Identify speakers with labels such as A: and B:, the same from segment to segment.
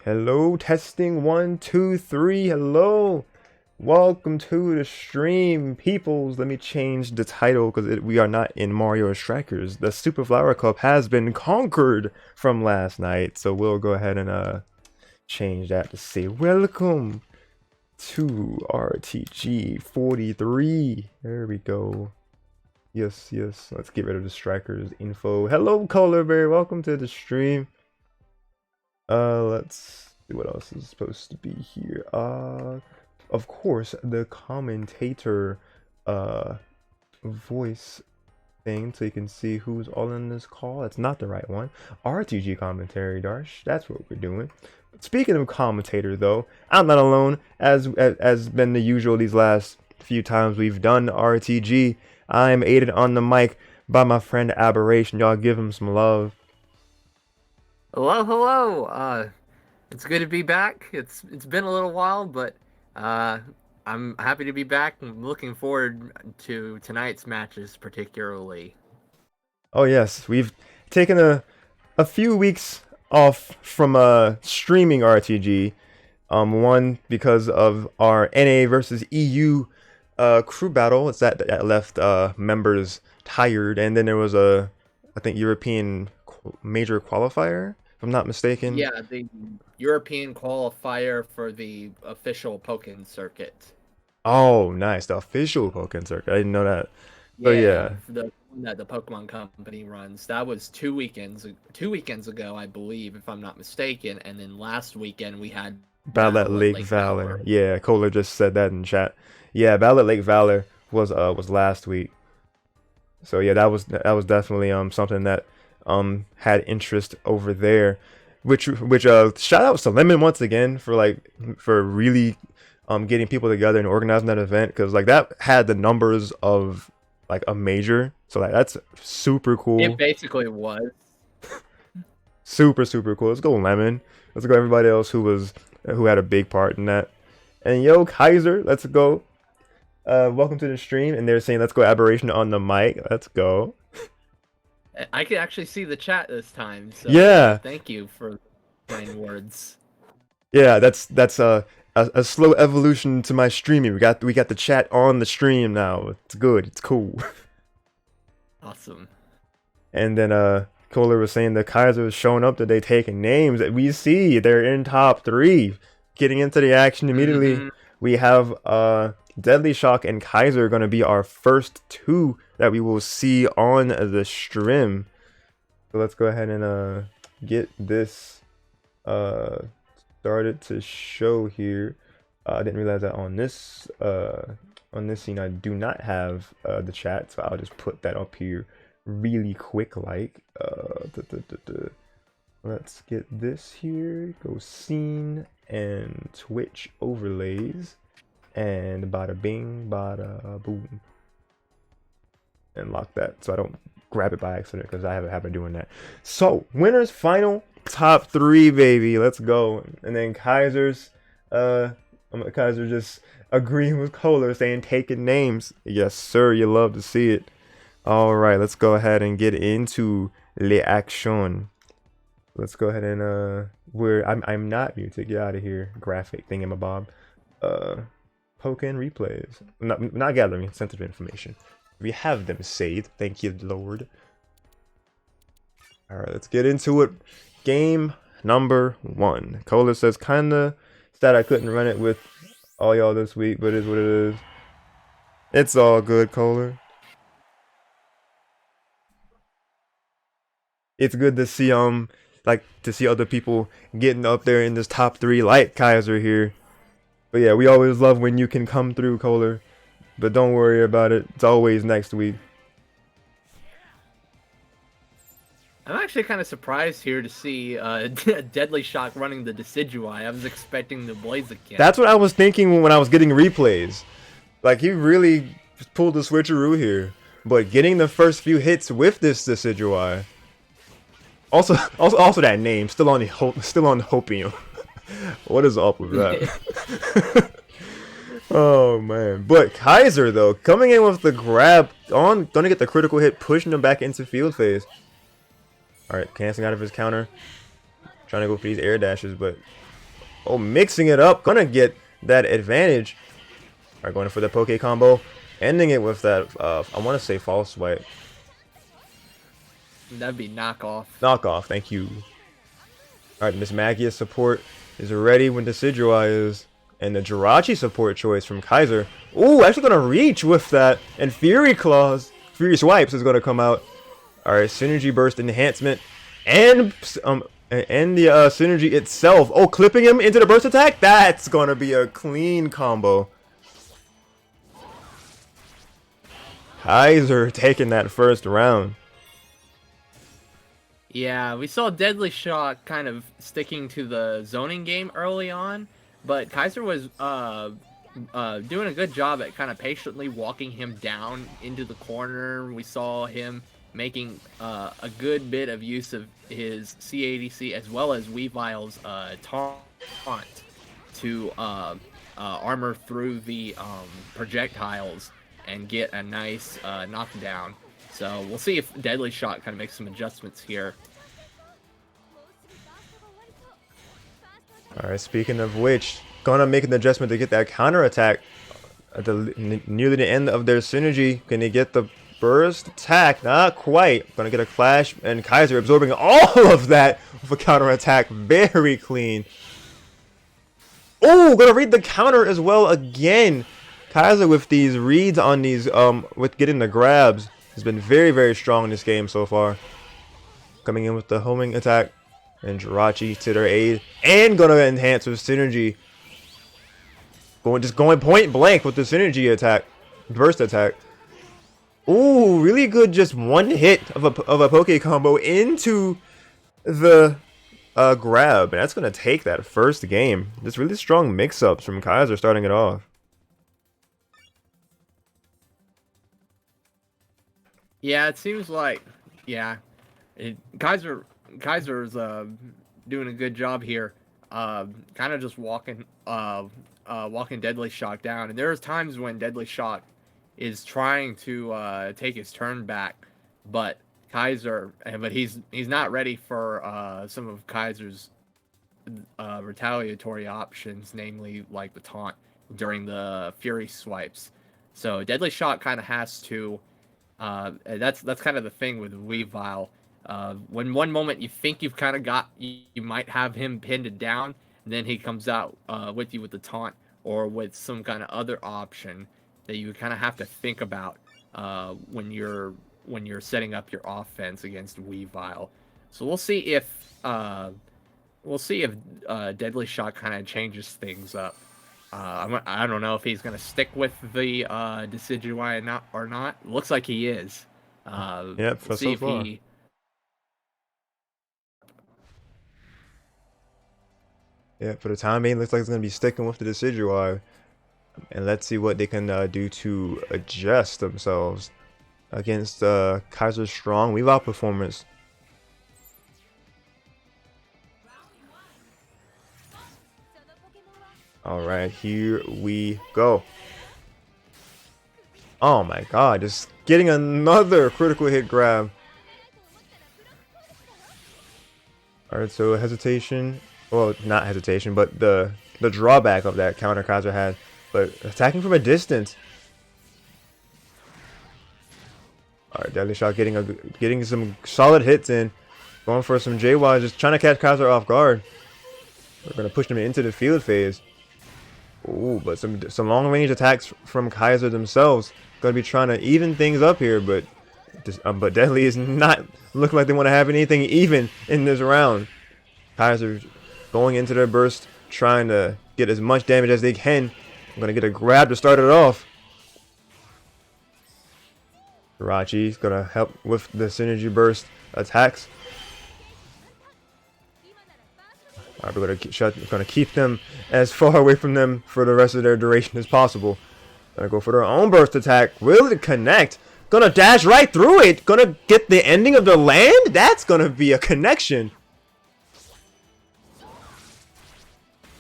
A: Hello, testing 1, 2, 3. Hello, welcome to the stream, peoples. Let me change the title because we are not in Mario Strikers. The Super Flower Cup has been conquered from last night, so we'll go ahead and change that to say welcome to RTG 43. There we go. Yes, yes. Let's get rid of the Strikers info. Hello, Colorberry. Welcome to the stream. Let's see what else is supposed to be here. Of course, the commentator, voice thing, so you can see who's all in this call. That's not the right one. RTG commentary, Darsh. That's what we're doing. Speaking of commentator, though, I'm not alone. As been the usual these last few times we've done RTG. I'm aided on the mic by my friend Aberration. Y'all give him some love.
B: Hello, hello. It's good to be back. It's been a little while, but I'm happy to be back. I'm looking forward to tonight's matches particularly.
A: Oh yes, we've taken a few weeks off from streaming RTG. One because of our NA versus EU crew battle. It's that left members tired, and then there was I think European major qualifier, if I'm not mistaken.
B: Yeah, the European qualifier for the official Pokken circuit.
A: Oh, nice. The official Pokemon circuit. I didn't know that. So yeah.
B: The one that the Pokemon Company runs. That was 2 weekends ago, I believe, if I'm not mistaken. And then last weekend we had
A: Battle at Lake Valor. Yeah, Kohler just said that in chat. Yeah, Battle at Lake Valor was last week. So yeah, that was definitely something that had interest over there. Which shout out to Lemon once again for really getting people together and organizing that event, because like that had the numbers of like a major, so like that's super cool.
B: It basically was
A: super cool. Let's go Lemon. Let's go everybody else who had a big part in that. And yo, Kaiser, let's go. Welcome to the stream. And they're saying let's go Aberration on the mic. Let's go.
B: I could actually see the chat this time, so
A: yeah,
B: thank you for kind words.
A: Yeah, that's a slow evolution to my streaming. We got the chat on the stream now. It's good. It's cool.
B: Awesome.
A: And then Kohler was saying the Kaiser is showing up today, taking names. We see they're in top 3. Getting into the action immediately. We have DeadlyShoc and Kaiser going to be our first 2 that we will see on the stream. So let's go ahead and get this started to show here. I didn't realize that on this scene I do not have the chat, so I'll just put that up here really quick like. Let's get this here. Go scene and Twitch overlays, and bada bing, bada boom, and lock that so I don't grab it by accident, because I have a habit of doing that. So winners final top 3, baby. Let's go. And then Kaiser's Kaiser just agreeing with Kohler, saying taking names. Yes sir, you love to see it. All right, let's go ahead and get into le action. Let's go ahead and I'm not muted. Get out of here, graphic thingamabob. Pokken replays, not gathering sensitive information. We have them saved, thank you Lord. All right, let's get into it. Game number 1. Kohler says kinda sad I couldn't run it with all y'all this week, but it is what it is. It's all good, Kohler. It's good to see to see other people getting up there in this top 3 like Kaiser here. But yeah, we always love when you can come through, Kohler. But don't worry about it. It's always next week.
B: I'm actually kind of surprised here to see DeadlyShoc running the Decidueye. I was expecting the Blaziken.
A: That's what I was thinking when I was getting replays. Like, he really pulled the switcheroo here. But getting the first few hits with this Decidueye. Also that name, still on Hopium. What is up with that? Oh man. But Kaiser though, coming in with the grab on, gonna get the critical hit, pushing him back into field phase. Alright, canceling out of his counter. Trying to go for these air dashes, but Oh, mixing it up. Gonna get that advantage. Alright, going for the poke combo. Ending it with that, I want to say false swipe.
B: That'd be knockoff.
A: Knockoff, thank you. Alright, Miss Magia's support is ready when Decidueye is. And the Jirachi support choice from Kaiser. Ooh, actually gonna reach with that. And Fury Claws, Fury Swipes is gonna come out. Alright, Synergy Burst enhancement. And the Synergy itself. Oh, clipping him into the burst attack? That's gonna be a clean combo. Kaiser taking that first round.
B: Yeah, we saw DeadlyShoc kind of sticking to the zoning game early on, but Kaiser was doing a good job at kind of patiently walking him down into the corner. We saw him making a good bit of use of his CADC as well as Weavile's taunt to armor through the projectiles and get a nice knockdown. So we'll see if DeadlyShoc kind of makes some adjustments here.
A: Alright, speaking of which, gonna make an adjustment to get that counter attack at nearly the end of their synergy. Can they get the burst attack? Not quite. Gonna get a clash, and Kaiser absorbing all of that with a counter attack. Very clean. Oh, gonna read the counter as well again. Kaiser with these reads on these, with getting the grabs, has been very, very strong in this game so far. Coming in with the homing attack, and Jirachi to their aid, and gonna enhance with synergy. Just going point blank with the synergy attack, burst attack. Ooh, really good, just one hit of a poke combo into the grab, and that's gonna take that first game. Just really strong mix-ups from Kaiser starting it off.
B: Yeah, it seems like, Kaiser's doing a good job here, kind of just walking DeadlyShoc down. And there's times when DeadlyShoc is trying to take his turn back, but he's not ready for some of Kaiser's retaliatory options, namely like the taunt during the Fury swipes. So DeadlyShoc kind of has to. That's kind of the thing with Weavile. When one moment you think you've kind of you might have him pinned down, and then he comes out with you with the taunt or with some kind of other option that you kind of have to think about when you're setting up your offense against Weavile. So we'll see if DeadlyShoc kind of changes things up. I don't know if he's gonna stick with the Decidueye or not. Looks like he is.
A: Yep, for so far. Yeah, for the time being, looks like it's gonna be sticking with the Decidueye, and let's see what they can do to adjust themselves against Kaiser's strong Weavile performance. Alright, here we go. Oh my god, just getting another critical hit grab. Alright, so hesitation. Well, not hesitation, but the drawback of that counter Kaiser has. But attacking from a distance. Alright, DeadlyShoc getting some solid hits in. Going for some JY, just trying to catch Kaiser off guard. We're going to push him into the field phase. Ooh, but some long range attacks from Kaiser themselves. Gonna be trying to even things up here, but Deadly is not looking like they want to have anything even in this round. Kaiser going into their burst, trying to get as much damage as they can. I'm gonna get a grab to start it off. Jirachi's gonna help with the synergy burst attacks. Alright, we're gonna keep them as far away from them for the rest of their duration as possible. Gonna go for their own burst attack. Will it connect? Gonna dash right through it. Gonna get the ending of the land? That's gonna be a connection.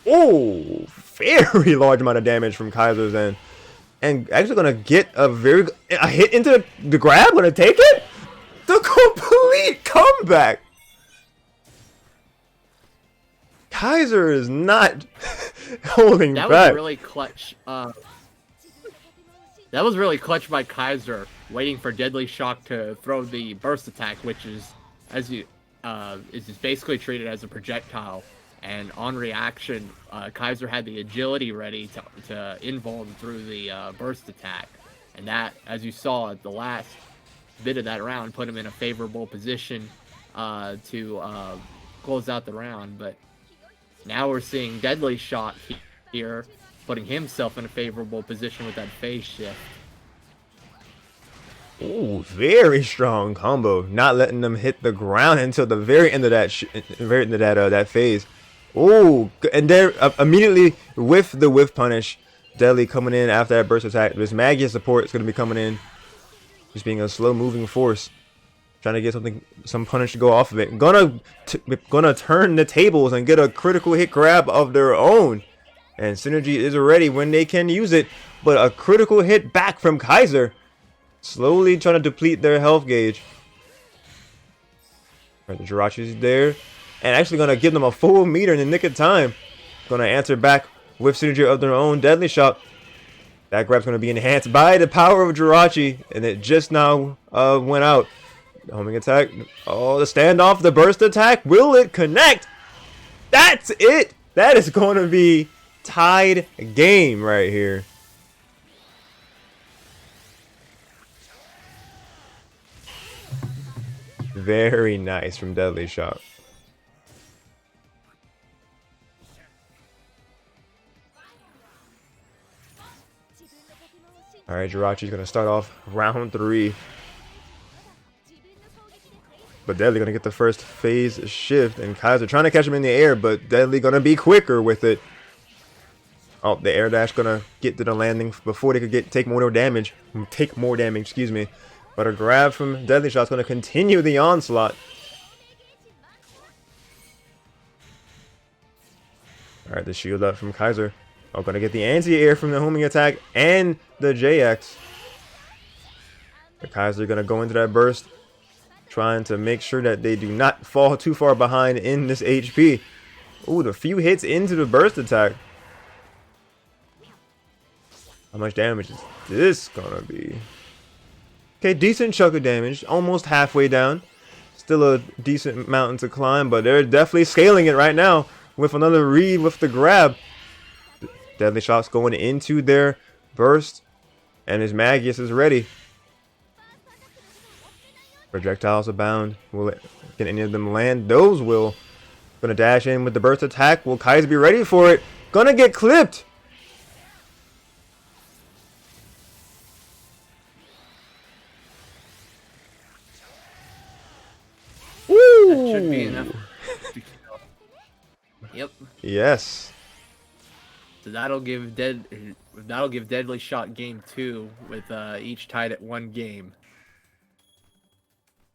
A: Oh, very large amount of damage from Kaiser's end. And actually gonna get a hit into the grab. Gonna take it? The complete comeback. Kaiser is not holding
B: That was
A: back.
B: really clutch. That was really clutch by Kaiser, waiting for DeadlyShoc to throw the burst attack, which is, as you, is just basically treated as a projectile. And on reaction, Kaiser had the agility ready to invuln through the burst attack, and that, as you saw at the last bit of that round, put him in a favorable position to close out the round. But now we're seeing DeadlyShoc here, putting himself in a favorable position with that phase shift.
A: Ooh, very strong combo. Not letting them hit the ground until the very end of that phase. Ooh, and there immediately with the whiff punish, Deadly coming in after that burst attack. This Magia support is going to be coming in, just being a slow moving force, trying to get some punish to go off of it. Gonna turn the tables and get a critical hit grab of their own. And Synergy is ready when they can use it, but a critical hit back from Kaiser, slowly trying to deplete their health gauge. Right, the Jirachi's there, and actually gonna give them a full meter in the nick of time. Gonna answer back with Synergy of their own. DeadlyShoc. That grab's gonna be enhanced by the power of Jirachi, and it just now went out. The homing attack. Oh, the standoff, the burst attack. Will it connect? That's it. That is going to be tied game right here. Very nice from DeadlyShoc. All right, Jirachi's going to start off round 3. But Deadly gonna get the first phase shift, and Kaiser trying to catch him in the air, but Deadly gonna be quicker with it. Oh, the air dash gonna get to the landing before they could take more damage. Excuse me. But a grab from DeadlyShoc's gonna continue the onslaught. All right, the shield up from Kaiser. Oh, gonna get the anti-air from the homing attack and the JX. The Kaiser gonna go into that burst, trying to make sure that they do not fall too far behind in this HP. Ooh, the few hits into the burst attack. How much damage is this gonna be? Okay, decent chunk of damage. Almost halfway down. Still a decent mountain to climb, but they're definitely scaling it right now with another read with the grab. DeadlyShoc's going into their burst, and his Magius is ready. Projectiles abound. Can any of them land? Those will. Gonna dash in with the burst attack. Will Kaiser be ready for it? Gonna get clipped. Woo!
B: That should be enough. Yep.
A: Yes.
B: So that'll give DeadlyShoc game 2 with each tied at 1 game.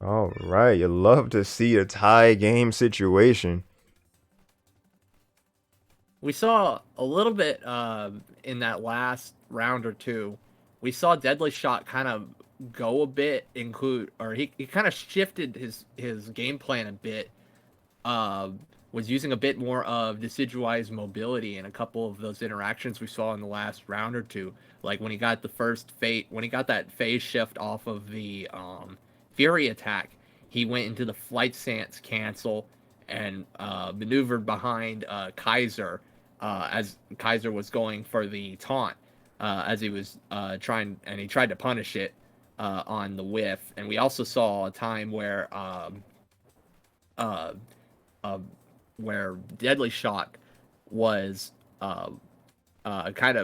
A: All right, you love to see a tie game situation.
B: We saw a little bit in that last round or two. We saw DeadlyShoc kind of go a bit, he kind of shifted his game plan a bit. Was using a bit more of Decidueye's mobility in a couple of those interactions we saw in the last round or two. Like when he got that phase shift off of the Fury attack, he went into the flight stance cancel and maneuvered behind Kaiser as Kaiser was going for the taunt as he was tried to punish it on the whiff. And we also saw a time where DeadlyShoc was kind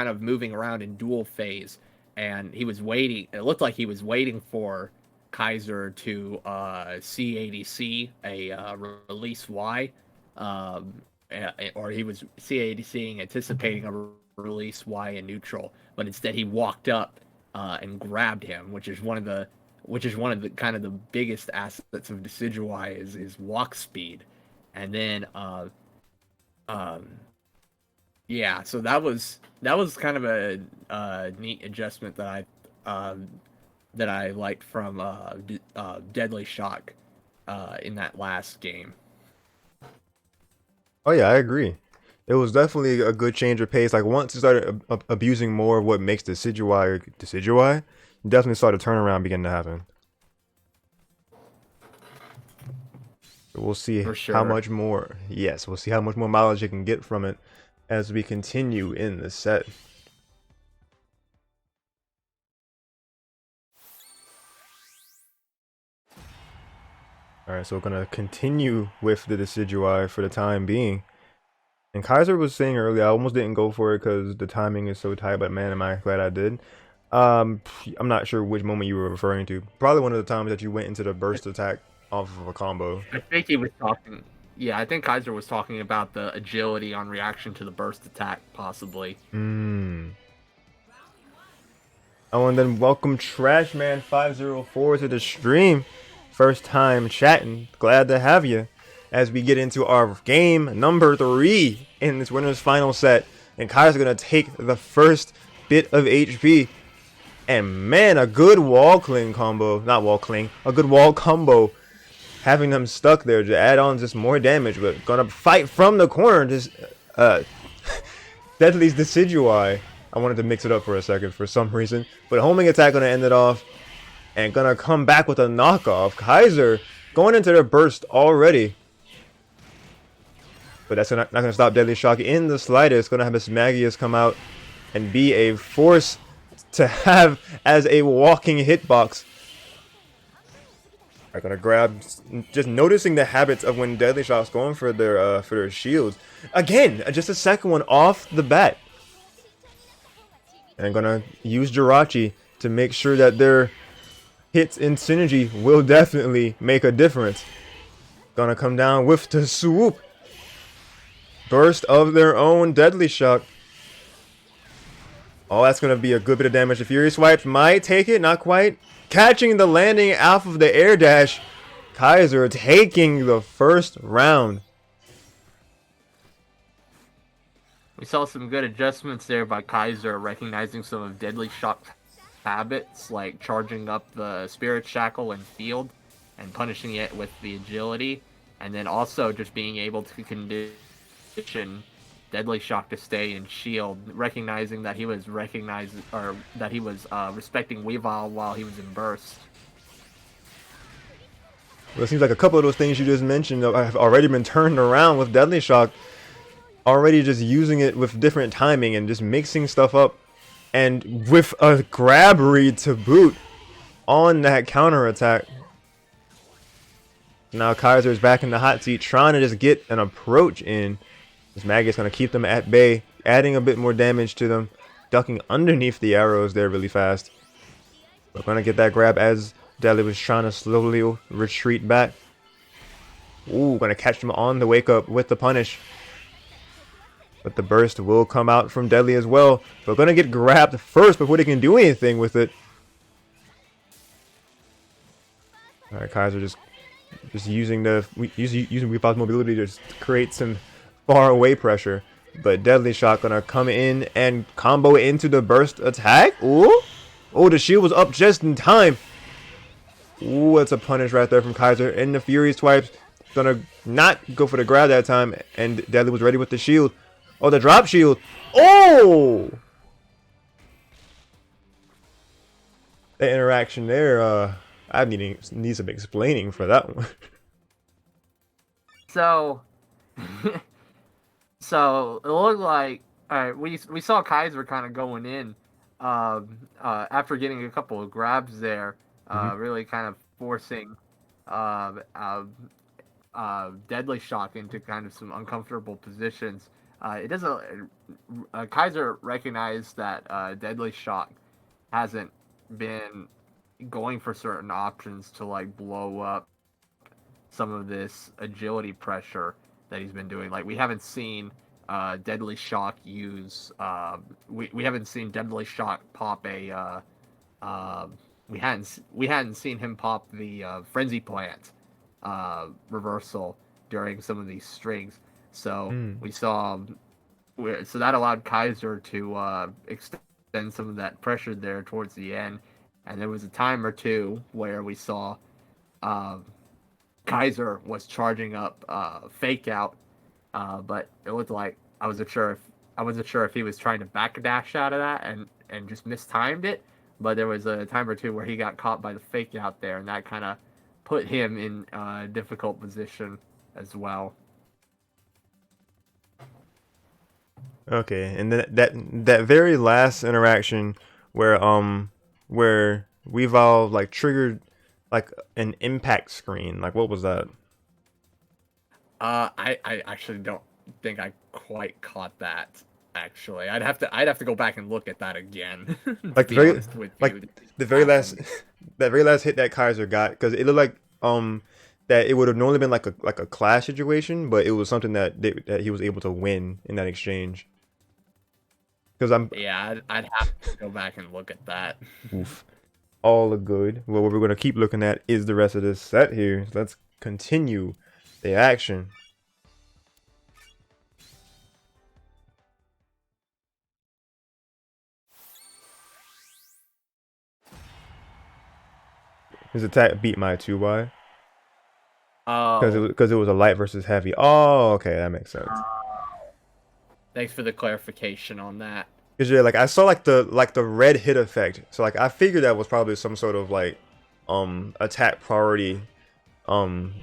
B: of moving around in dual phase, and he was waiting. It looked like he was waiting for Kaiser to CADC a release Y, or he was CADCing, anticipating a release Y in neutral, but instead he walked up and grabbed him, which is one of the kind of the biggest assets of Decidueye is walk speed. And then yeah, so that was kind of a neat adjustment that I liked from DeadlyShoc in that last game.
A: Oh yeah, I agree. It was definitely a good change of pace. Like once you started abusing more of what makes Decidueye, you definitely saw the turnaround begin to happen. We'll see
B: For
A: how
B: sure.
A: much more. Yes, we'll see how much more mileage you can get from it as we continue in the set. All right, so we're gonna continue with the Decidueye for the time being. And Kaiser was saying earlier, I almost didn't go for it because the timing is so tight, but man, am I glad I did. I'm not sure which moment you were referring to. Probably one of the times that you went into the burst attack off of a combo.
B: I think he was talking. Yeah, I think Kaiser was talking about the agility on reaction to the burst attack, possibly.
A: Mmm. Oh, and then welcome Trashman504 to the stream. First time chatting. Glad to have you. As we get into our game number 3 in this winner's final set. And Kai's going to take the first bit of HP. And man, a good wall cling combo. Not wall cling. A good wall combo. Having them stuck there to add on just more damage. But going to fight from the corner. Just Deadly's Decidueye. I wanted to mix it up for a second for some reason. But homing attack going to end it off. And going to come back with a knockoff. Kaiser going into their burst already. But that's not going to stop DeadlyShoc in the slightest. Going to have his Magius come out and be a force to have as a walking hitbox. I'm gonna grab, just noticing the habits of when DeadlyShoc's going for their shields. Again, just a second one off the bat. And I'm gonna use Jirachi to make sure that their hits in synergy will definitely make a difference. Gonna come down with the swoop. Burst of their own DeadlyShoc. Oh, that's gonna be a good bit of damage. The Fury Swipes might take it, not quite. Catching the landing off of the air dash. Kaiser taking the first round.
B: We saw some good adjustments there by Kaiser, recognizing some of DeadlyShoc's habits, like charging up the Spirit Shackle and Field and punishing it with the agility, and then also just being able to condition DeadlyShoc to stay in shield, recognizing that he was respecting Weavile while he was in burst.
A: Well, it seems like a couple of those things you just mentioned have already been turned around with DeadlyShoc. Already just using it with different timing and just mixing stuff up. And with a grab read to boot on that counter attack. Now Kaiser's back in the hot seat trying to just get an approach in. This Magus going to keep them at bay, adding a bit more damage to them. Ducking underneath the arrows there really fast. We're going to get that grab as Deadly was trying to slowly retreat back. Ooh, going to catch him on the wake up with the punish. But the burst will come out from Deadly as well. But going to get grabbed first before they can do anything with it. Alright, Kaiser just using Weepa's mobility to just create some far away pressure. But DeadlyShoc gonna come in and combo into the burst attack. Ooh. Oh, the shield was up just in time. Ooh, that's a punish right there from Kaiser. And the Fury Swipes gonna not go for the grab that time. And Deadly was ready with the shield. Oh, the drop shield. Oh! The interaction there, I need some explaining for that one.
B: So, so it looked like we saw Kaiser kind of going in after getting a couple of grabs there, really kind of forcing DeadlyShoc into kind of some uncomfortable positions. It doesn't. Kaiser recognized that DeadlyShoc hasn't been going for certain options to like blow up some of this agility pressure that he's been doing. Like we haven't seen DeadlyShoc use. We haven't seen DeadlyShoc pop a. We hadn't seen him pop the Frenzy Plant reversal during some of these strings. So we saw. So that allowed Kaiser to extend some of that pressure there towards the end. And there was a time or two where we saw Kaiser was charging up Fake Out but it looked like I wasn't sure if he was trying to backdash out of that and just mistimed it. But there was a time or two where he got caught by the fake out there, and that kind of put him in a difficult position as well.
A: Okay, and then that very last interaction where we've all like triggered like an impact screen. Like what was that?
B: I actually don't think I quite caught that. Actually, I'd have to go back and look at that again. To
A: Like
B: be honest with you,
A: the very last that very last hit that Kaiser got, because it looked like that it would have normally been like a clash situation, but it was something that he was able to win in that exchange. Because
B: I'd have to go back and look at that.
A: oof, all good. Well, what we're gonna keep looking at is the rest of this set here. So let's continue the action. His attack beat my 2Y
B: Oh,
A: because it was a light versus heavy. Oh, okay, that makes sense.
B: thanks for the clarification on that.
A: Cause yeah, like I saw like the red hit effect, so like I figured that was probably some sort of like attack priority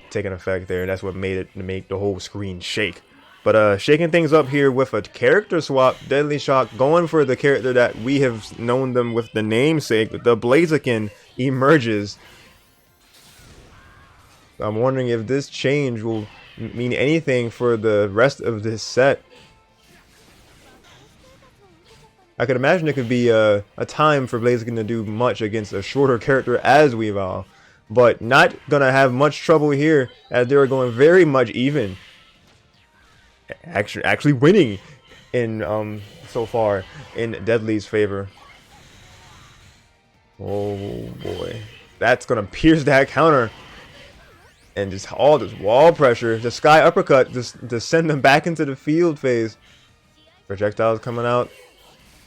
A: taking effect there. That's what made it make the whole screen shake. But shaking things up here with a character swap, DeadlyShoc going for the character that we have known them with the namesake, the Blaziken emerges. I'm wondering if this change will mean anything for the rest of this set. I could imagine it could be a time for Blaziken to do much against a shorter character as Weavile, but not gonna have much trouble here as they are going very much even. Actually winning in so far in Deadly's favor. Oh boy, that's gonna pierce that counter, and just all this wall pressure, the sky uppercut, just to send them back into the field phase. Projectiles coming out.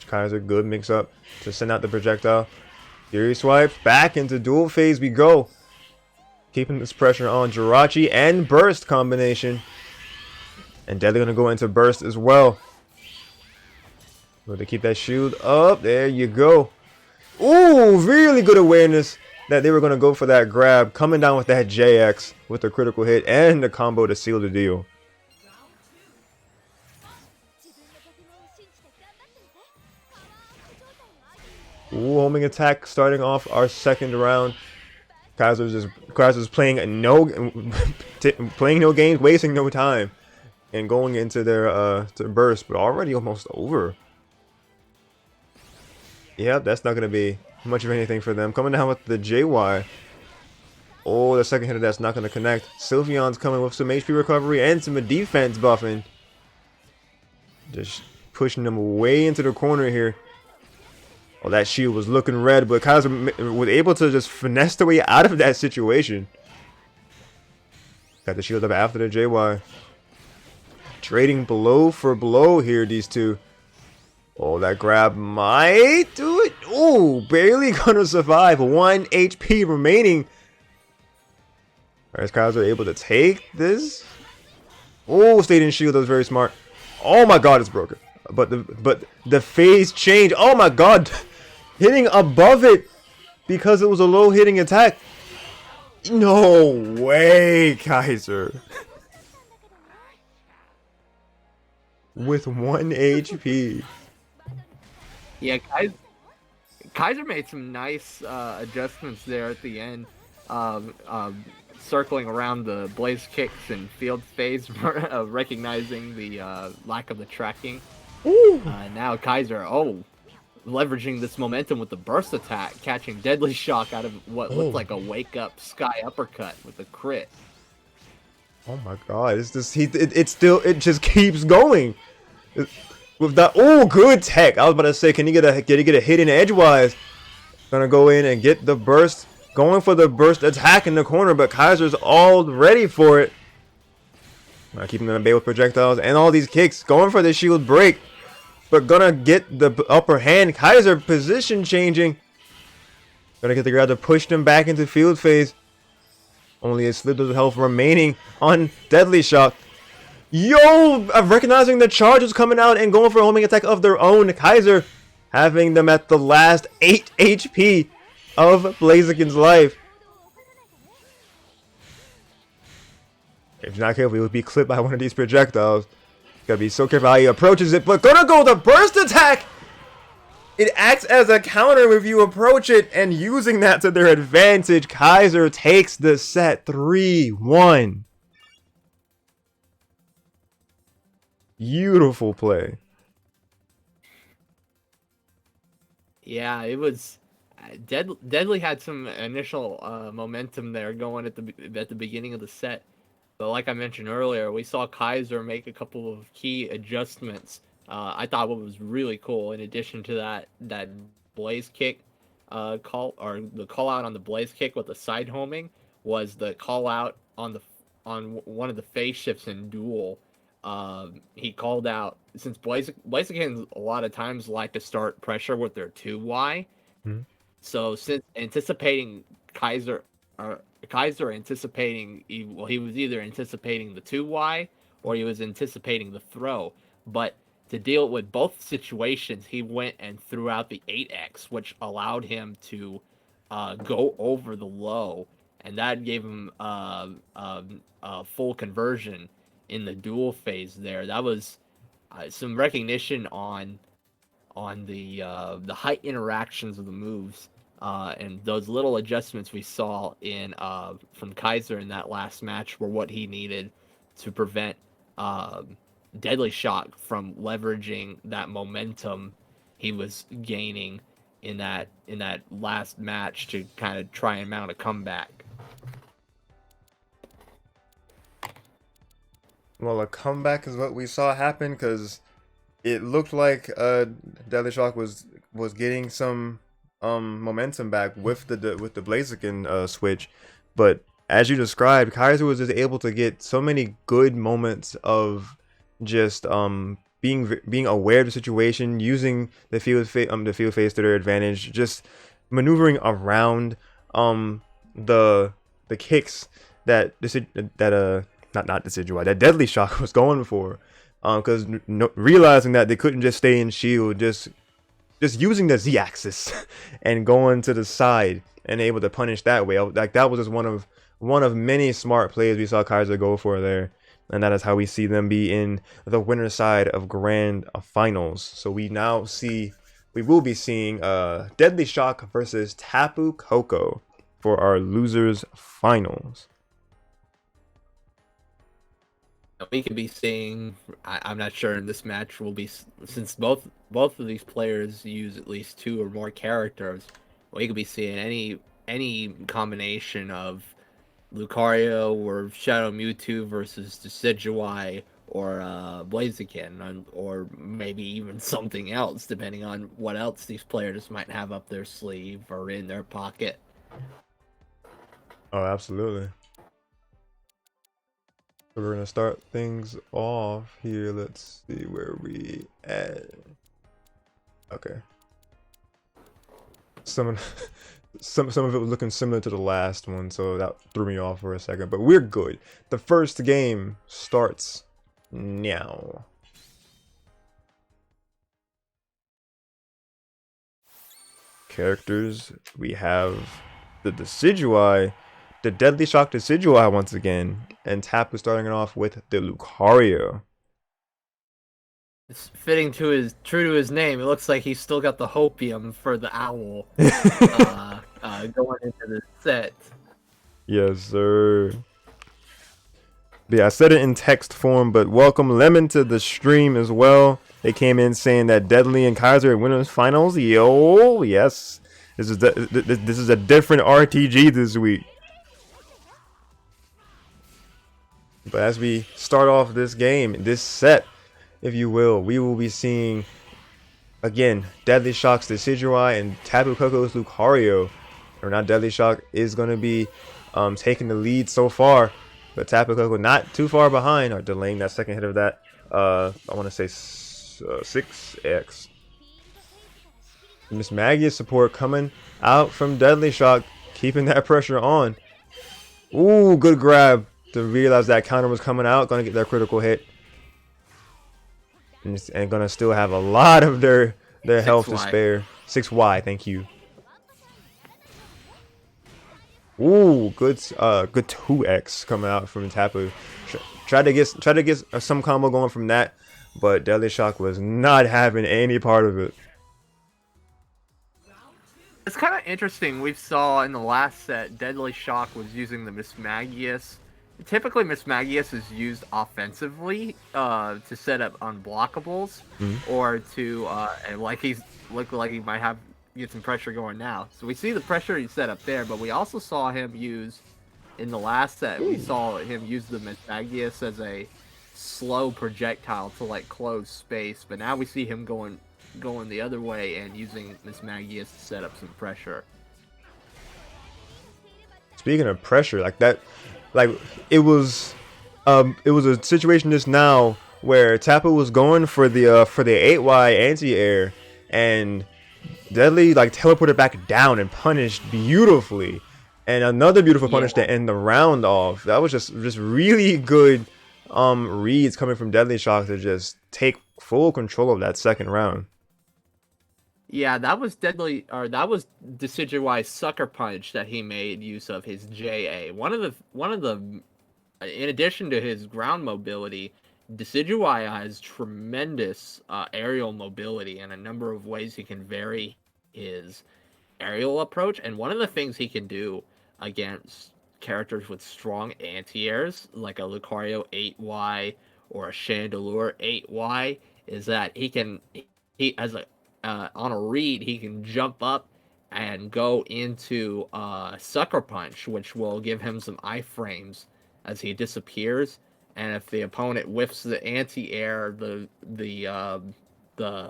A: Kaiser, good mix up to send out the projectile. Fury swipe, back into dual phase we go. Keeping this pressure on Jirachi and burst combination. And Deadly gonna go into burst as well. Going to keep that shield up. There you go. Ooh, really good awareness that they were gonna go for that grab. Coming down with that JX with the critical hit and the combo to seal the deal. Ooh, homing attack starting off our second round. Kaiser's playing playing no games, wasting no time, and going into their to burst, but already almost over. Yep, that's not gonna be much of anything for them. Coming down with the JY. Oh, the second hitter that's not gonna connect. Sylveon's coming with some HP recovery and some defense buffing. Just pushing them way into the corner here. Oh, that shield was looking red, but Kaiser was able to just finesse the way out of that situation. Got the shield up after the JY. Trading blow for blow here, these two. Oh, that grab might do it. Oh, barely gonna survive. 1 HP remaining. Alright, is Kaiser able to take this? Oh, stayed in shield. That was very smart. Oh my god, it's broken. But the phase change. Oh my god. Hitting above it because it was a low hitting attack. No way, Kaiser. With 1 HP.
B: Yeah, Kaiser made some nice adjustments there at the end, circling around the blaze kicks and field phase, recognizing the lack of the tracking. Now Kaiser, leveraging this momentum with the burst attack, catching DeadlyShoc out of what looked like a wake-up sky uppercut with a crit.
A: Oh my god, it's just it just keeps going. With that, good tech. I was about to say, can you get a hit in edgewise? Gonna go in and get the burst, going for the burst attack in the corner, but Kaiser's all ready for it. Keeping them at bay with projectiles and all these kicks, going for the shield break, but gonna get the upper hand. Kaiser position changing, gonna get the grab to push them back into field phase. Only a slither of health remaining on DeadlyShoc. Yo, recognizing the charge was coming out and going for a homing attack of their own. Kaiser having them at the last 8 HP of Blaziken's life. If you're not careful, you'll be clipped by one of these projectiles. Gotta be so careful how he approaches it, but gonna go the burst attack! It acts as a counter if you approach it, and using that to their advantage, Kaiser takes the set 3-1. Beautiful play.
B: Yeah, it was. Deadly had some initial momentum there going at the beginning of the set, but like I mentioned earlier, we saw Kaiser make a couple of key adjustments. I thought what was really cool, in addition to that blaze kick the call out on the blaze kick with the side homing, was the call out on one of the phase shifts in duel. He called out, since Blaziken a lot of times like to start pressure with their 2Y.
A: Mm-hmm.
B: So since anticipating Kaiser anticipating, he was either anticipating the 2Y or he was anticipating the throw. But to deal with both situations, he went and threw out the 8X, which allowed him to go over the low, and that gave him full conversion in the duel phase there. That was some recognition on the height interactions of the moves, and those little adjustments we saw in from Kaiser in that last match were what he needed to prevent DeadlyShoc from leveraging that momentum he was gaining in that last match to kind of try and mount a comeback.
A: Well, a comeback is what we saw happen, because it looked like DeadlyShoc was getting some momentum back with the Blaziken switch, but as you described, Kaiser was just able to get so many good moments of just being aware of the situation, using the field phase to their advantage, just maneuvering around the kicks that DeadlyShoc was going for, because realizing that they couldn't just stay in shield, just using the Z-axis and going to the side and able to punish that way. Like, that was just one of many smart plays we saw Kaiser go for there, and that is how we see them be in the winner side of grand finals. So we will be seeing DeadlyShoc versus TapuCocoa for our losers finals.
B: We could be seeing, I'm not sure in this match will be, since both of these players use at least 2 or more characters, we could be seeing any combination of Lucario or Shadow Mewtwo versus Decidueye or Blaziken, or maybe even something else, depending on what else these players might have up their sleeve or in their pocket.
A: Oh, absolutely. So we're gonna start things off here. Let's see where we at. Okay. Some of it was looking similar to the last one, so that threw me off for a second. But we're good. The first game starts now. Characters, we have the Decidueye, the DeadlyShoc Decidueye once again, and Tapu starting it off with the Lucario.
B: It's fitting true to his name. It looks like he's still got the hopium for the owl going into the set.
A: Yes, sir. But yeah, I said it in text form, but welcome Lemon to the stream as well. They came in saying that Deadly and Kaiser are winners finals. Yo, yes. This is a different RTG this week. But as we start off this game, this set, if you will, we will be seeing, again, DeadlyShoc's Decidueye and TapuCocoa's Lucario. Or not, DeadlyShoc is going to be taking the lead so far, but TapuCocoa not too far behind, or delaying that second hit of that, I want to say 6X. Miss Maggie's support coming out from DeadlyShoc, keeping that pressure on. Ooh, good grab to realize that counter was coming out, going to get that critical hit. and gonna still have a lot of their health to
B: 6Y.
A: spare. 6Y, thank you. Ooh, good 2x coming out from Tapu. Tried to get some combo going from that, but DeadlyShoc was not having any part of it.
B: It's kind of interesting. We saw in the last set, DeadlyShoc was using the Mismagius. Typically, Mismagius is used offensively to set up unblockables, or to and like he's look like he might have get some pressure going now. So we see the pressure he set up there, but we also saw him use in the last set. We saw him use the Mismagius as a slow projectile to like close space, but now we see him going the other way and using Mismagius to set up some pressure.
A: Speaking of pressure, like that, like it was a situation just now where Tapu was going for the 8Y anti-air, and Deadly like teleported back down and punished beautifully, and another beautiful punish to end the round off. That was just really good reads coming from DeadlyShoc to just take full control of that second round.
B: Yeah, that was Decidueye's sucker punch that he made use of his JA. One of the in addition to his ground mobility, Decidueye has tremendous aerial mobility and a number of ways he can vary his aerial approach. And one of the things he can do against characters with strong anti-airs, like a Lucario 8Y or a Chandelure 8Y, is that he as a on a read, he can jump up and go into Sucker Punch, which will give him some iframes as he disappears. And if the opponent whiffs the anti-air, the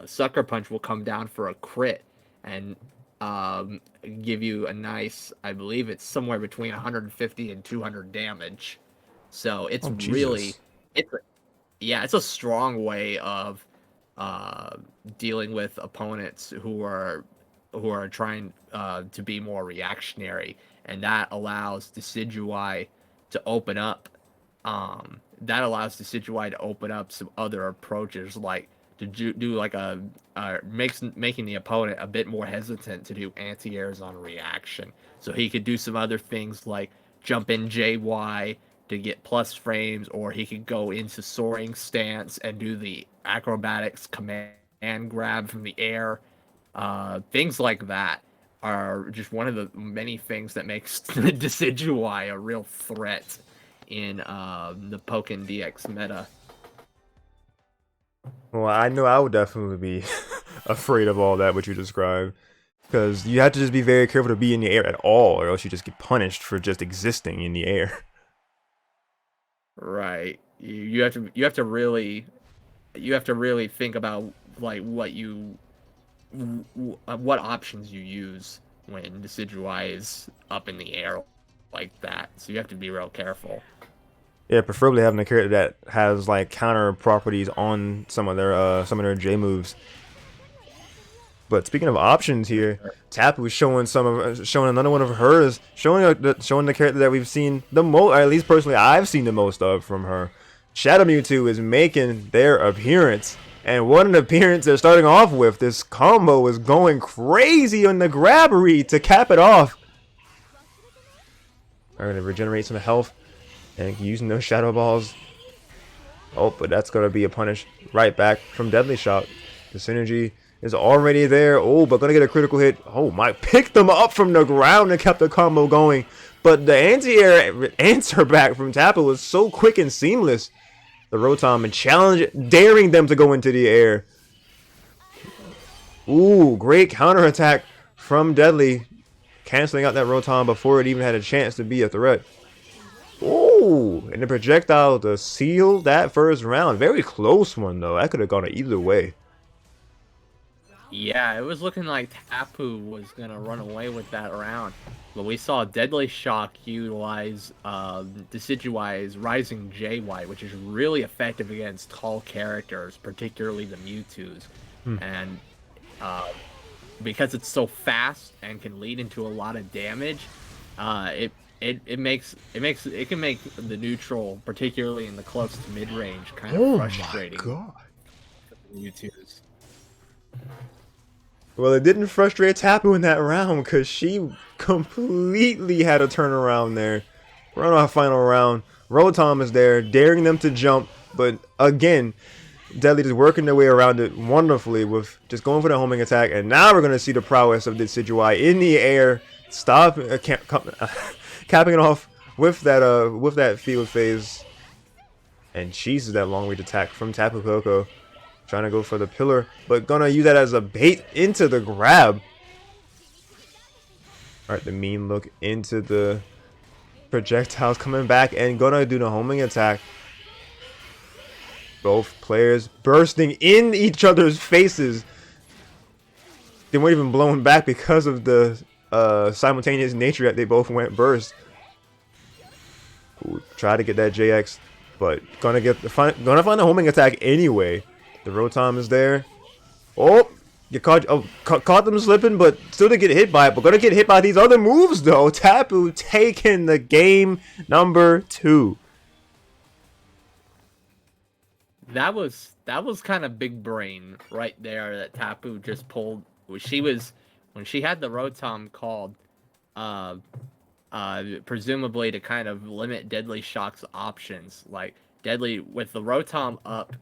B: Sucker Punch will come down for a crit and give you a nice, I believe it's somewhere between 150 and 200 damage. So it's really, it's a strong way of dealing with opponents who are trying to be more reactionary, and that allows Decidueye to open up. To open up some other approaches, like to do like making the opponent a bit more hesitant to do anti-airs on reaction. So he could do some other things like jump in JY to get plus frames, or he could go into soaring stance and do the acrobatics command grab from the air. Things like that are just one of the many things that makes the Decidueye a real threat in the Pokken DX meta.
A: Well, I know I would definitely be afraid of all that what you described, because you have to just be very careful to be in the air at all, or else you just get punished for just existing in the air.
B: Right. You have to really think about like what options you use when Decidueye is up in the air like that. So you have to be real careful.
A: Yeah, preferably having a character that has like counter properties on some of their J moves. But speaking of options here, Tapu is showing another one of hers, showing the character that we've seen the most, or at least personally I've seen the most of from her. Shadow Mewtwo is making their appearance, and what an appearance they're starting off with. This combo is going crazy on the grabbery to cap it off. Are gonna regenerate some health and using those shadow balls. Oh, but that's gonna be a punish right back from DeadlyShoc. The synergy is already there. Oh, but gonna get a critical hit. Oh my, picked them up from the ground and kept the combo going. But the anti-air answer back from Tapu was so quick and seamless. The Rotom and challenge, daring them to go into the air. Ooh, great counterattack from Deadly, canceling out that Rotom before it even had a chance to be a threat. Ooh, and the projectile to seal that first round. Very close one though. That could have gone either way.
B: Yeah, it was looking like Tapu was gonna run away with that round, but we saw DeadlyShoc utilize Decidueye's Rising JY, which is really effective against tall characters, particularly the Mewtwo's, and because it's so fast and can lead into a lot of damage, it can make the neutral, particularly in the close to mid range, kind of frustrating.
A: Oh my god!
B: U2s.
A: Well, it didn't frustrate Tapu in that round because she completely had a turnaround there. We're on our final round. Rotom is there, daring them to jump, but again, Deadly just working their way around it wonderfully with just going for the homing attack. And now we're going to see the prowess of Decidueye in the air, capping it off with that field phase. And cheeses that long range attack from TapuCocoa. Trying to go for the pillar, but gonna use that as a bait into the grab. Alright, the mean look into the projectiles coming back and gonna do the homing attack. Both players bursting in each other's faces. They weren't even blown back because of the simultaneous nature that they both went burst. Ooh, try to get that JX, but gonna find the homing attack anyway. The Rotom is there. Oh, you caught them slipping, but still to get hit by it. But gonna get hit by these other moves though. Tapu taking the game number 2.
B: That was kind of big brain right there that Tapu just pulled. When she had the Rotom called, presumably to kind of limit DeadlyShoc's options. Like Deadly with the Rotom up,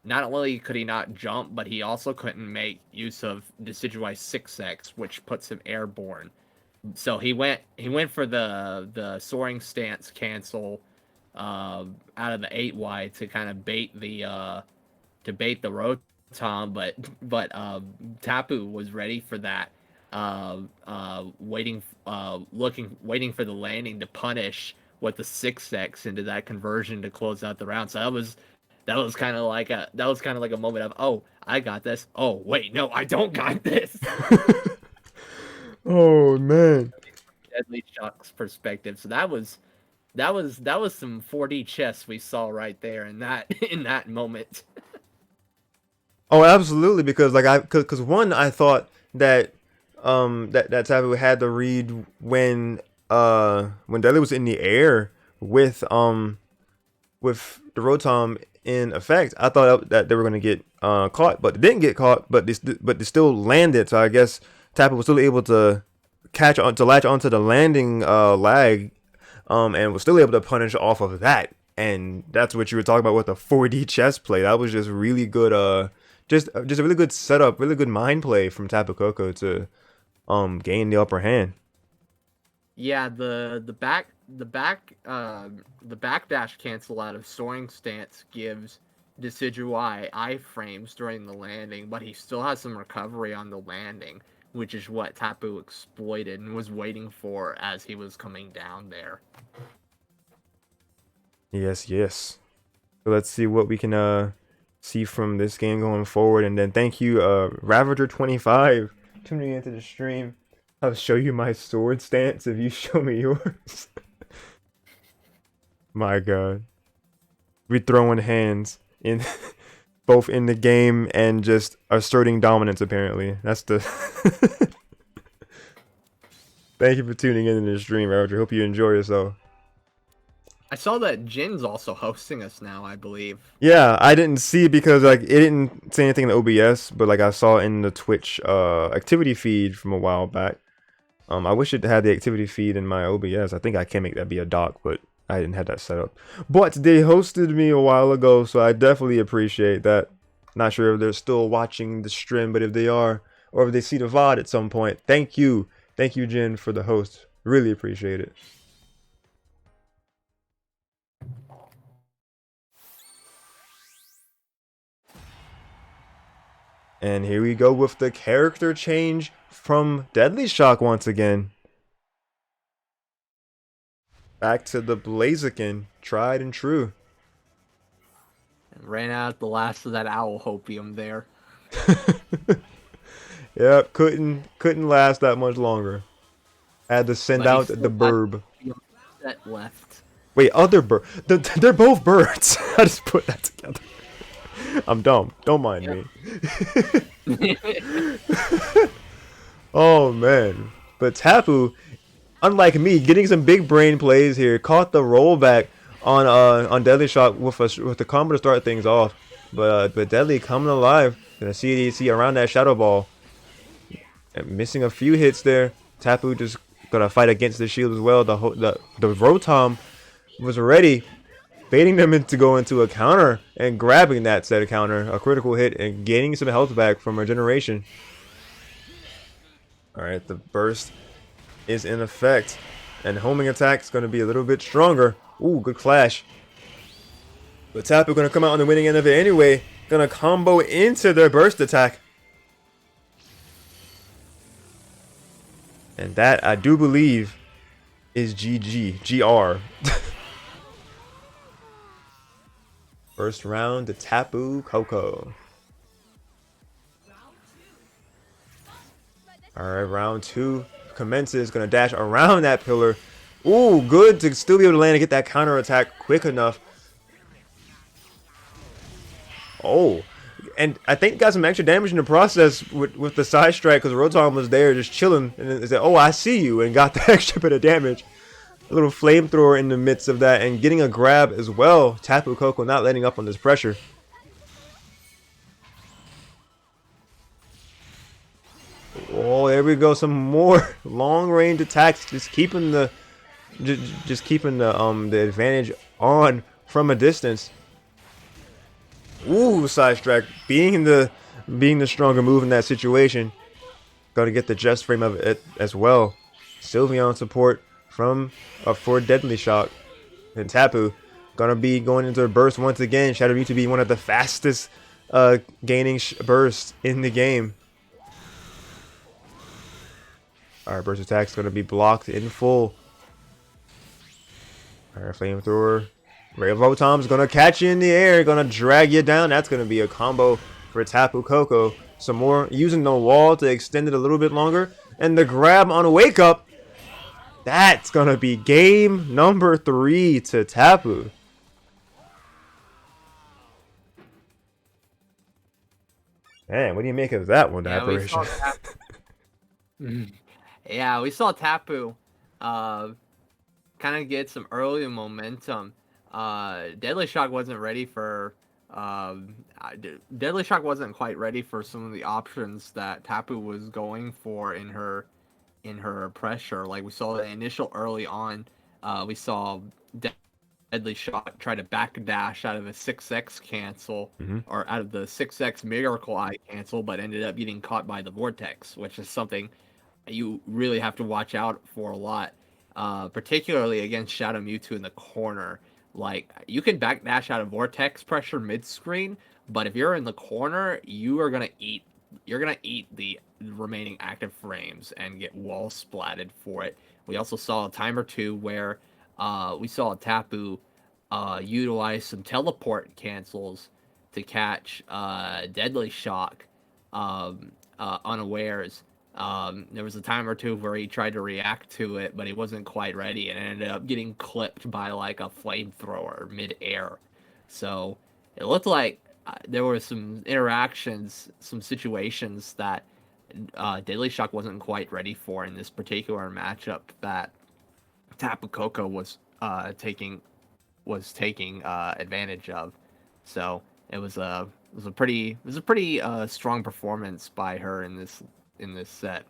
B: not only could he not jump, but he also couldn't make use of Decidueye 6X, which puts him airborne. So he went for the soaring stance cancel out of the 8Y to kind of bait the Rotom, but Tapu was ready for that, waiting for the landing to punish with the 6X into that conversion to close out the round. So that was kind of like a moment of, oh, I got this. Oh wait, no, I don't got this.
A: Oh man.
B: DeadlyShoc's perspective. So that was some 4D chess we saw right there in that moment.
A: Oh, absolutely, because because I thought that that Tapu had the read when Deadly was in the air with the Rotom in effect. I thought that they were going to get caught, but they didn't get caught, but they still landed. So I guess Tapu was still able to latch onto the landing lag, and was still able to punish off of that. And that's what you were talking about with the 4D chess play. That was just really good. Just a really good setup, really good mind play from TapuCocoa to gain the upper hand.
B: Yeah, the backdash cancel out of soaring stance gives Decidueye iframes during the landing, but he still has some recovery on the landing, which is what Tapu exploited and was waiting for as he was coming down there.
A: Yes. So let's see what we can see from this game going forward, and then thank you, Ravager25, tuning into the stream. I'll show you my sword stance if you show me yours. My God, we throwing hands in both in the game and just asserting dominance. Apparently, that's the. Thank you for tuning in to the stream, Ravager. Hope you enjoy yourself.
B: I saw that Jin's also hosting us now, I believe.
A: Yeah, I didn't see because it didn't say anything in the OBS, but I saw in the Twitch activity feed from a while back. I wish it had the activity feed in my OBS. I think I can make that be a doc, but I didn't have that set up. But they hosted me a while ago, so I definitely appreciate that. Not sure if they're still watching the stream, but if they are, or if they see the VOD at some point, thank you, Jin, for the host. Really appreciate it. And here we go with the character change from DeadlyShoc once again. Back to the Blaziken, tried and true.
B: And ran out the last of that owl hopium there.
A: Yep, couldn't last that much longer. Had to send out the burb.
B: That left.
A: Wait, other bird. They're both birds. I just put that together. I'm dumb. Don't mind me. Oh man, but Tapu, unlike me, getting some big brain plays here, caught the rollback on DeadlyShoc with the combo to start things off. But Deadly coming alive. Gonna see around that shadow ball. And missing a few hits there. Tapu just gonna fight against the shield as well. The Rotom was ready, baiting them into go into a counter and grabbing that said counter, a critical hit, and gaining some health back from Regeneration. Alright, the burst is in effect. And homing attack is going to be a little bit stronger. Ooh, good clash. But Tapu going to come out on the winning end of it anyway. Going to combo into their burst attack. And that, I do believe, is GG. GR. First round to TapuCocoa. Alright, round 2 commences. Gonna dash around that pillar. Ooh, good to still be able to land and get that counter attack quick enough. Oh, and I think got some extra damage in the process with the side strike because Rotom was there just chilling and then said, "Oh, I see you," and got the extra bit of damage. A little flamethrower in the midst of that and getting a grab as well. TapuCocoa not letting up on this pressure. Oh, there we go. Some more long-range attacks, just keeping the the advantage on from a distance. Ooh, side strike being the stronger move in that situation. Got to get the just frame of it as well. Sylveon support from for DeadlyShoc, and Tapu gonna be going into a burst once again. Shadow Mewtwo being one of the fastest gaining bursts in the game. Alright, burst attack's gonna be blocked in full. Alright, flamethrower. Ray of Rotom's gonna catch you in the air, gonna drag you down. That's gonna be a combo for TapuCocoa. Some more using the wall to extend it a little bit longer. And the grab on a wake up. That's gonna be game number 3 to Tapu. Man, what do you make of that one, Aberration?
B: Yeah, we saw Tapu kind of get some early momentum. DeadlyShoc wasn't ready for DeadlyShoc wasn't quite ready for some of the options that Tapu was going for in her pressure. Like we saw the initial early on, we saw DeadlyShoc try to backdash out of a 6x cancel or out of the 6x Miracle Eye cancel, but ended up getting caught by the Vortex, which is something you really have to watch out for a lot, particularly against Shadow Mewtwo in the corner. Like, you can backdash out of Vortex pressure mid-screen, but if you're in the corner, you're gonna eat the remaining active frames and get wall splatted for it. We also saw a time or two where we saw Tapu utilize some teleport cancels to catch DeadlyShoc unawares. There was a time or two where he tried to react to it, but he wasn't quite ready and ended up getting clipped by like a flamethrower mid-air. So it looked like there were some interactions, some situations that DeadlyShoc wasn't quite ready for in this particular matchup that TapuCocoa taking advantage of. So it was a pretty strong performance by her in this set.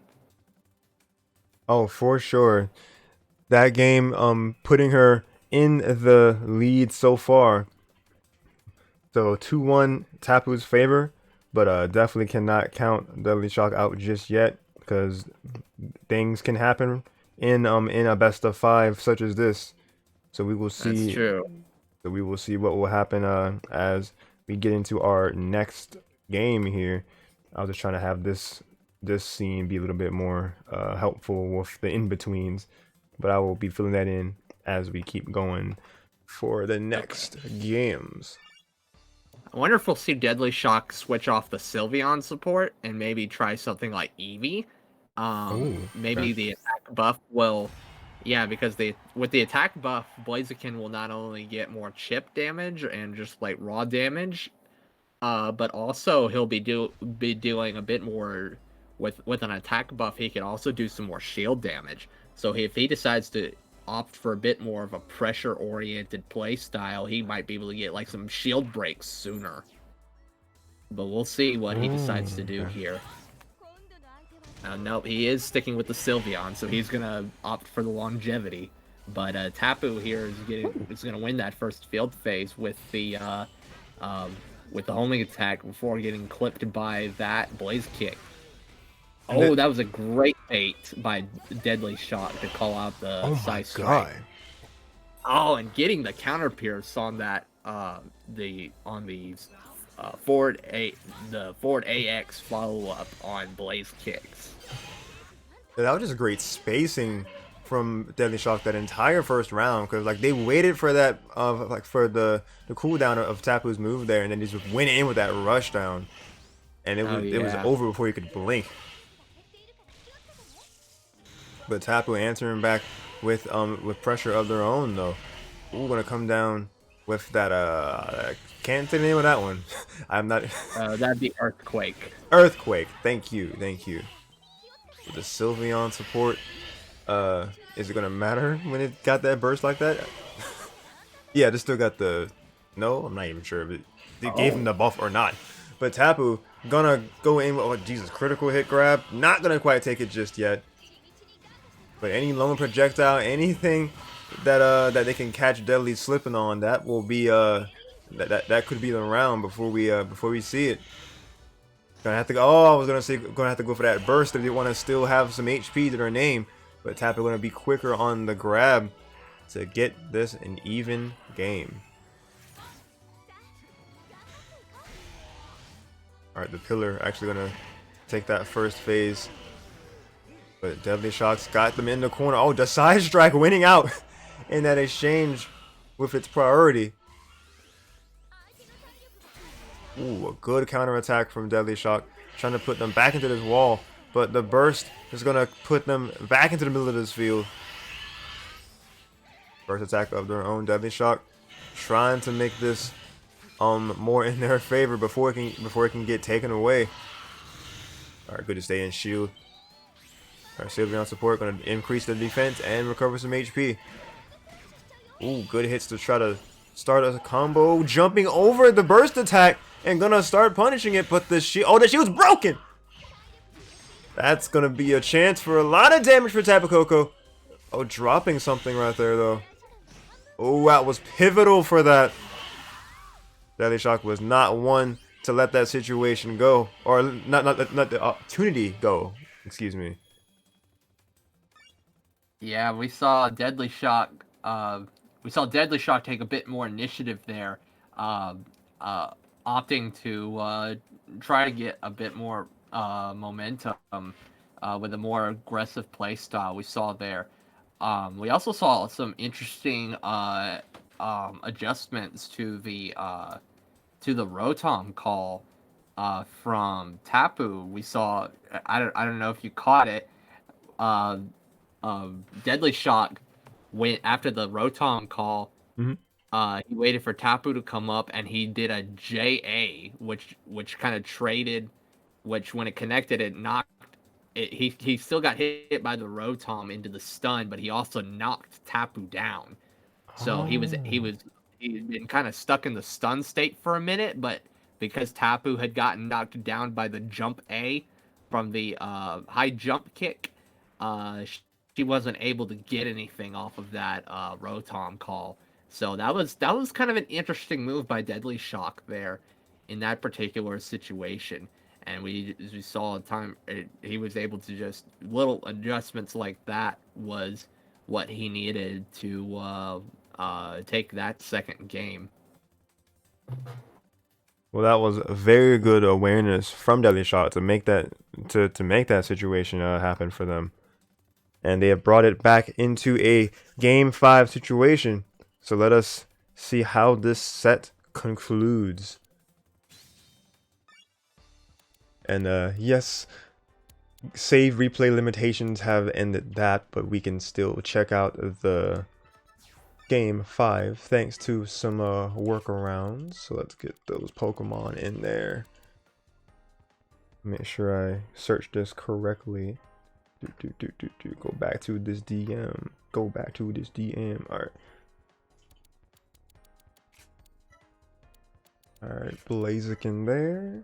A: Oh, for sure. That game putting her in the lead so far. So 2-1 Tapu's favor, but definitely cannot count DeadlyShoc out just yet because things can happen in a best of 5 such as this. So we will see.
B: That's true.
A: So we will see what will happen as we get into our next game here. I was just trying to have this scene be a little bit more helpful with the in-betweens, but I will be filling that in as we keep going for the next games.
B: I wonder if we'll see DeadlyShoc switch off the Sylveon support and maybe try something like Eevee. Maybe the attack buff will, because with the attack buff, Blaziken will not only get more chip damage and just like raw damage, but also he'll be doing a bit more with an attack buff. He can also do some more shield damage. So if he decides to opt for a bit more of a pressure oriented play style, he might be able to get like some shield breaks sooner. but we'll see what he decides to do
A: Okay.
B: here. Nope, he is sticking with the Sylveon, so he's gonna opt for the longevity. But Tapu here is gonna win that first field phase um, with the homing attack before getting clipped by that Blaze Kick. Oh, that was a great bait by DeadlyShoc to call out the
A: Oh my
B: Psy Strike.
A: god.
B: Oh, and getting the counter pierce on that forward AX follow up on Blaze Kicks.
A: That was just great spacing from DeadlyShoc that entire first round, because like they waited for that like for the cooldown of Tapu's move there, and then just went in with that rush down, and it was over before you could blink. But Tapu answering back with pressure of their own though. Ooh, gonna come down with that I can't say the name of that one. I'm not
B: That'd be Earthquake.
A: Earthquake. Thank you. With the Sylveon support, is it gonna matter when it got that burst like that? Yeah, just still got the no, I'm not even sure if it gave him the buff or not. But Tapu gonna go in with, oh Jesus, critical hit grab. Not gonna quite take it just yet. But any lone projectile, anything that they can catch Deadly slipping on, that will be that could be the round before we see it. Gonna have to go. Oh, I was gonna say gonna have to go for that burst if they want to still have some HP to their name. But Tapu gonna be quicker on the grab to get this an even game. All right, the pillar actually gonna take that first phase. But DeadlyShoc's got them in the corner. Oh, the side strike winning out in that exchange with its priority. Ooh, a good counterattack from DeadlyShoc, trying to put them back into this wall. But the burst is going to put them back into the middle of this field. First attack of their own. DeadlyShoc trying to make this more in their favor before it can get taken away. Alright, good to stay in shield. Alright, Sylveon support going to increase the defense and recover some HP. Ooh, good hits to try to start a combo. Jumping over the burst attack and gonna start punishing it, but the shield's broken! That's gonna be a chance for a lot of damage for TapuCocoa. Oh, dropping something right there though. Oh, that was pivotal for that. DeadlyShoc was not one to let that situation go, or not the opportunity go. Excuse me.
B: Yeah, we saw DeadlyShoc. We saw DeadlyShoc take a bit more initiative there, opting to try to get a bit more momentum with a more aggressive play style we saw there. We also saw some interesting adjustments to the Rotom call from Tapu. We saw, I don't know if you caught it. DeadlyShoc went after the Rotom call. He waited for Tapu to come up, and he did a JA, which kind of traded, which when it connected, it knocked. He still got hit by the Rotom into the stun, but he also knocked Tapu down. So he'd been kind of stuck in the stun state for a minute, but because Tapu had gotten knocked down by the jump A from the high jump kick, she wasn't able to get anything off of that Rotom call. So that was kind of an interesting move by DeadlyShoc there in that particular situation. And we saw he was able to just little adjustments like that was what he needed to take that second game.
A: Well, that was a very good awareness from DeadlyShoc to make that to make that situation happen for them, and they have brought it back into a Game 5 situation. So let us see how this set concludes. And yes, save replay limitations have ended that, but we can still check out the Game 5 thanks to some workarounds. So let's get those Pokemon in there. Make sure I search this correctly. Go back to this DM. Go back to this DM. Alright. Alright, Blaziken there.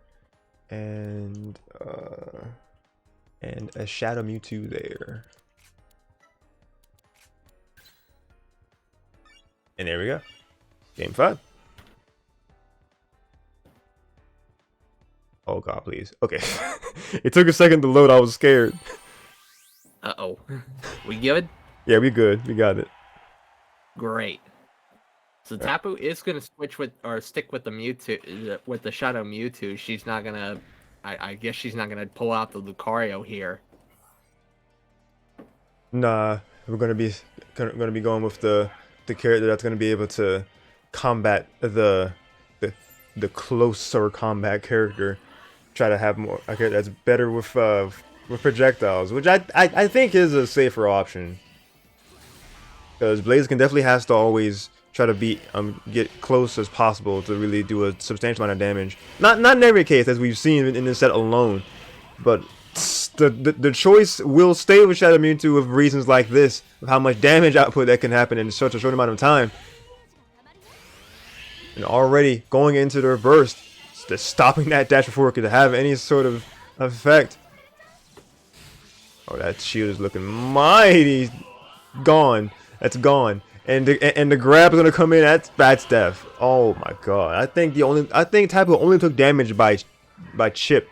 A: and a Shadow Mewtwo there. And there we go. Game 5. Oh god, please. Okay. It took a second to load. I was scared.
B: Uh-oh. We good?
A: Yeah, we good. We got it.
B: Great. So Tapu is gonna switch with or stick with the Mewtwo with the Shadow Mewtwo. She's not gonna I guess she's not gonna pull out the Lucario here.
A: Nah, we're gonna be going with the character that's gonna be able to combat the closer combat character. Try to have more a character that's better with projectiles, which I think is a safer option. Because Blaze can definitely has to always try to get close as possible to really do a substantial amount of damage. Not in every case, as we've seen in this set alone, but the choice will stay with Shadow Mewtwo with reasons like this, of how much damage output that can happen in such a short amount of time. And already going into the burst, just stopping that dash before it could have any sort of effect. Oh, that shield is looking mighty gone. That's gone. And the grab is gonna come in. That's death. Oh my god. I think Tapu only took damage by chip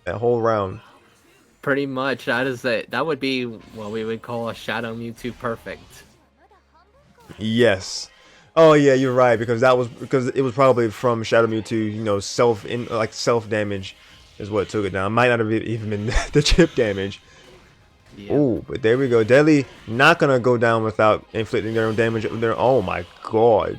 A: that whole round.
B: Pretty much, that would be what we would call a Shadow Mewtwo perfect.
A: Yes. Oh yeah, you're right, because it was probably from Shadow Mewtwo, you know, self damage is what took it down. Might not have even been the chip damage. Yep. Oh, but there we go. Deadly not gonna go down without inflicting their own damage. Oh my god.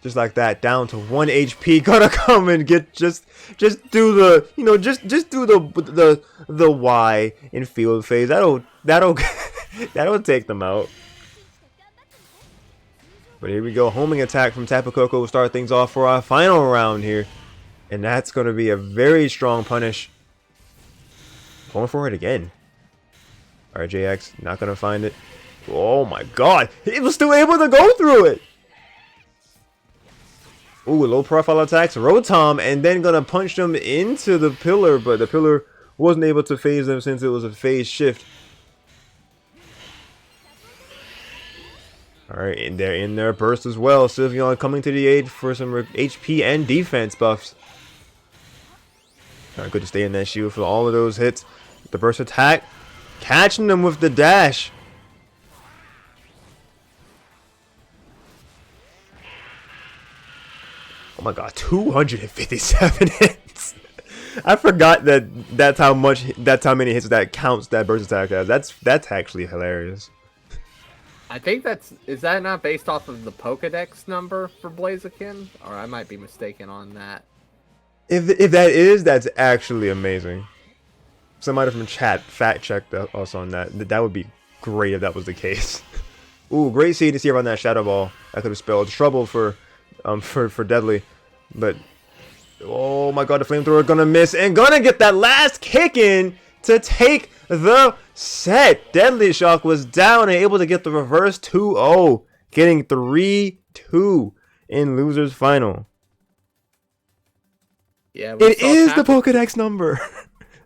A: Just like that, down to 1 HP. Gonna come and get just do the, you know, just do the Y in field phase. That'll that'll take them out. But here we go, homing attack from TapuCocoa will start things off for our final round here. And that's going to be a very strong punish. Going for it again. RJX, not going to find it. Oh my god, he was still able to go through it. Ooh, low profile attacks, Rotom, and then going to punch them into the pillar. But the pillar wasn't able to phase them since it was a phase shift. Alright, and they're in their burst as well. Sylveon coming to the aid for some HP and defense buffs. Alright, good to stay in that shield for all of those hits. The burst attack, catching them with the dash. Oh my god, 257 hits. I forgot that's how many hits that counts that burst attack has. That's actually hilarious.
B: I think is that not based off of the Pokedex number for Blaziken? Or I might be mistaken on that.
A: If that is, that's actually amazing. Somebody from chat fact checked us on that. That would be great if that was the case. Ooh, great seeing to see around that Shadow Ball. That could have spelled trouble for Deadly. But oh my god, the Flamethrower gonna miss and gonna get that last kick in to take the set. DeadlyShoc was down and able to get the reverse 2-0, getting 3-2 in losers final.
B: Yeah,
A: it is the Pokedex number.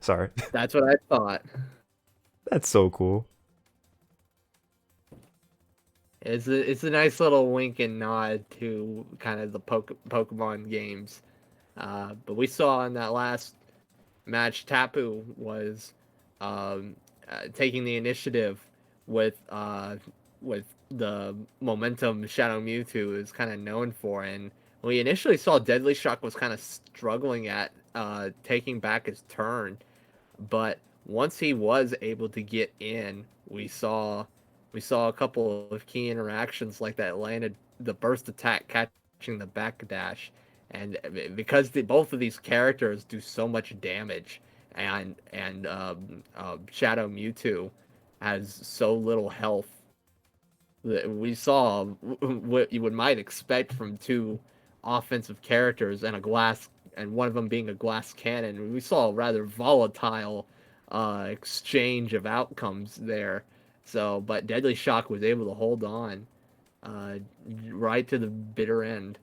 A: Sorry.
B: That's what I thought.
A: That's so cool.
B: It's a nice little wink and nod to kind of the Pokemon games. But we saw in that last match, Tapu was taking the initiative with the momentum Shadow Mewtwo is kind of known for, and we initially saw DeadlyShoc was kind of struggling at taking back his turn, but once he was able to get in, we saw a couple of key interactions like that landed the burst attack catching the backdash, and because both of these characters do so much damage, and Shadow Mewtwo has so little health, we saw what you might expect from two offensive characters and one of them being a glass cannon. We saw a rather volatile exchange of outcomes there. So, but DeadlyShoc was able to hold on right to the bitter end.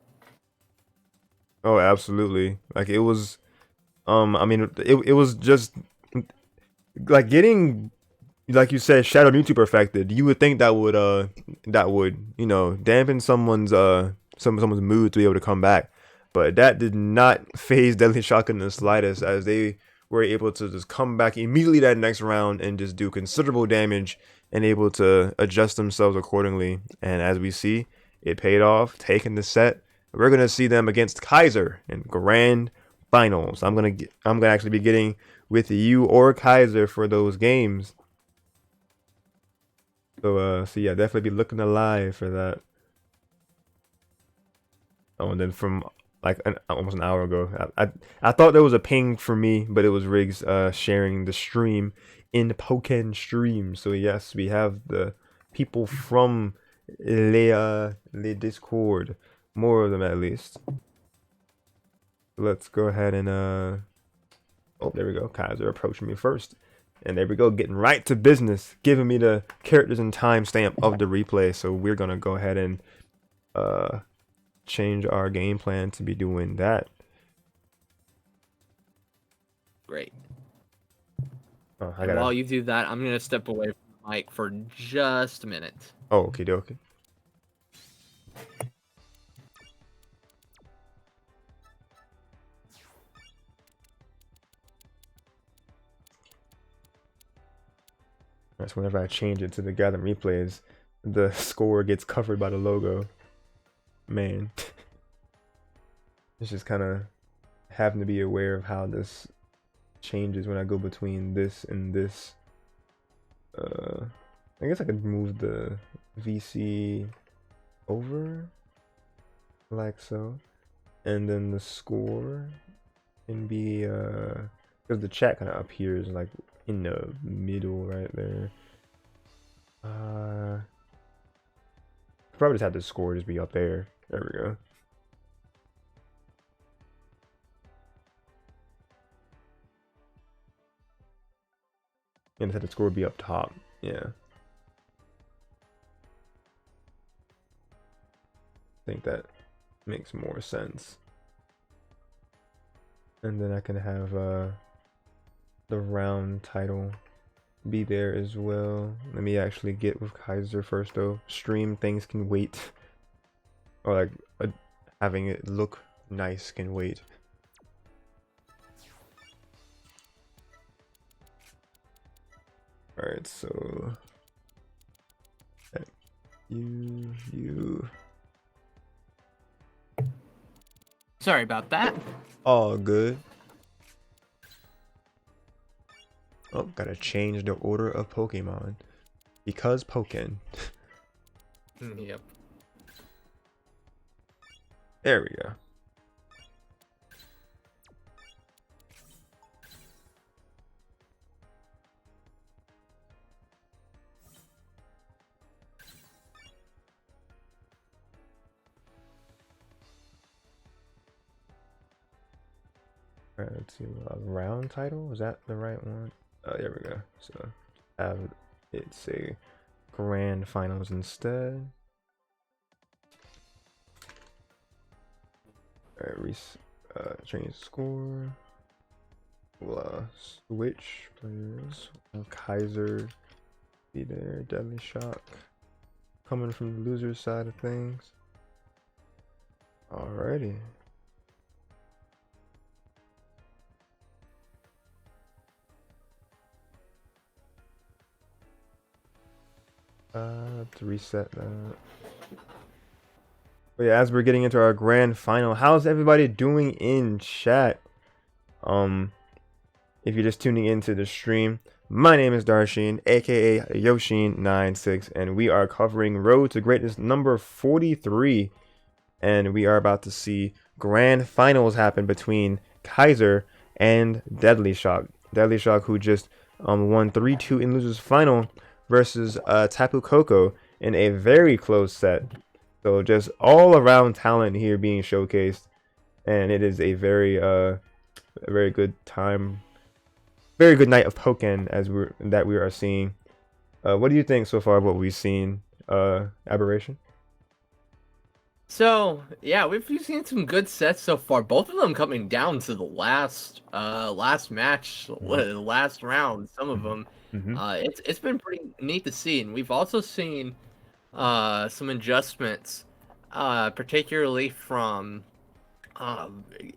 A: Oh, absolutely. Like it was. I mean, it was just like getting, like you said, Shadow Mewtwo perfected. You would think that would, you know, dampen someone's mood to be able to come back, but that did not phase Deadly Shock in the slightest, as they were able to just come back immediately that next round and just do considerable damage and able to adjust themselves accordingly. And as we see, it paid off, taking the set. We're gonna see them against Kaiser in grand finals. I'm gonna actually be getting with you or Kaiser for those games. So yeah, definitely be looking alive for that. Oh, and then from like almost an hour ago, I thought there was a ping for me, but it was Riggs sharing the stream in Pokken stream. So yes, we have the people from le Discord, more of them at least. Let's go ahead and oh, there we go. Kaiser approaching me first. And there we go, getting right to business, giving me the characters and timestamp of the replay. So we're gonna go ahead and uh change our game plan to be doing that.
B: Great.
A: Oh,
B: And while you do that, I'm gonna step away from the mic for just a minute.
A: Oh, okay, dokie. That's whenever I change it to the gathering replays, the score gets covered by the logo. Man, it's just kind of having to be aware of how this changes when I go between this and this. I guess I could move the VC over like so, and then the score can be because the chat kind of appears like in the middle right there. Probably just have the score just be up there. There we go. And just have the score be up top. Yeah. I think that makes more sense. And then I can have the round title be there as well. Let me actually get with Kaiser first though. Stream things can wait. Or like having it look nice can wait. Alright, so you.
B: Sorry about that.
A: All good. Oh, gotta change the order of Pokemon. Because Pokken.
B: Yep.
A: There we go. Alright, let's see. Round title? Is that the right one? Oh, there we go. So have it say grand finals instead. Alright, change the score. We'll switch players. Kaiser be there. DeadlyShoc coming from the loser side of things. Alrighty. To reset that. But yeah, as we're getting into our grand final, how's everybody doing in chat? If you're just tuning into the stream, my name is Darshin, aka Yoshin96, and we are covering Road to Greatness number 43. And we are about to see grand finals happen between Kaiser and DeadlyShoc. DeadlyShoc, who just won 3-2 in losers final versus TapuCocoa in a very close set. So just all around talent here being showcased, and it is a very good time, very good night of Pokken as we are seeing. What do you think so far of what we've seen, Aberration?
B: So yeah, we've seen some good sets so far. Both of them coming down to the last match,
A: Mhm.
B: the last round. Some of
A: Mhm.
B: them,
A: Mhm.
B: it's been pretty neat to see, and we've also seen some adjustments, particularly from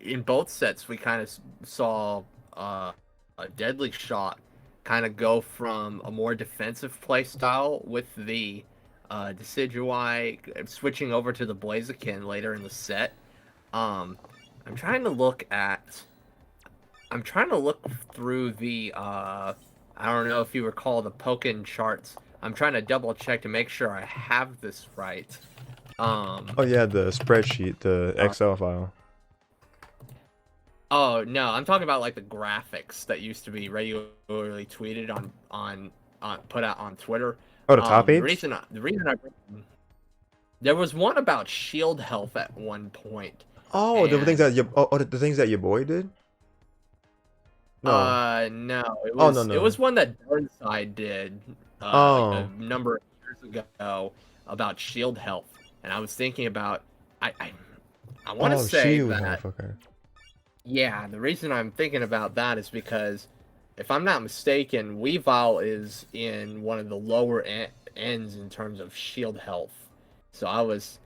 B: in both sets. We kind of saw a DeadlyShoc kind of go from a more defensive play style with the Decidueye switching over to the Blaziken later in the set. Um, I'm trying to look at. I'm trying to look through the. I don't know if you recall the Pokken charts. I'm trying to double check to make sure I have this right. Um,
A: Oh yeah, the spreadsheet, the
B: uh,
A: Excel file.
B: oh no, I'm talking about like the graphics that used to be regularly tweeted on put out on Twitter.
A: Oh, the top page.
B: The reason I there was one about shield health at one point,
A: Oh, the things
B: and
A: that the things that your boy did. No.
B: no,
A: Oh no
B: it
A: no.
B: was one that Burnside did a
A: Oh.
B: number of years ago about shield health, and I was thinking about I want to
A: Oh,
B: say
A: shield
B: that
A: health. Okay.
B: yeah, the reason I'm thinking about that is because if I'm not mistaken, Weavile is in one of the ends in terms of shield health. So I was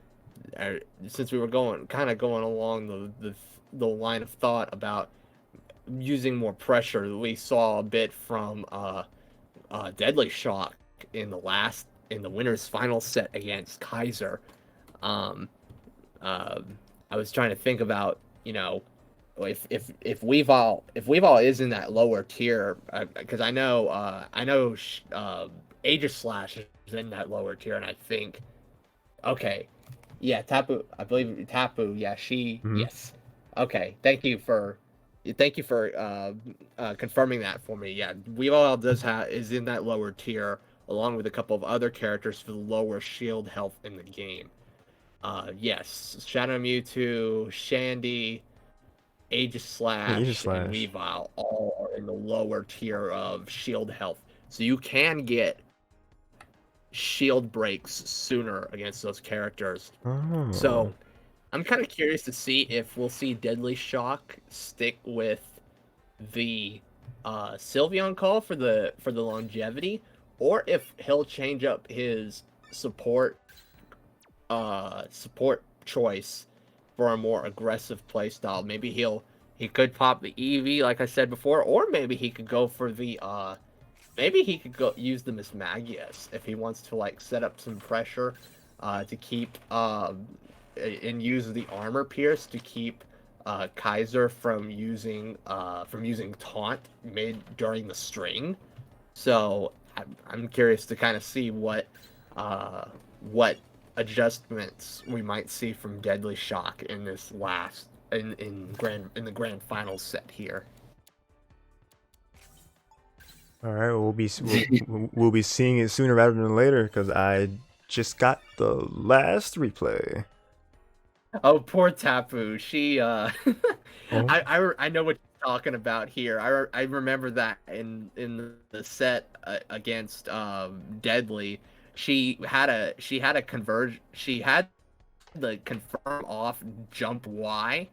B: uh, since we were going along the line of thought about using more pressure, we saw a bit from DeadlyShoc in the winner's final set against Kaiser. Um, uh, I was trying to think about if Weavile is in that lower tier, because I know Aegis Slash is in that lower tier, and I think okay, yeah, I believe Tapu, yeah,
A: Mm-hmm.
B: yes, okay, thank you for confirming that for me. Yeah, Weavile is in that lower tier along with a couple of other characters for the lower shield health in the game. Yes, Shadow Mewtwo, Shandy, Aegis
A: Aegis
B: Slash, and
A: slash.
B: Weavile all are in the lower tier of shield health. So you can get shield breaks sooner against those characters.
A: Oh.
B: So I'm kind of curious to see if we'll see DeadlyShoc stick with the Sylveon call for the longevity, or if he'll change up his support choice for a more aggressive playstyle. Maybe he could pop the EV like I said before, or maybe he could go for the maybe he could go use the Mismagius if he wants to like set up some pressure to keep and use the armor pierce to keep Kaiser from using taunt made during the string. So I'm curious to kind of see what adjustments we might see from DeadlyShoc in this last in the grand final set here.
A: All right. We'll be seeing it sooner rather than later because I just got the last replay.
B: Oh, poor Tapu. She
A: Oh.
B: I know what you're talking about here. I remember that in the set against Deadly. She had the confirm off jump Y,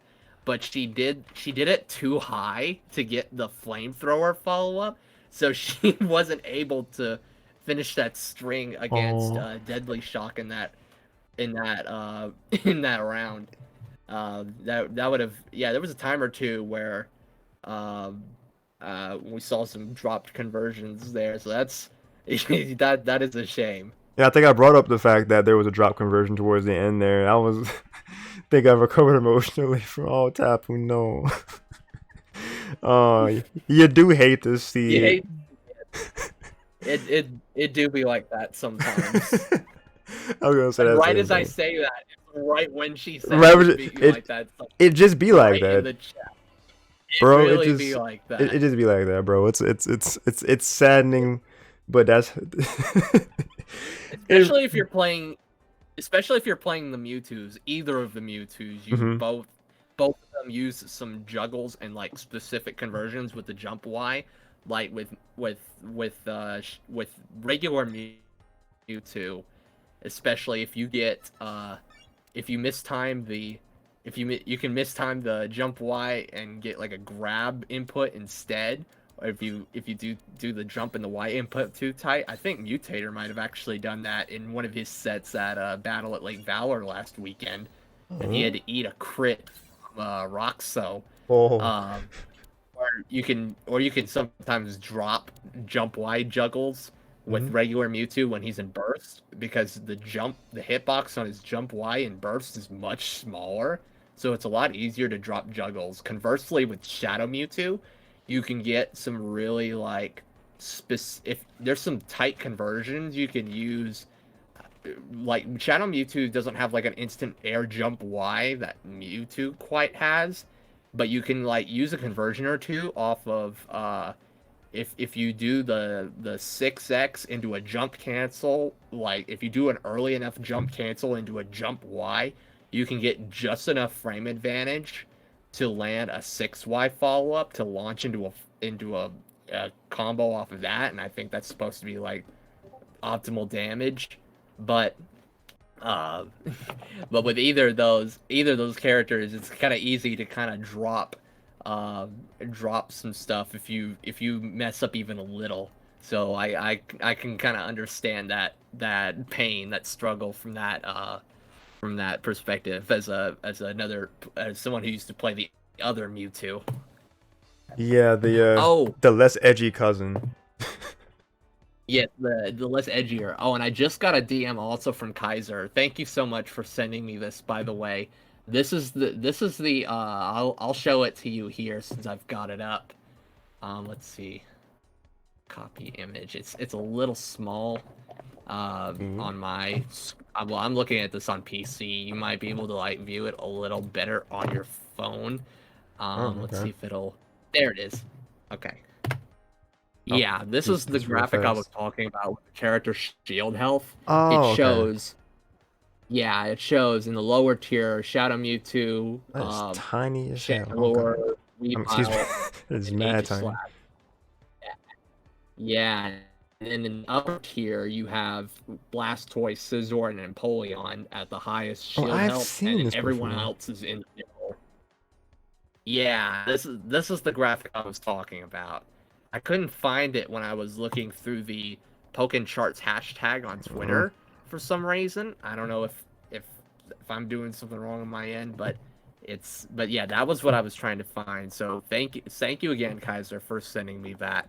B: but she did it too high to get the flamethrower follow up, so she wasn't able to finish that string against
A: Oh.
B: DeadlyShoc in that in that round. That would have yeah. There was a time or two where um, we saw some dropped conversions there, so that's that is a shame.
A: Yeah, I think I brought up the fact that there was a drop conversion towards the end there. I was think I recovered emotionally from all Tapu. No. You do hate to
B: You
A: see it.
B: hate it do be like that sometimes.
A: I was gonna say
B: And
A: that
B: right
A: same
B: as I
A: thing.
B: say that, right when she says
A: Right,
B: it be like that,
A: it just be like
B: right in
A: that,
B: the chat, it
A: bro.
B: really be like
A: It
B: that.
A: just be like that, bro. It's saddening, but that's it.
B: Especially if you're playing especially if you're playing the Mewtwo's, either of the Mewtwo's,
A: Mm-hmm.
B: both of them use some juggles and like specific conversions with the jump Y, like with regular Mewtwo, especially if you get if you mistime the you can mistime the jump Y and get like a grab input instead, or if you do the jump and the Y input too tight. I think Mutator might have actually done that in one of his sets at Battle at Lake Valor last weekend, and he
A: Oh.
B: had to eat a crit from Roxo.
A: Oh.
B: Um, or you can sometimes drop jump wide juggles with
A: Mhm.
B: regular Mewtwo when he's in burst, because the hitbox on his jump Y in burst is much smaller, so it's a lot easier to drop juggles. Conversely, with Shadow Mewtwo, you can get some really like if there's some tight conversions you can use. Like Shadow Mewtwo doesn't have like an instant air jump Y that Mewtwo quite has, but you can like use a conversion or two off of if you do the 6x into a jump cancel, like if you do an early enough jump cancel into a jump Y, you can get just enough frame advantage to land a 6Y follow up to launch into a combo off of that, and I think that's supposed to be like optimal damage. But uh, but with either of those characters, it's kind of easy to kind of uh, drop some stuff if you mess up even a little. So I can kind of understand that pain, that struggle from that perspective as someone who used to play the other Mewtwo.
A: Yeah,
B: Oh,
A: the less edgy cousin.
B: yeah, the less edgier. Oh, and I just got a DM also from Kaiser. Thank you so much for sending me this, by the way. This is the I'll show it to you here since I've got it up. Let's see. Copy image. It's a little small
A: Ooh.
B: on my well, I'm looking at this on PC. You might be able to like view it a little better on your phone.
A: Oh,
B: Let's
A: okay.
B: see if it'll There it is. Okay.
A: Oh,
B: Yeah, this is the
A: he's real
B: graphic I was
A: fast.
B: talking about with the character shield health. It
A: Oh, okay.
B: shows, yeah, it shows in the lower tier Shadow Mewtwo,
A: That is tiny as hell. Oh god.
B: Chandelure,
A: Excuse me.
B: Weavile,
A: That is
B: and
A: mad
B: Aegis
A: tiny.
B: Slash. Yeah, and then in the upper tier you have Blastoise, Scizor, and Empoleon at the highest
A: Oh,
B: shield
A: I've
B: health, and
A: seen
B: then
A: this
B: everyone
A: before.
B: else is in the middle. Yeah, this is the graphic I was talking about. I couldn't find it when I was looking through the Pokken Charts hashtag on
A: Uh,
B: Twitter for some reason. I don't know if I'm doing something wrong on my end, but yeah, that was what I was trying to find. So thank you again, Kaiser, for sending me that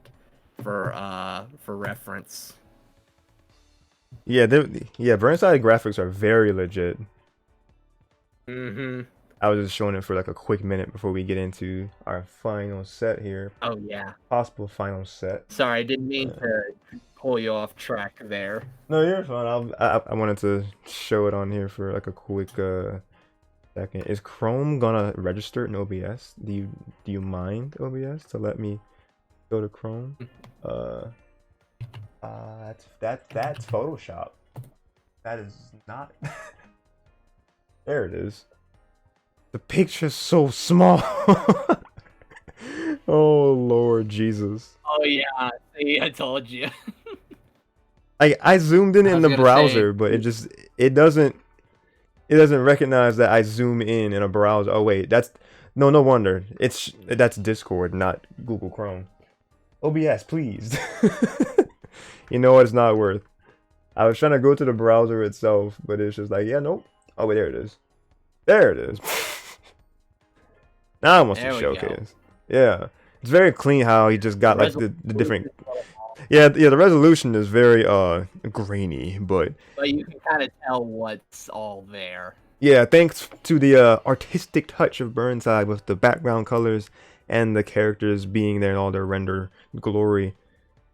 B: for reference.
A: yeah, yeah, Burnside graphics are very legit.
B: Mm-hmm.
A: I was just showing it for like a quick minute before we get into our final set here.
B: Oh yeah.
A: Possible final set.
B: Sorry, I didn't mean
A: Uh,
B: to pull you off track there.
A: no, you're fine. I wanted to show it on here for like a quick second. Is Chrome gonna register in OBS? Do you mind OBS to let me go to Chrome? Uh, that's Photoshop. That is not. There it is. The picture's so small. Oh Lord Jesus.
B: Oh yeah, see, I told you.
A: I zoomed
B: I
A: in
B: was
A: the
B: gonna say,
A: browser, but it doesn't recognize that I zoom in a browser. Oh wait, that's no wonder. That's Discord, not Google Chrome. OBS, please. You know what? It's not worth. I was trying to go to the browser itself, but it's just like, yeah, nope. Oh wait, there it is. There it is. Now I want to
B: there we go.
A: showcase. Yeah, it's very clean how he just got like the different.
B: But
A: Yeah, the resolution is very grainy, but
B: you can kind of tell what's all there.
A: yeah, thanks to the artistic touch of Burnside with the background colors and the characters being there in all their render glory.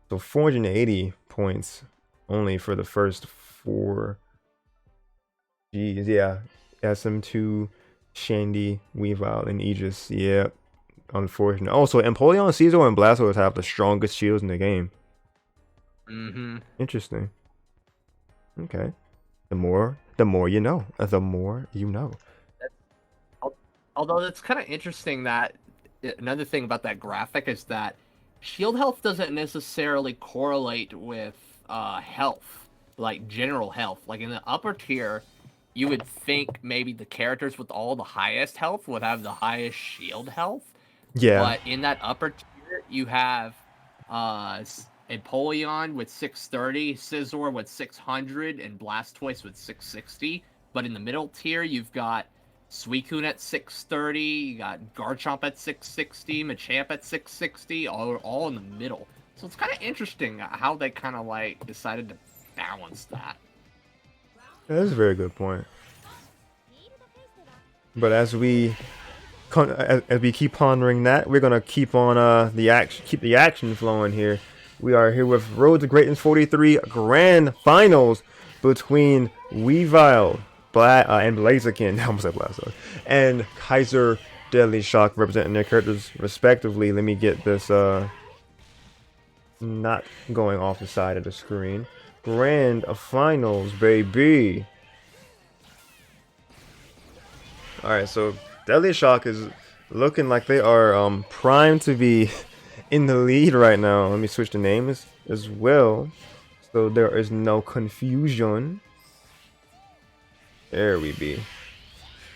A: So 480 points only for the first four. Jeez, yeah. SM2, Shandy, Weavile, and Aegis. Yeah, unfortunate. Also, Empoleon, Scizor, and Blastoise have the strongest shields in the game.
B: Mm-hmm.
A: Interesting. Okay. The more you know. The more you know.
B: Although it's kind of interesting that another thing about that graphic is that shield health doesn't necessarily correlate with health, like general health. Like in the upper tier, you would think maybe the characters with all the highest health would have the highest shield health,
A: Yeah.
B: but in that upper tier you have Empoleon with 630, Scizor with 600, and Blastoise with 660. But in the middle tier you've got Suicune at 630, you got Garchomp at 660, Machamp at 660, all in the middle. So it's kind of interesting how they kind of like decided to balance that.
A: That's a very good point. But as we keep pondering that, we're gonna keep on keep the action flowing here. We are here with Road to Greatness 43 Grand Finals between Weavile and Blaziken, I almost said Blastoise, and Kaiser DeadlyShoc representing their characters respectively. Let me get this not going off the side of the screen. Grand Finals, baby. Alright, so DeadlyShoc is looking like they are primed to be in the lead right now. Let me switch the names as well, so there is no confusion. There we be.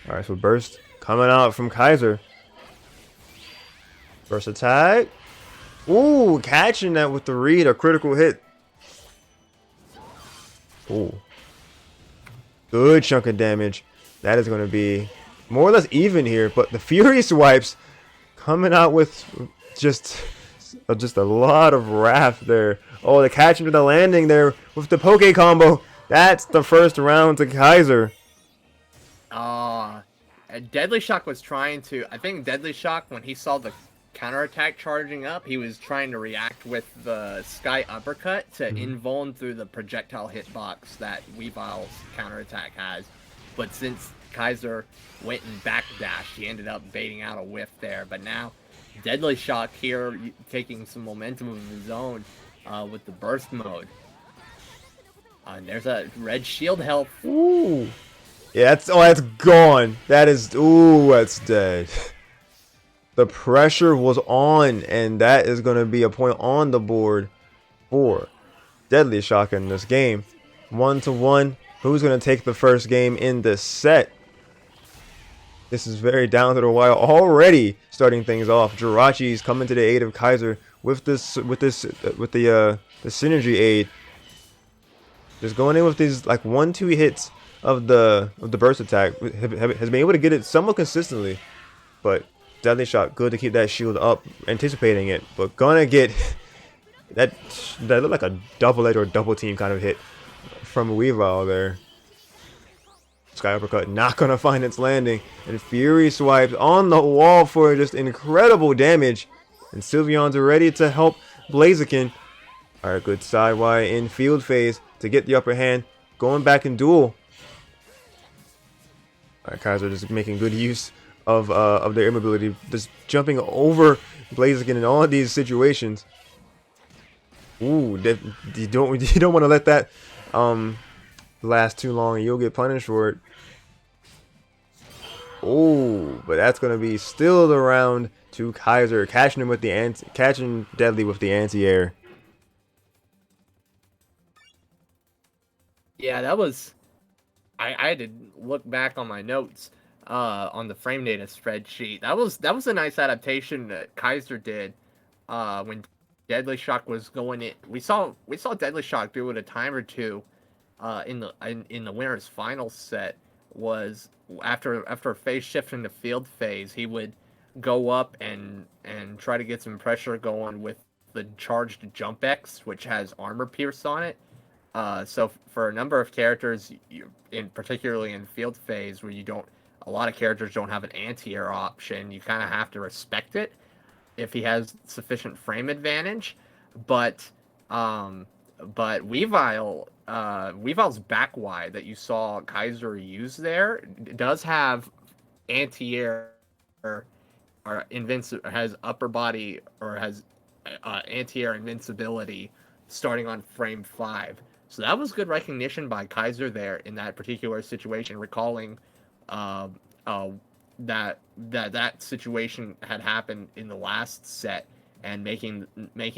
A: Alright, so burst coming out from Kaiser. Burst attack. Ooh, catching that with the read, a critical hit. Ooh. Good chunk of damage. That is going to be more or less even here, but the Fury Swipes coming out with just a lot of wrath there. Oh, the catch into the landing there with the Poke combo. That's the first round to Kaiser.
B: DeadlyShoc was trying to. I think DeadlyShoc, when he saw the counterattack charging up, he was trying to react with the Sky Uppercut to invuln through the projectile hitbox that Weavile's counterattack has. But since Kaiser went and backdashed, he ended up baiting out a whiff there. But now, DeadlyShoc here taking some momentum of his own with the burst mode. And there's a red shield health.
A: Ooh. Yeah, that's gone. That is, ooh, that's dead. The pressure was on, and that is going to be a point on the board for DeadlyShoc in this game. 1-1. Who's going to take the first game in this set? This is very down to the wire already. Starting things off, Jirachi's coming to the aid of Kaiser with the synergy aid. Just going in with these like 1-2 hits of the burst attack, has been able to get it somewhat consistently, but DeadlyShoc good to keep that shield up, anticipating it, but gonna get that looked like a double edge or double team kind of hit from Weavile there. Sky Uppercut not gonna find its landing, and Fury Swipes on the wall for just incredible damage, and Sylveon's ready to help Blaziken. Alright, good sidewire in field phase to get the upper hand, going back in duel. Alright, Kaiser just making good use of their immobility, just jumping over Blaziken in all of these situations. Ooh, you don't want to let that last too long, and you'll get punished for it. Oh, but that's gonna be still the round to Kaiser, catching him with the catching Deadly with the anti-air.
B: Yeah, that was. I had to look back on my notes on the frame data spreadsheet. That was a nice adaptation that Kaiser did when DeadlyShoc was going in. We saw DeadlyShoc do it a time or two in the winners final set. Was after a phase shift into field phase, he would go up and try to get some pressure going with the charged Jump X, which has armor pierce on it. So for a number of characters, particularly in field phase, where a lot of characters don't have an anti-air option, you kind of have to respect it if he has sufficient frame advantage. But Weavile's back Y that you saw Kaiser use there does have anti-air or has upper body or has anti-air invincibility starting on frame 5. So that was good recognition by Kaiser there in that particular situation, recalling that situation had happened in the last set and making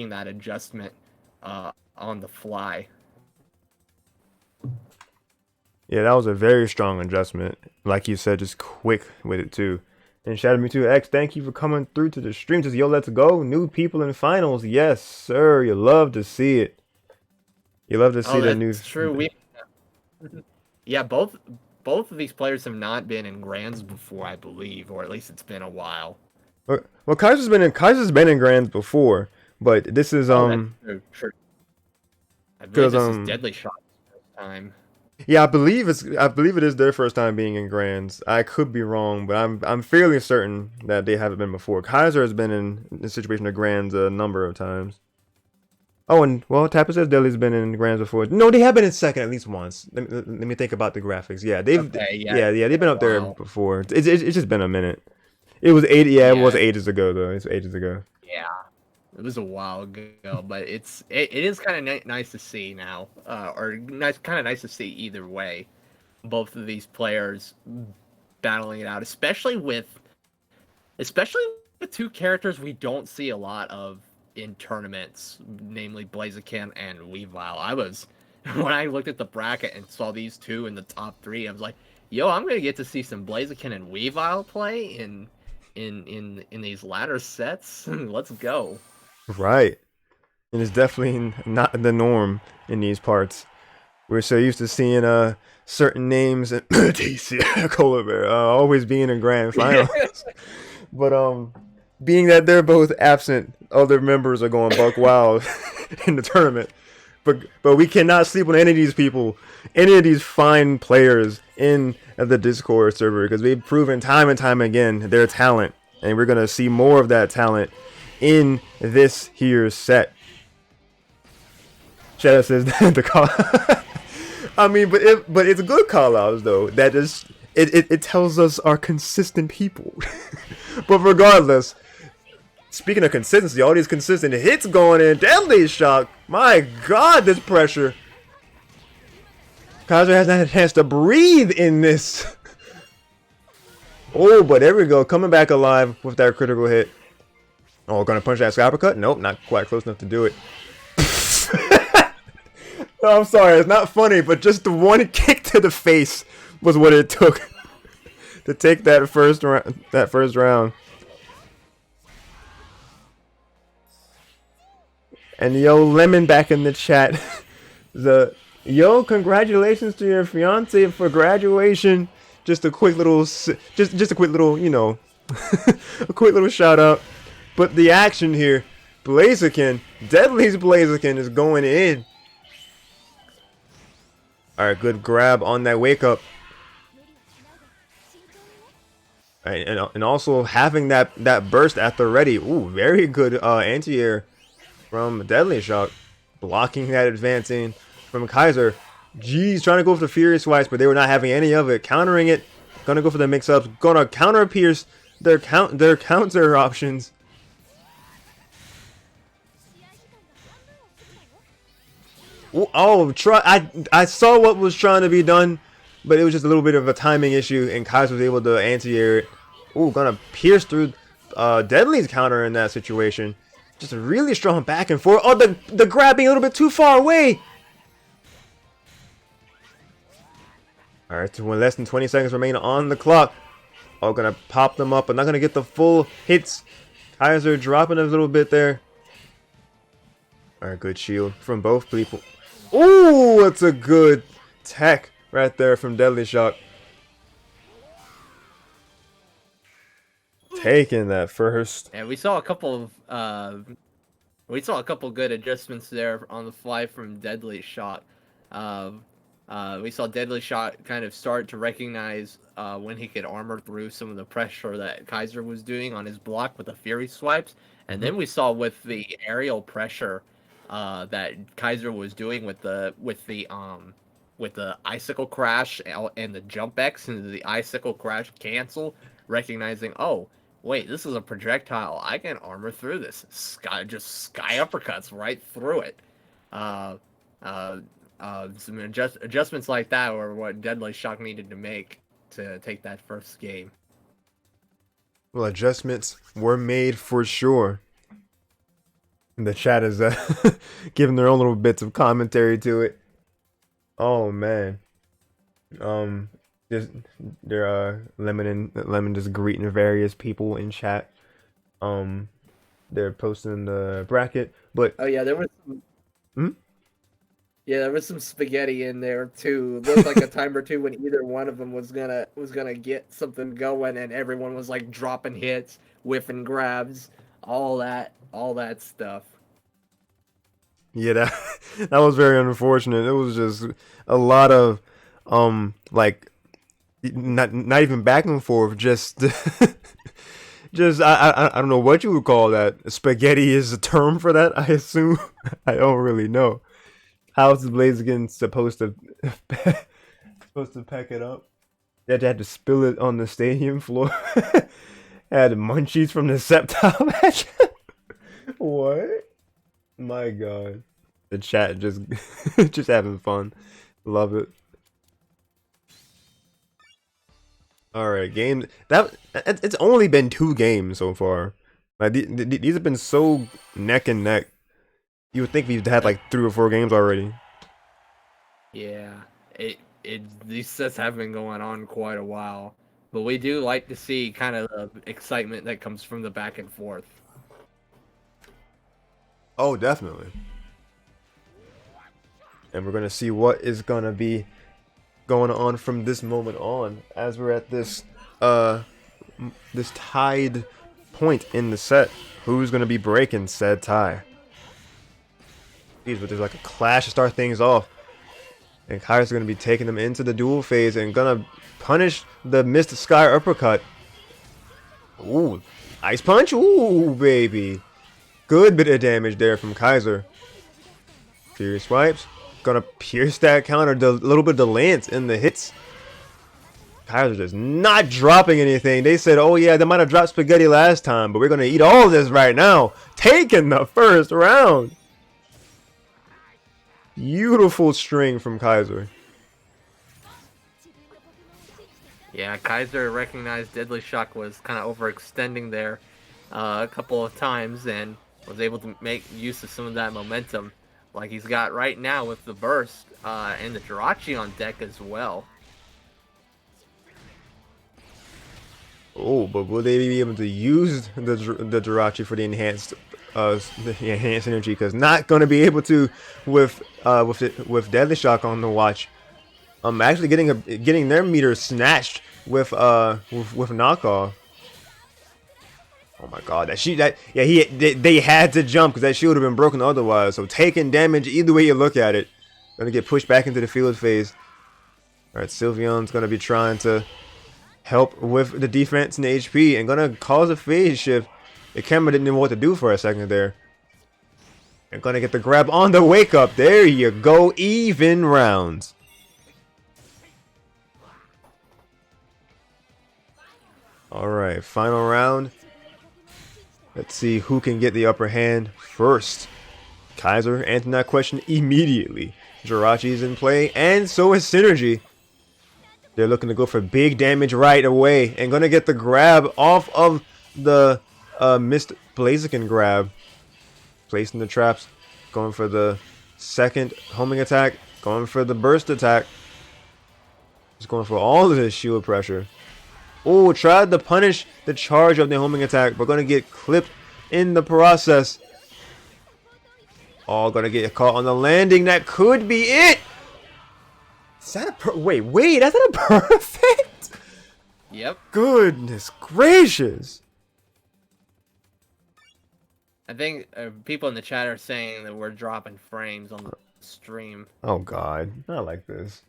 B: that adjustment on the fly.
A: Yeah, that was a very strong adjustment. Like you said, just quick with it too. And shout out to me too, X. Thank you for coming through to the stream. Just yo, let's go. New people in finals. Yes, sir. You love to see it. You love to see
B: Oh,
A: the new.
B: that's true. We yeah, both of these players have not been in grands before, I believe, or at least it's been a while.
A: Well, Kaiser's been in grands before, but this is
B: Oh, that's true. True. I believe
A: because
B: this is DeadlyShoc's first time.
A: yeah, I believe it is their first time being in grands. I could be wrong, but I'm fairly certain that they haven't been before. Kaiser has been in the situation of grands a number of times. Oh, and well, Tapu says Deli's been in grands before. No, they have been in second at least once. Let me think about the graphics. Yeah,
B: Okay, yeah,
A: yeah,
B: it's
A: they've
B: been
A: been
B: a
A: up there
B: while.
A: before. It's just been a minute. It was 80. Yeah, it was
B: Yeah,
A: ages ago though. It's ages ago.
B: yeah. It was a while ago, but it is kind of nice to see now, or kind of nice to see either way. Both of these players battling it out, especially with two characters we don't see a lot of in tournaments, namely Blaziken and Weavile. I was when I looked at the bracket and saw these two in the top three, I was like, "Yo, I'm gonna get to see some Blaziken and Weavile play in these latter sets. Let's go."
A: Right. And it's definitely not the norm in these parts. We're so used to seeing certain names and TC Cola Bear always being in grand finals. But being that they're both absent, other members are going buck wild in the tournament. But we cannot sleep on any of these people, any of these fine players in the Discord server because we've proven time and time again their talent, and we're gonna see more of that talent in this here set. Shadow says the call. I mean, but it's good call outs though. That is it tells us our consistent people. But regardless, speaking of consistency, all these consistent hits going in. DeadlyShoc. My God, this pressure. Kaiser hasn't had a chance to breathe in this. Oh, but there we go. Coming back alive with that critical hit. Oh, gonna punch that sky uppercut? Nope, not quite close enough to do it. No, I'm sorry. It's not funny, but just the one kick to the face was what it took to take that first round. And yo, Lemon back in the chat. Congratulations to your fiance for graduation. Just a quick little, just a quick little, a quick little shout out. But the action here, Blaziken, Deadly's Blaziken is going in. All right, good grab on that wake up. All right, and also having that burst at the ready. Ooh, very good anti-air from DeadlyShoc, blocking that advancing from Kaiser. Jeez, trying to go for the Furious Swipes, but they were not having any of it. Countering it, gonna go for the mix-ups, gonna counter pierce their counter options. Oh, I saw what was trying to be done, but it was just a little bit of a timing issue, and Kaiser was able to anti-air it. Ooh, gonna pierce through Deadly's counter in that situation. Just a really strong back and forth. Oh, the grab being a little bit too far away. All right, less than 20 seconds remain on the clock. Oh, gonna pop them up, but not gonna get the full hits. Kaiser dropping a little bit there. All right, good shield from both people. Ooh, it's a good tech right there from DeadlyShoc. Taking that first.
B: And we saw a couple good adjustments there on the fly from DeadlyShoc. We saw DeadlyShoc kind of start to recognize when he could armor through some of the pressure that Kaiser was doing on his block with the Fury Swipes, and then we saw with the aerial pressure that Kaiser was doing with the icicle crash and the jump X into the icicle crash cancel, recognizing, oh wait, this is a projectile, I can armor through this. Sky uppercuts right through it. Some adjustments like that were what DeadlyShoc needed to make to take that first game.
A: Well, adjustments were made for sure. The chat is giving their own little bits of commentary to it. Oh, man. Um, just they're Lemon just greeting various people in chat. Um, they're posting the bracket, but
B: Oh yeah,
A: hmm?
B: there was some spaghetti in there too. Looked like a time or two when either one of them was gonna get something going, and everyone was like dropping hits, whiffing grabs, all that stuff.
A: Yeah, that that was very unfortunate. It was just a lot of like not even back and forth, just just I don't know what you would call that. Spaghetti is a term for that, I assume. I don't really know. How's the Blaziken supposed to pack it up? They had to spill it on the stadium floor. Had munchies from the Septile match. What? My God. The chat just just having fun. Love it. All right, game that it's only been 2 games so far. Like these have been so neck and neck. You would think we've had like 3 or 4 games already.
B: Yeah, it these sets have been going on quite a while, but we do like to see kind of the excitement that comes from the back and forth.
A: Oh, definitely. And we're gonna see what is gonna be going on from this moment on as we're at this tied point in the set. Who's gonna be breaking said tie? Jeez, but there's like a clash to start things off. And Kaiser's gonna be taking them into the duel phase and gonna punish the missed sky uppercut. Ooh, ice punch. Ooh, baby. Good bit of damage there from Kaiser. Furious swipes. Gonna pierce that counter. A little bit of the lance in the hits. Kaiser just not dropping anything. They said, oh yeah, they might have dropped spaghetti last time, but we're gonna eat all this right now. Taking the first round. Beautiful string from Kaiser.
B: Yeah, Kaiser recognized DeadlyShoc was kind of overextending there a couple of times and was able to make use of some of that momentum, like he's got right now with the burst and the Jirachi on deck as well.
A: Oh, but will they be able to use the Jirachi for the enhanced energy? Because not going to be able to with Deadly Shock on the watch. Actually getting their meter snatched with knockoff. Oh my God, they had to jump because that shield would have been broken otherwise. So taking damage either way you look at it, gonna get pushed back into the field phase. All right, Sylveon's gonna be trying to help with the defense and the HP and gonna cause a phase shift. The camera didn't know what to do for a second there. And gonna get the grab on the wake up. There you go, even rounds. All right, final round. Let's see who can get the upper hand first. Kaiser answering that question immediately. Jirachi's in play, and so is Synergy. They're looking to go for big damage right away, and gonna get the grab off of the missed Blaziken grab. Placing the traps, going for the second homing attack, going for the burst attack. Just going for all of this shield pressure. Oh, tried to punish the charge of the homing attack, but gonna get clipped in the process. Oh, gonna get caught on the landing. That could be it. Is that a wait, that's not a perfect?
B: Yep.
A: Goodness gracious.
B: I think people in the chat are saying that we're dropping frames on the stream.
A: Oh God, not like this.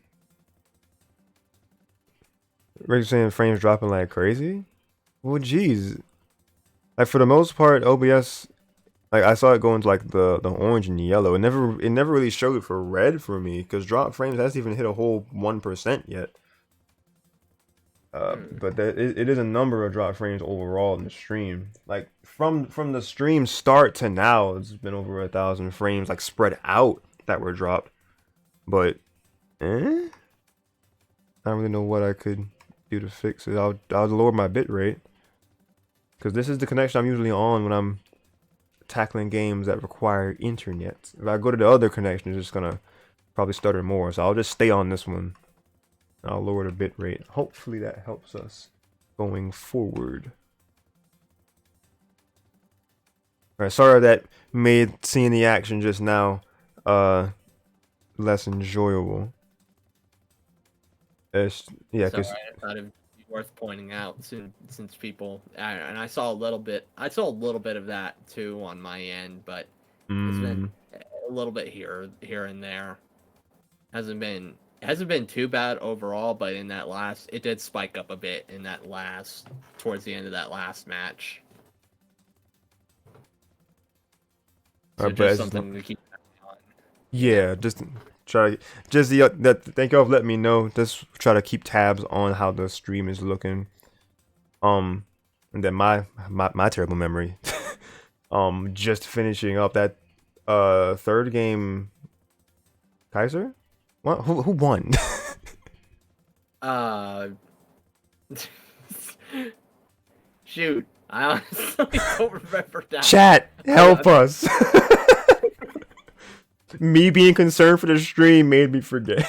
A: Are saying frames dropping like crazy? Well, geez. Like for the most part, OBS, like I saw it going to like the orange and yellow. It never really showed for red for me because drop frames hasn't even hit a whole 1% yet. But it is a number of drop frames overall in the stream. Like from the stream start to now, it's been over 1,000 frames like spread out that were dropped. But I don't really know what I could do to fix it. I'll lower my bit rate because this is the connection I'm usually on when I'm tackling games that require internet. If I go to the other connection, it's just gonna probably stutter more. So I'll just stay on this one. I'll lower the bit rate. Hopefully that helps us going forward. Alright, sorry that made seeing the action just now less enjoyable. Yeah, because
B: I thought it'd be worth pointing out since people and I saw a little bit of that too on my end, but it's been a little bit here and there. Hasn't been too bad overall, but in that last, it did spike up a bit in that last, towards the end of that last match. So just something to keep an eye on.
A: Yeah, just try thank y'all for letting me know. Just try to keep tabs on how the stream is looking. And then my terrible memory. Just finishing up that third game. Kaiser? What? Who won?
B: Shoot, I honestly don't remember that.
A: Chat, help us. Me being concerned for the stream made me forget.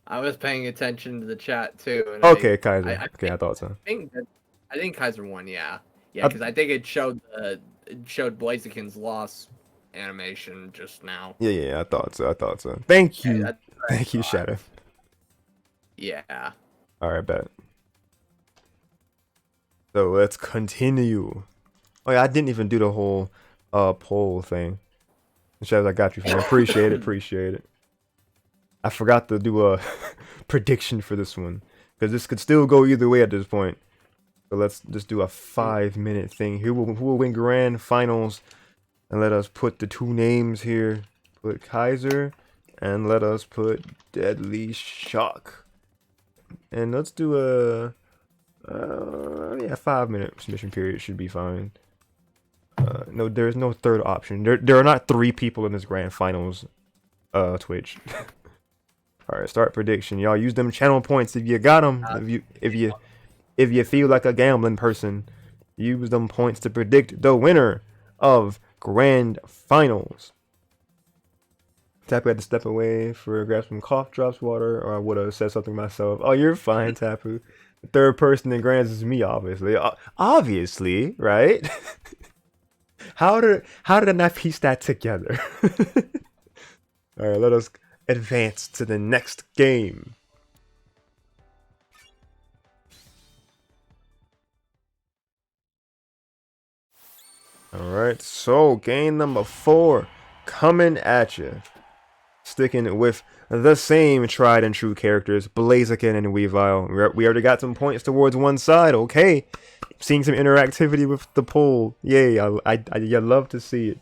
B: I was paying attention to the chat too. And
A: okay, Kaiser. I thought so.
B: I think Kaiser won. Yeah, because I think it showed Blaziken's loss animation just now.
A: Yeah, I thought so. Thank you. Thank you, Shadow.
B: Yeah.
A: Alright, bet. So let's continue. Oh yeah, I didn't even do the whole poll thing. Shadows, I got you, fam. Appreciate it. I forgot to do a prediction for this one, because this could still go either way at this point. So let's just do a 5-minute thing. Who will win grand finals? And let us put the two names here. Put Kaiser, and let us put DeadlyShoc. And let's do a 5-minute submission period should be fine. No, there is no third option. There are not 3 people in this grand finals. Twitch. All right, start prediction. Y'all use them channel points if you got them. If you feel like a gambling person, use them points to predict the winner of grand finals. Tapu had to step away for grab some cough drops water, or I would have said something myself. Oh, you're fine, Tapu. The third person in grands is me, obviously. Obviously, right? How did I not piece that together? All right, let us advance to the next game. Alright, so game number 4 coming at you. Sticking with the same tried and true characters, Blaziken and Weavile. We already got some points towards one side, okay. Seeing some interactivity with the poll. Yay, I love to see it.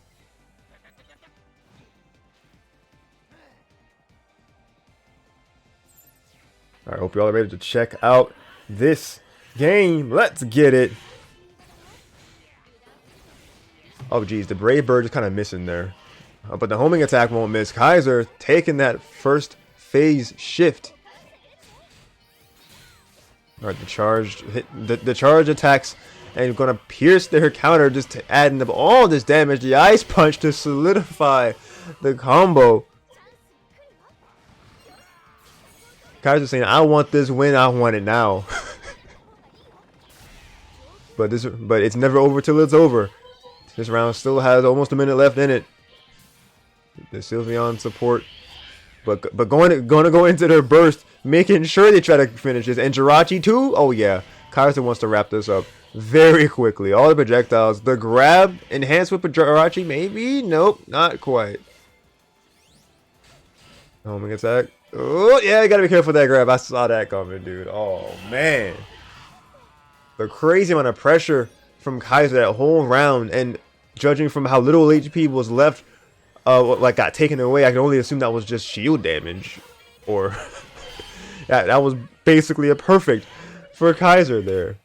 A: Alright, hope y'all are ready to check out this game. Let's get it. Oh geez, the Brave Bird is kind of missing there. But the homing attack won't miss. Kaiser taking that first phase shift. Alright, the charge attacks and gonna pierce their counter, just adding up all this damage. The ice punch to solidify the combo. Kaiser saying, I want this win, I want it now. but it's never over till it's over. This round still has almost a minute left in it. The Sylveon support, but going to go into their burst, making sure they try to finish this. And Jirachi too. Oh yeah, Kaiser wants to wrap this up very quickly. All the projectiles, the grab, enhanced with Jirachi, maybe. Nope, not quite. Homing attack. Oh yeah, you gotta be careful with that grab. I saw that coming, dude. Oh man, the crazy amount of pressure from Kaiser that whole round, and judging from how little HP was left, like got taken away, I can only assume that was just shield damage, or that was basically a perfect for Kaiser there.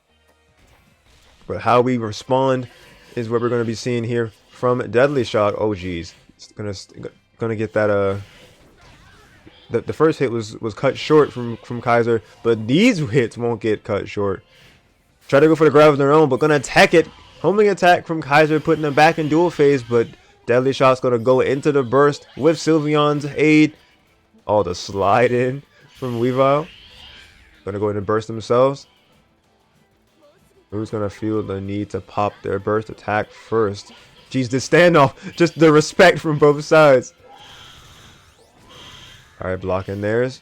A: But how we respond is what we're going to be seeing here from DeadlyShoc. Oh geez, it's gonna get that the first hit was cut short from Kaiser, but these hits won't get cut short. Try to go for the grab of their own, but gonna attack it. Homing attack from Kaiser, putting them back in dual phase, but DeadlyShoc's gonna go into the burst with Sylveon's aid. Oh, the slide in from Weavile. Gonna go ahead and burst themselves. Who's gonna feel the need to pop their burst attack first? Jeez, the standoff, just the respect from both sides. Alright, blocking theirs.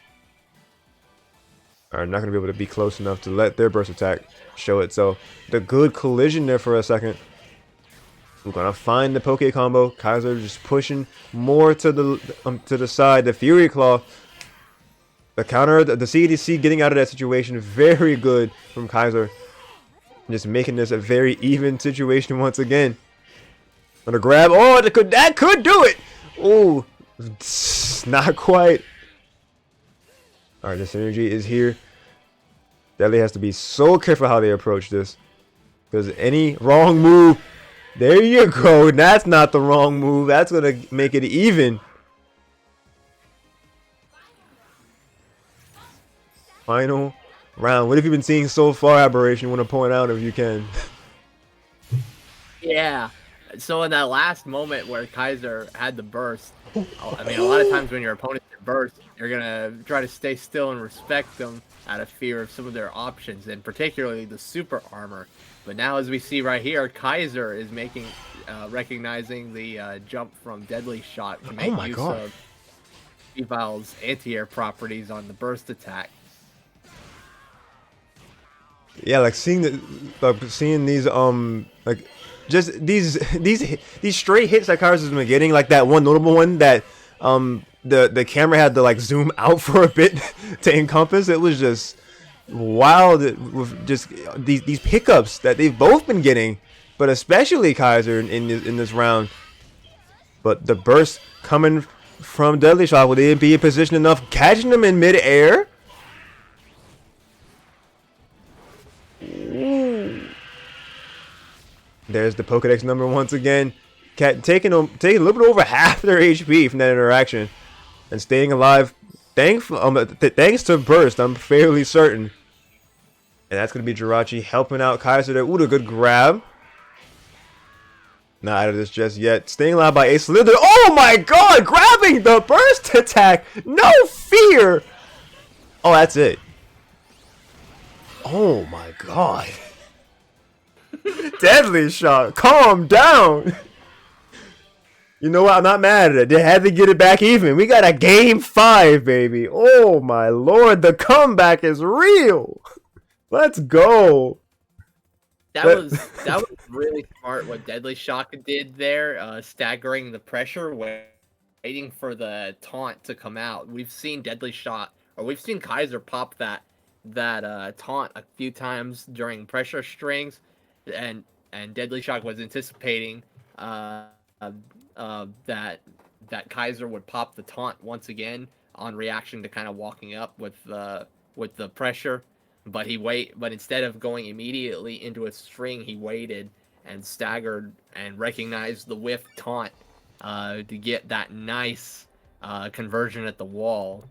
A: Alright, not gonna be able to be close enough to let their burst attack show itself. The good collision there for a second. We're gonna find the Poke combo. Kaiser just pushing more to the side. The Fury Claw. The counter, the CDC getting out of that situation. Very good from Kaiser. Just making this a very even situation once again. Gonna grab. Oh, that could do it. Oh, not quite. Alright, this energy is here. Deadly has to be so careful how they approach this. Because any wrong move. There you go. That's not the wrong move. That's gonna make it even. Final round. What have you been seeing so far, Aberration? Want to point out if you can?
B: Yeah. So in that last moment where Kaiser had the burst, I mean, a lot of times when your opponent bursts, you're gonna try to stay still and respect them out of fear of some of their options, and particularly the super armor. But now, as we see right here, Kaiser is recognizing the jump from DeadlyShoc to make use of Weavile's anti-air properties on the burst attack.
A: Yeah, like seeing these like just these straight hits that Kaiser's been getting, like that one notable one that the camera had to like zoom out for a bit to encompass. It was just wild with just these pickups that they've both been getting, but especially Kaiser in this round. But the burst coming from DeadlyShoc, will they be in position enough, catching them in mid-air? There's the Pokedex number once again. Taking a little bit over half their HP from that interaction. And staying alive thanks to Burst, I'm fairly certain. And that's going to be Jirachi helping out Kaiser there. Ooh, a good grab. Not out of this just yet. Staying alive by Ace Slither. Oh my god! Grabbing the Burst attack! No fear! Oh, that's it. Oh my god. DeadlyShoc, calm down. You know what? I'm not mad at it. They had to get it back even. We got a game 5, baby. Oh my lord, the comeback is real. Let's go.
B: That was really smart what DeadlyShoc did there, staggering the pressure, waiting for the taunt to come out. We've seen DeadlyShoc, or we've seen Kaiser pop that taunt a few times during pressure strings, and DeadlyShoc was anticipating that Kaiser would pop the taunt once again on reaction to kind of walking up with the pressure, but instead of going immediately into a string, he waited and staggered and recognized the whiff taunt to get that nice conversion at the wall.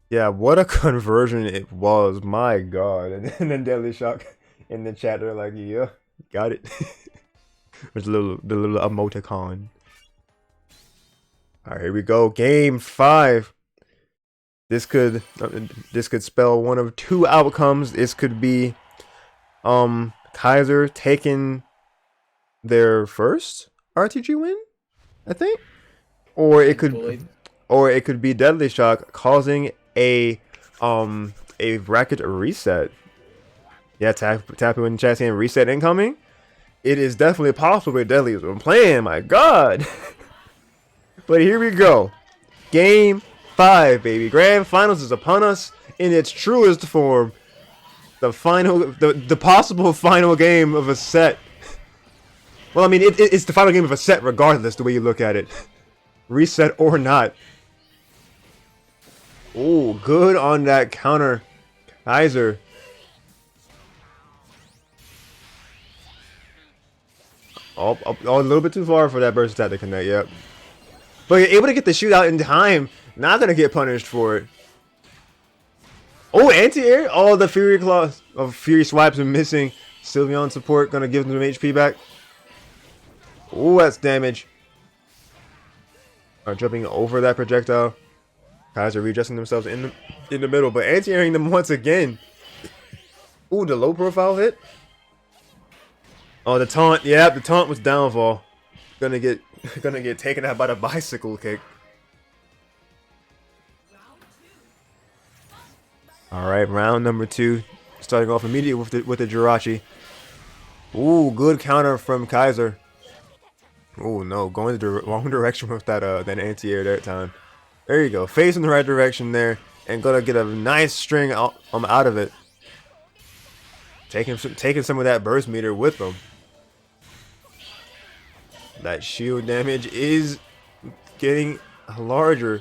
A: Yeah, what a conversion it was. My god. And then DeadlyShoc in the chat, they're like, yeah, got it. There's the little emoticon. Alright, here we go. Game 5. This could spell one of two outcomes. This could be Kaiser taking their first RTG win, I think. Or it could be DeadlyShoc causing a bracket reset. Yeah, Tapu in the chat saying reset incoming. It is definitely possible with Deadly's been playing, my god. But here we go. Game 5, baby. Grand Finals is upon us in its truest form. The possible final game of a set. Well, I mean, it's the final game of a set regardless, the way you look at it. Reset or not. Oh, good on that counter. Kaiser. Oh, a little bit too far for that burst attack to connect, yep. But you're able to get the shootout in time. Not gonna get punished for it. Oh, anti-air? Oh, the Fury Claws of Fury Swipes are missing. Sylveon support gonna give them some HP back. Oh, that's damage. Jumping over that projectile. Kaiser readjusting themselves in the middle, but anti-airing them once again. Ooh, the low profile hit. Oh, the taunt. Yeah, the taunt was downfall. Gonna get taken out by the bicycle kick. All right, round number 2, starting off immediately with the Jirachi. Ooh, good counter from Kaiser. Ooh, no, going the wrong direction with that anti-air that time. There you go, facing the right direction there, and gonna get a nice string out of it. Taking some of that burst meter with them. That shield damage is getting larger.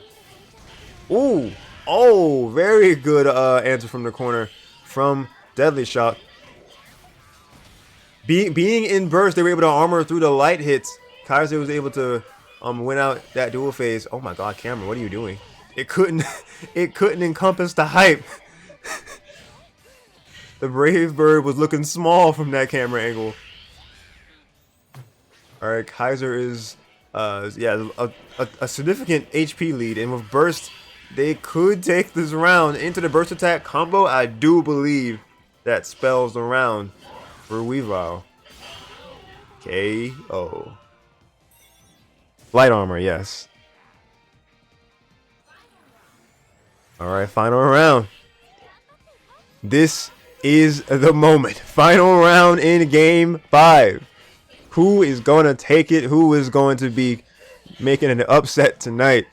A: Ooh, oh, very good answer from the corner from DeadlyShoc. Being in burst, they were able to armor through the light hits. Kaiser was able to win out that dual phase. Oh my god, camera, what are you doing? It couldn't encompass the hype. The Brave Bird was looking small from that camera angle. Alright, Kaiser is yeah, a significant HP lead, and with burst they could take this round into the burst attack combo. I do believe that spells the round for Weavile. KO. Light armor, yes. Alright, final round. This is the moment. Final round in game 5. Who is going to take it? Who is going to be making an upset tonight?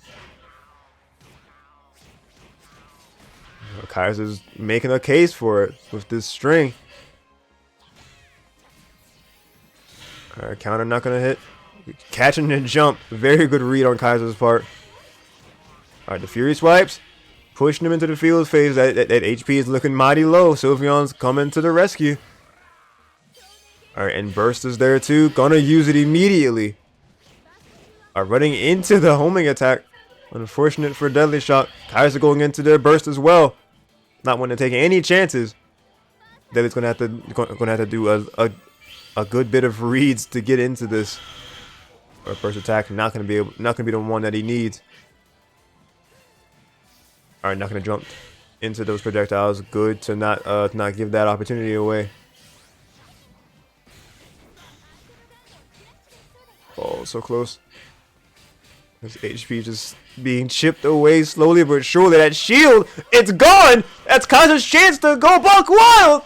A: Kaiser's making a case for it with this string. Alright, counter not going to hit. Catching the jump. Very good read on Kaiser's part. Alright, the Fury swipes. Pushing him into the field phase. That HP is looking mighty low. Sylveon's coming to the rescue. Alright, and burst is there too. Gonna use it immediately. Running into the homing attack. Unfortunate for DeadlyShoc. Kaiser going into their burst as well. Not wanting to take any chances. Deadly's gonna have to do a good bit of reads to get into this. Burst attack not gonna be the one that he needs. Alright, not gonna jump into those projectiles. Good to not give that opportunity away. Oh, so close. His HP just being chipped away slowly but surely. That shield, it's gone! That's Kaiser's chance to go buck wild!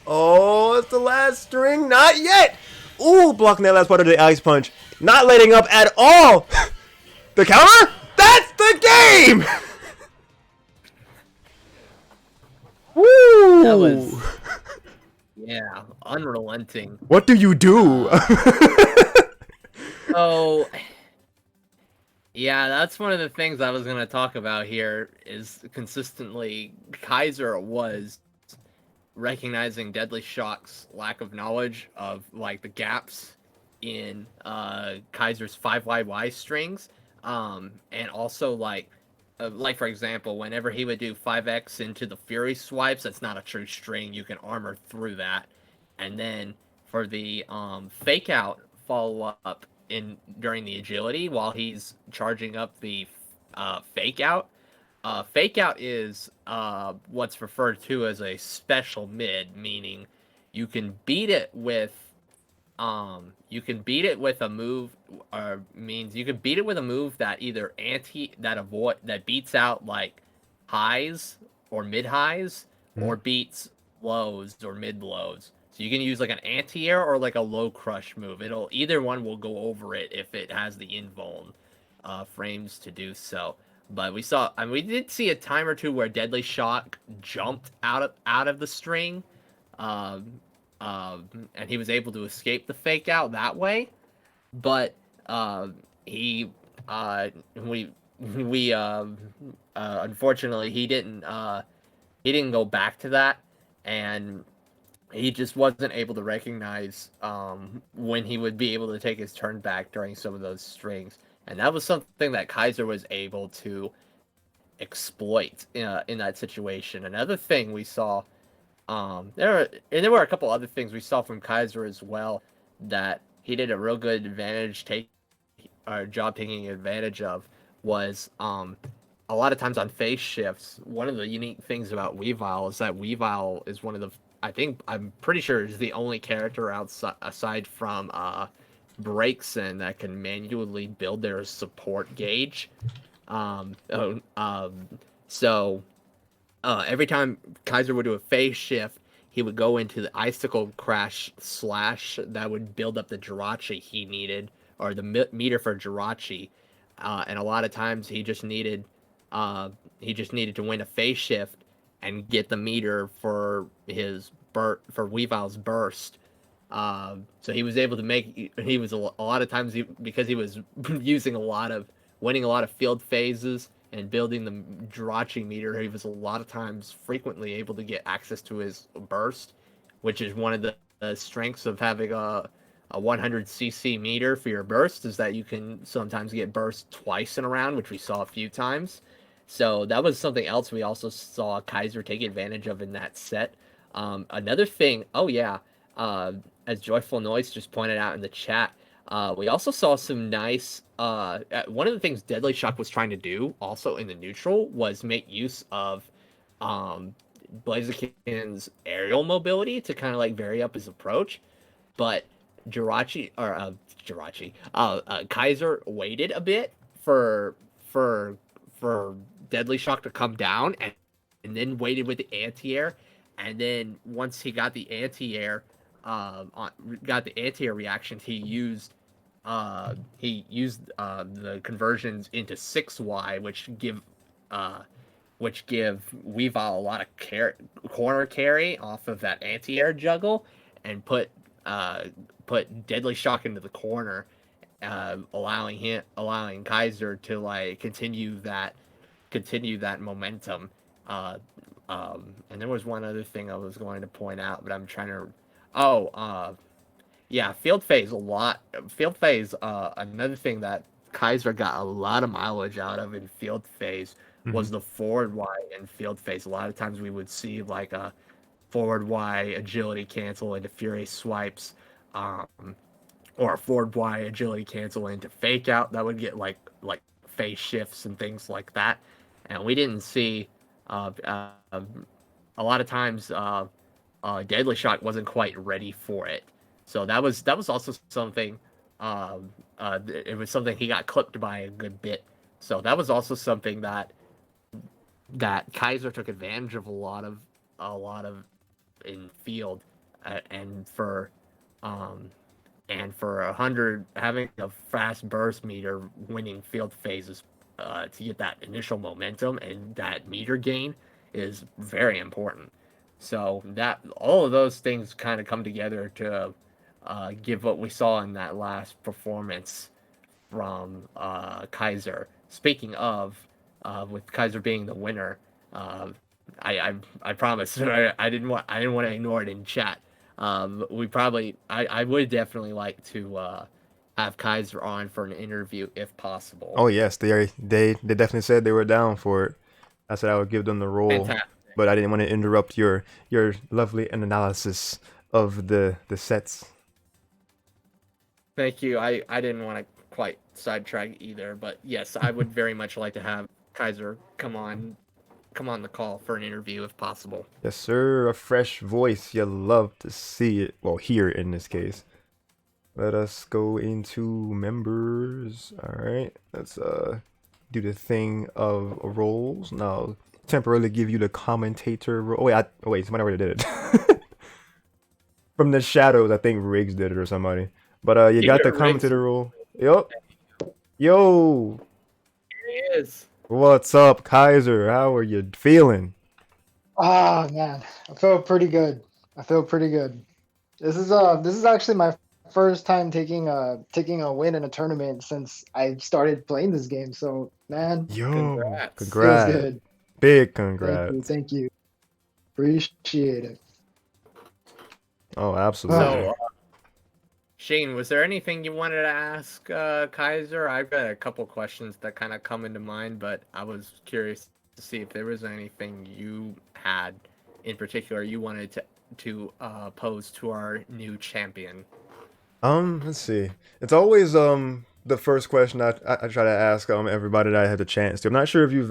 A: Oh, it's the last string. Not yet! Ooh, blocking that last part of the ice punch. Not letting up at all! The counter? That's the game! Woo!
B: That was... yeah, unrelenting.
A: What do you do?
B: So, yeah, that's one of the things I was going to talk about here is consistently Kaiser was recognizing DeadlyShoc's lack of knowledge of, like, the gaps in Kaiser's 5YY strings. And also, like, for example, whenever he would do 5X into the Fury swipes, that's not a true string. You can armor through that. And then for the fake out follow-up during the agility while he's charging up the fake out. Fake out is what's referred to as a special mid, meaning you can beat it with a move, or means you can beat it with a move that either that beats out like highs or mid highs, or beats lows or mid lows. So you can use like an anti-air or like a low crush move. Either one will go over it if it has the invuln frames to do so. But we did see a time or two where DeadlyShoc jumped out of the string, and he was able to escape the fake out that way. But unfortunately he didn't go back to that, and he just wasn't able to recognize when he would be able to take his turn back during some of those strings. And that was something that Kaiser was able to exploit in that situation. Another thing we saw, there were a couple other things we saw from Kaiser as well that he did a real good job taking advantage of. was a lot of times on phase shifts. One of the unique things about Weavile is that Weavile is one of the I'm pretty sure is the only character outside aside from Breakson that can manually build their support gauge. Um, oh, um, so every time Kaiser would do a phase shift, he would go into the icicle crash slash that would build up the Jirachi he needed, or the meter for Jirachi. And a lot of times he just needed to win a phase shift and get the meter for for Weavile's burst. So he was able to make he was a lot of times because he was using a lot of winning a lot of field phases and building the Jirachi meter, he was a lot of times frequently able to get access to his burst, which is one of the strengths of having a 100cc meter for your burst, is that you can sometimes get burst twice in a round, which we saw a few times. So that was something else we also saw Kaiser take advantage of in that set. Another thing, oh yeah, as Joyful Noise just pointed out in the chat, we also saw some nice. One of the things DeadlyShoc was trying to do, also in the neutral, was make use of um, Blaziken's aerial mobility to kind of like vary up his approach. But Kaiser waited a bit for for for DeadlyShoc to come down, and then waited with the anti-air, and then once he got the anti-air, got the anti-air reactions, he used the conversions into 6Y, which give Weavile a lot of corner carry off of that anti-air juggle, and uh, put DeadlyShoc into the corner, allowing Kaiser to like continue that momentum. Uh, and there was one other thing I was going to point out, but I'm trying to. Oh, yeah, field phase a lot. Field phase. Another thing that Kaiser got a lot of mileage out of in field phase
A: Mm-hmm.
B: was the forward Y in field phase. A lot of times we would see like a forward Y agility cancel into Fury swipes, um, or a forward Y agility cancel into fake out. That would get like phase shifts and things like that. And we didn't see a lot of times DeadlyShoc wasn't quite ready for it. So that was also something. It was something he got clipped by a good bit. So that was also something that Kaiser took advantage of a lot of in field, and um, for 100 having a fast burst meter winning field phases to get that initial momentum and that meter gain is very important. So that all of those things kind of come together to give what we saw in that last performance from Kaiser. Speaking of, with Kaiser being the winner, uh, I promise I didn't want to ignore it in chat. I would definitely like to have Kaiser on for an interview if possible.
A: Oh yes, they definitely said they were down for it. I said I would give them the role,
B: Fantastic.
A: but I didn't want to interrupt your lovely analysis of the sets.
B: Thank you. I didn't want to quite sidetrack either, but yes, I would very much like to have Kaiser come on the call for an interview if possible.
A: Yes, sir. A fresh voice. You love to see it. Well, hear it in this case. Let us go into members. All right. Let's do the thing of roles. Now, temporarily give you the commentator role. Oh, wait, oh, wait, somebody already did it. From the shadows, I think Riggs did it or somebody. But you got the
B: Here, Riggs.
A: commentator role. Yup. Yo,
B: Here he is.
A: what's up, Kaiser? How are you feeling?
C: Ah, man, I feel pretty good. I feel pretty good. This is actually my first time taking a win in a tournament since I started playing this game. So, man,
A: Yo,
B: Congrats.
C: feels
A: congrats.
C: good.
A: Big
C: Thank you,
A: congrats.
C: thank you. Appreciate it.
A: Oh,
C: Ah,
A: absolutely.
B: So, Shane, was there anything you wanted to ask Kaiser? I've got a couple questions that kind of come into mind, but I was curious to see if there was anything you had in particular you wanted to pose to our new champion.
A: Let's see. It's always the first question I try to ask everybody that I had the chance to. I'm not sure if you've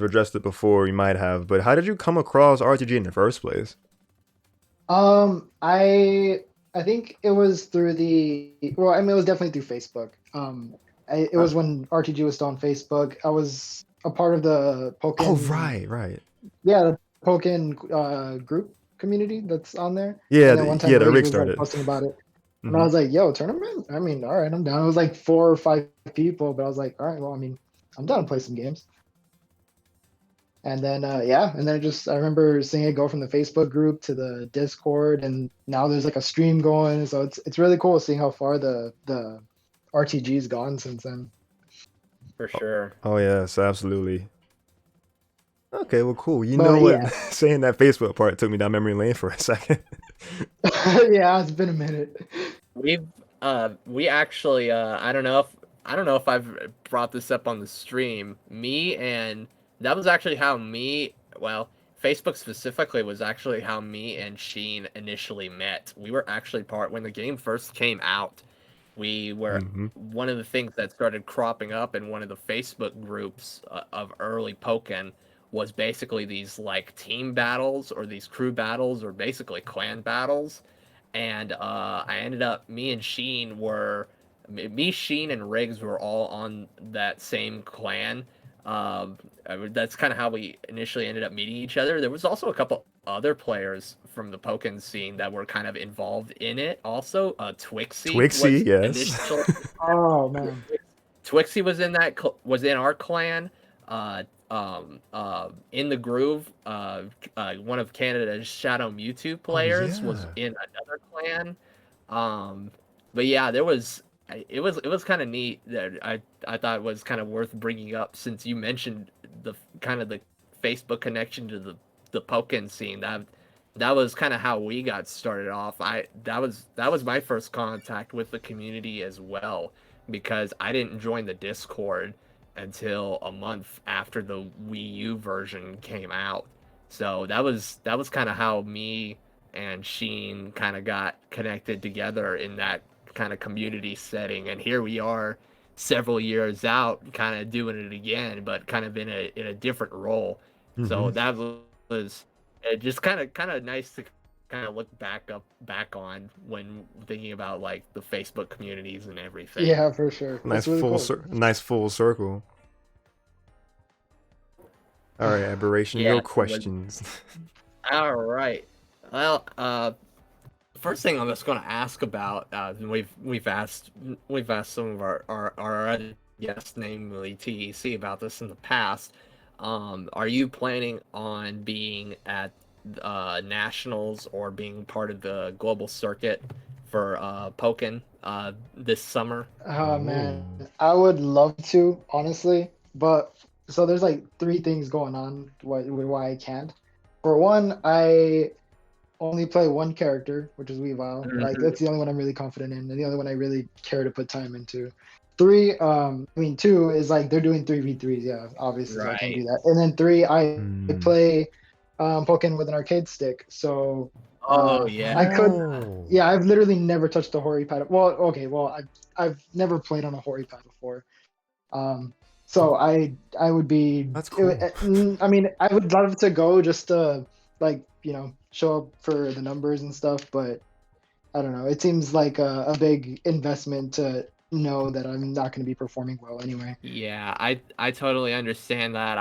A: addressed it before. You might have, but how did you come across RTG in the first place?
C: I think it was through well, I mean, it was definitely through Facebook. It was when RTG was still on Facebook. I was a part of the
A: Oh,
C: Pokken,
A: right.
C: yeah, the Pokken group community that's on there.
A: Yeah,
C: And then one time
A: yeah, the
C: Rage
A: rig
C: was like
A: started.
C: posting about it, and I
A: Hmm.
C: was like, "Yo, tournament? I mean, all right, I'm down." It was like 4 or 5 people, but I was like, "All right, well, I mean, I'm down to play some games." And then yeah, and then just I remember seeing it go from the Facebook group to the Discord, and now there's like a stream going. So it's really cool seeing how far the RTG's gone since then.
B: For sure.
A: Oh yes, absolutely. Okay, well, cool. You know
C: But
A: what?
C: yeah,
A: Saying that Facebook part took me down memory lane for a second.
C: yeah, it's been a minute.
B: We actually I don't know if I've brought this up on the stream. Me and that was actually how me well, Facebook specifically was actually how me and Sheen initially met. We were actually part when the game first came out. We were
A: Hmm.
B: one of the things that started cropping up in one of the Facebook groups of early Pokken was basically these like team battles or these crew battles or basically clan battles. And I ended up, Sheen, and Riggs were all on that same clan. That's kind of how we initially ended up meeting each other. There was also a couple other players from the Pokken scene that were kind of involved in it. Also, Twixie
A: Twixie,
B: was
A: yes.
B: initially
C: Oh man,
B: Twixie was in was in our clan. Uh, in the Groove, one of Canada's Shadow Mewtwo
A: Oh
B: players was
A: yeah.
B: in another clan. Um, but yeah, it was kind of neat that I thought was kind of worth bringing up since you mentioned the kind of the Facebook connection to the Pokken scene. That was kind of how we got started off. That was my first contact with the community as well because I didn't join the Discord until a month after the Wii U version came out. So that was kind of how me and Sheen kind of got connected together in that kind of community setting. And here we are several years out kind of doing it again, but kind of in a different role.
A: Hmm.
B: So that was just kind of nice to kind of look back on when thinking about like the Facebook communities and everything.
C: yeah, for sure. It's really cool.
A: Nice full circle. All right, Aberration,
B: Yeah.
A: your questions.
B: All right. Well, first thing I'm just going to ask about, we've asked some of our other guests, namely TEC, about this in the past. Are you planning on being at nationals or being part of the global circuit for Pokken this summer?
C: Oh man,
A: Ooh.
C: I would love to, honestly, but so there's like three things going on why I can't. For one, I only play one character, which is Weavile. Like
B: Mhm.
C: that's the only one I'm really confident in, and the only one I really care to put time into. Three, I mean, two is like they're doing 3v3s, yeah, obviously, so I can't
B: Right.
C: do that. And then three, I
A: Hmm.
C: play Pokemon with an arcade stick, so
B: Oh yeah.
C: I could,
A: Oh.
C: yeah, I've literally never touched a Hori pad. Well, okay, well, I've never played on a Hori pad before. Um, so I would be,
A: That's cool.
C: I mean, I would love to go just to like show up for the numbers and stuff, but I don't know. It seems like a big investment to know that I'm not going to be performing well anyway.
B: Yeah, I totally understand that.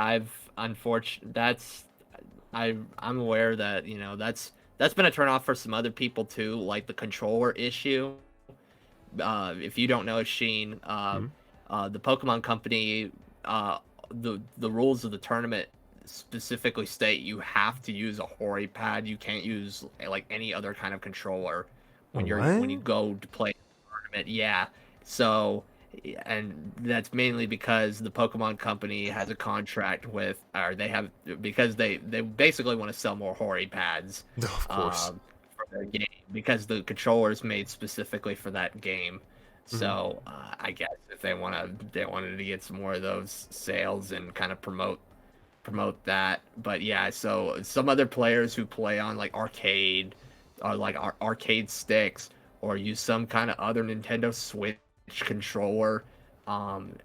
B: I'm aware that, that's been a turnoff for some other people too, like the controller issue. If you don't know Sheen,
A: Hmm.
B: the Pokemon Company, the rules of the tournament specifically state you have to use a Hori pad. You can't use like any other kind of controller when you
A: What?
B: go to play the tournament. Yeah, so and that's mainly because the Pokemon Company has a contract with, or they have because they basically want to sell more Hori pads.
A: Of course.
B: For their game because the controller is made specifically for that game.
A: Hmm.
B: So I guess if they wanted to get some more of those sales and kind of promote that. But yeah, so some other players who play on like arcade or like arcade sticks or use some kind of other Nintendo Switch controller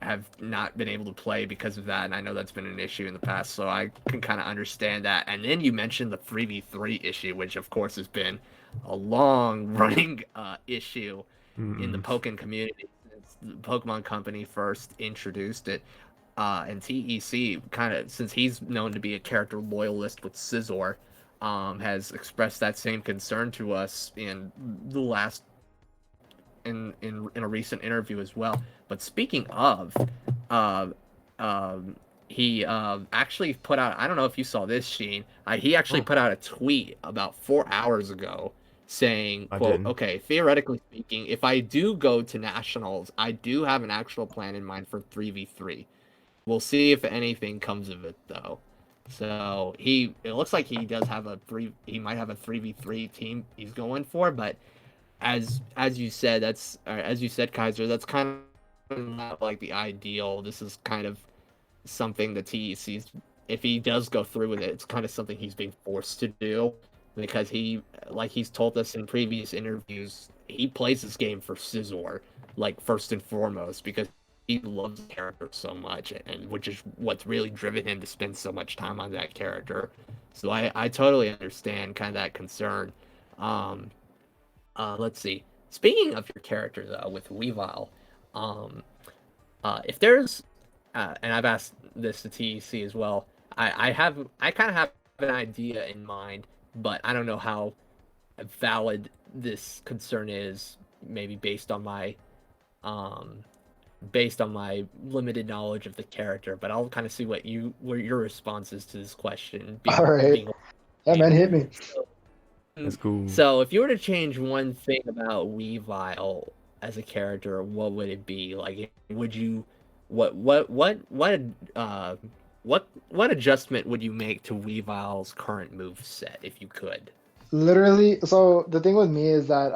B: have not been able to play because of that, and I know that's been an issue in the past, so I can kind of understand that. And then you mentioned the 3v3 issue, which of course has been a long running issue in the
A: Mm-mm.
B: Pokken community since the Pokemon Company first introduced it. And TEC kind of, since he's known to be a character loyalist with Scizor, has expressed that same concern to us in the last in a recent interview as well. But speaking of, uh, he actually put out. I don't know if you saw this, Sheen. He actually
A: Oh,
B: put out a tweet about 4 hours ago saying,
A: I
B: "quote
A: didn't.
B: Okay, theoretically speaking, if I do go to nationals, I do have an actual plan in mind for 3v3. We'll see if anything comes of it, though." So it looks like he does have a three. He might have a 3v3 team he's going for, but as you said, as you said, Kaiser, that's kind of not like the ideal. This is kind of something that TEC's, if he does go through with it, it's kind of something he's being forced to do because like he's told us in previous interviews, he plays this game for Scizor, like first and foremost, because he loves the character so much, and which is what's really driven him to spend so much time on that character. So I totally understand kind of that concern. Um, let's see. Speaking of your character though, with Weavile, um, if there's, and I've asked this to TEC as well. I kind of have an idea in mind, but I don't know how valid this concern is. Maybe um, based on my limited knowledge of the character. But I'll kind of see what your response is to this question.
C: All right.
B: Being
C: Yeah, man, hit me.
B: so,
A: That's cool.
B: so if you were to change one thing about Weavile as a character, what would it be? Like, would you, uh, what adjustment would you make to Weavile's current move set if you could?
C: Literally, so the thing with me is that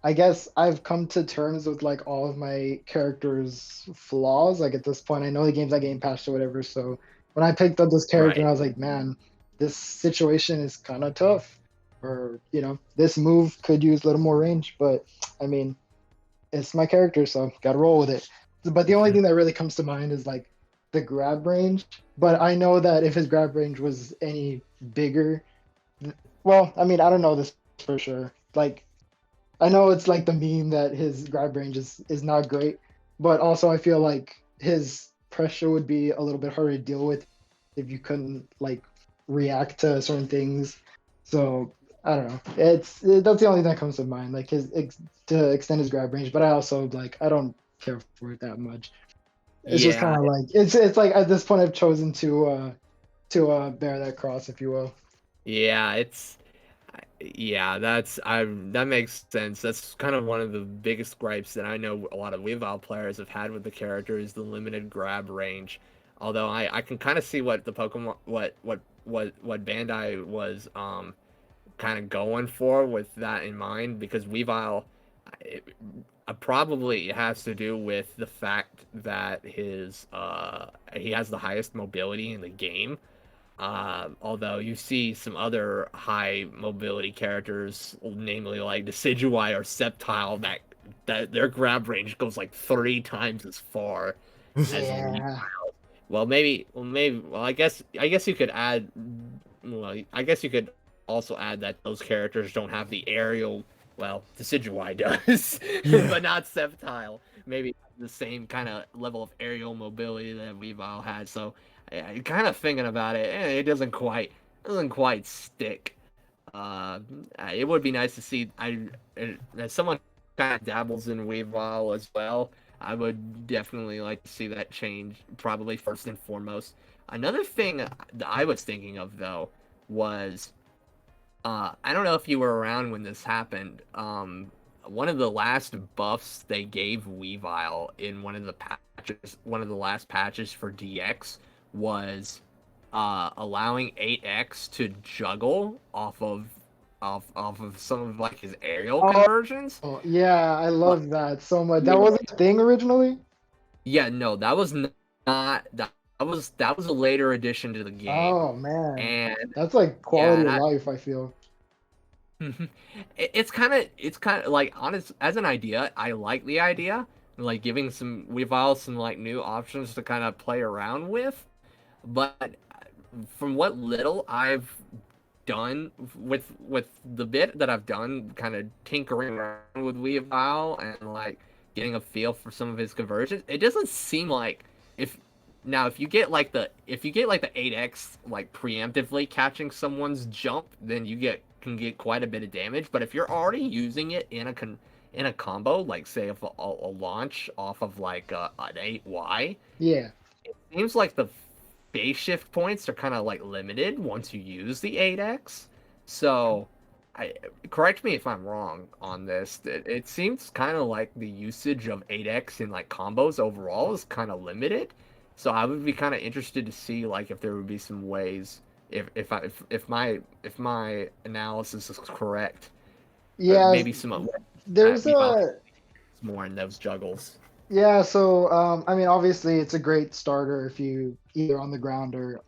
C: I guess I've come to terms with like all of my characters' flaws. Like at this point, I know the game's not Game Pass or whatever. So when I picked up this character,
B: Right.
C: I was like, man, this situation is kind of tough. Or, this move could use a little more range. But I mean, it's my character, so gotta roll with it. But the only thing that really comes to mind is like the grab range. But I know that if his grab range was any bigger, well, I mean, I don't know this for sure. Like, I know it's like the meme that his grab range is not great, but also I feel like his pressure would be a little bit harder to deal with if you couldn't like react to certain things. So I don't know. That's the only thing that comes to mind, like to extend his grab range. But I also like I don't care for it that much. It's just kind
B: Yeah,
C: of like it's like at this point I've chosen to bear that cross, if you will.
B: yeah, yeah, that makes sense. That's kind of one of the biggest gripes that I know a lot of Weavile players have had with the character is the limited grab range. Although I can kind of see what the Pokemon what Bandai was kind of going for with that in mind because Weavile it, probably has to do with the fact that he has the highest mobility in the game. Although you see some other high mobility characters, namely like Decidueye or Sceptile, that their grab range goes like 3 times as far as
C: Yeah.
B: I guess you could add. Well, I guess you could also add that those characters don't have the aerial. Well, Decidueye does,
A: Yeah.
B: but not Sceptile. Maybe the same kind of level of aerial mobility that Weavile had. So, kind of thinking about it, it doesn't quite stick. Uh, it would be nice to see. As someone kind of dabbles in Weavile as well, I would definitely like to see that change. Probably first and foremost. Another thing that I was thinking of though was I don't know if you were around when this happened. One of the last buffs they gave Weavile in one of the last patches for DX was allowing 8X to juggle off of some of like his aerial conversions.
C: Oh, yeah, I
B: But
C: love that so much. That
B: yeah,
C: wasn't a thing originally?
B: yeah, no, that was not that was a later addition to the game,
C: Oh man.
B: and
C: That's like
B: yeah,
C: quality of life, I feel.
B: it's kind of like honest as an idea. I like the idea, like giving some Weavile some like new options to kind of play around with. But from what little I've done with the bit that I've done, kind of tinkering around with Weavile and like getting a feel for some of his conversions, it doesn't seem like if if you get like the 8x like preemptively catching someone's jump, then you can get quite a bit of damage. But if you're already using it in a combo, like say if a launch off of like an 8Y,
C: Yeah.
B: seems like the base shift points are kind of like limited once you use the 8x. So, I correct me if I'm wrong on this. It seems kind of like the usage of 8x in like combos overall is kind of limited. So I would be kind of interested to see like if there would be some ways if my analysis is correct,
C: Yeah.
B: maybe some
C: There's
B: be
C: a
B: more in those juggles.
C: Yeah, so I mean, obviously, it's a great starter if you either on the ground or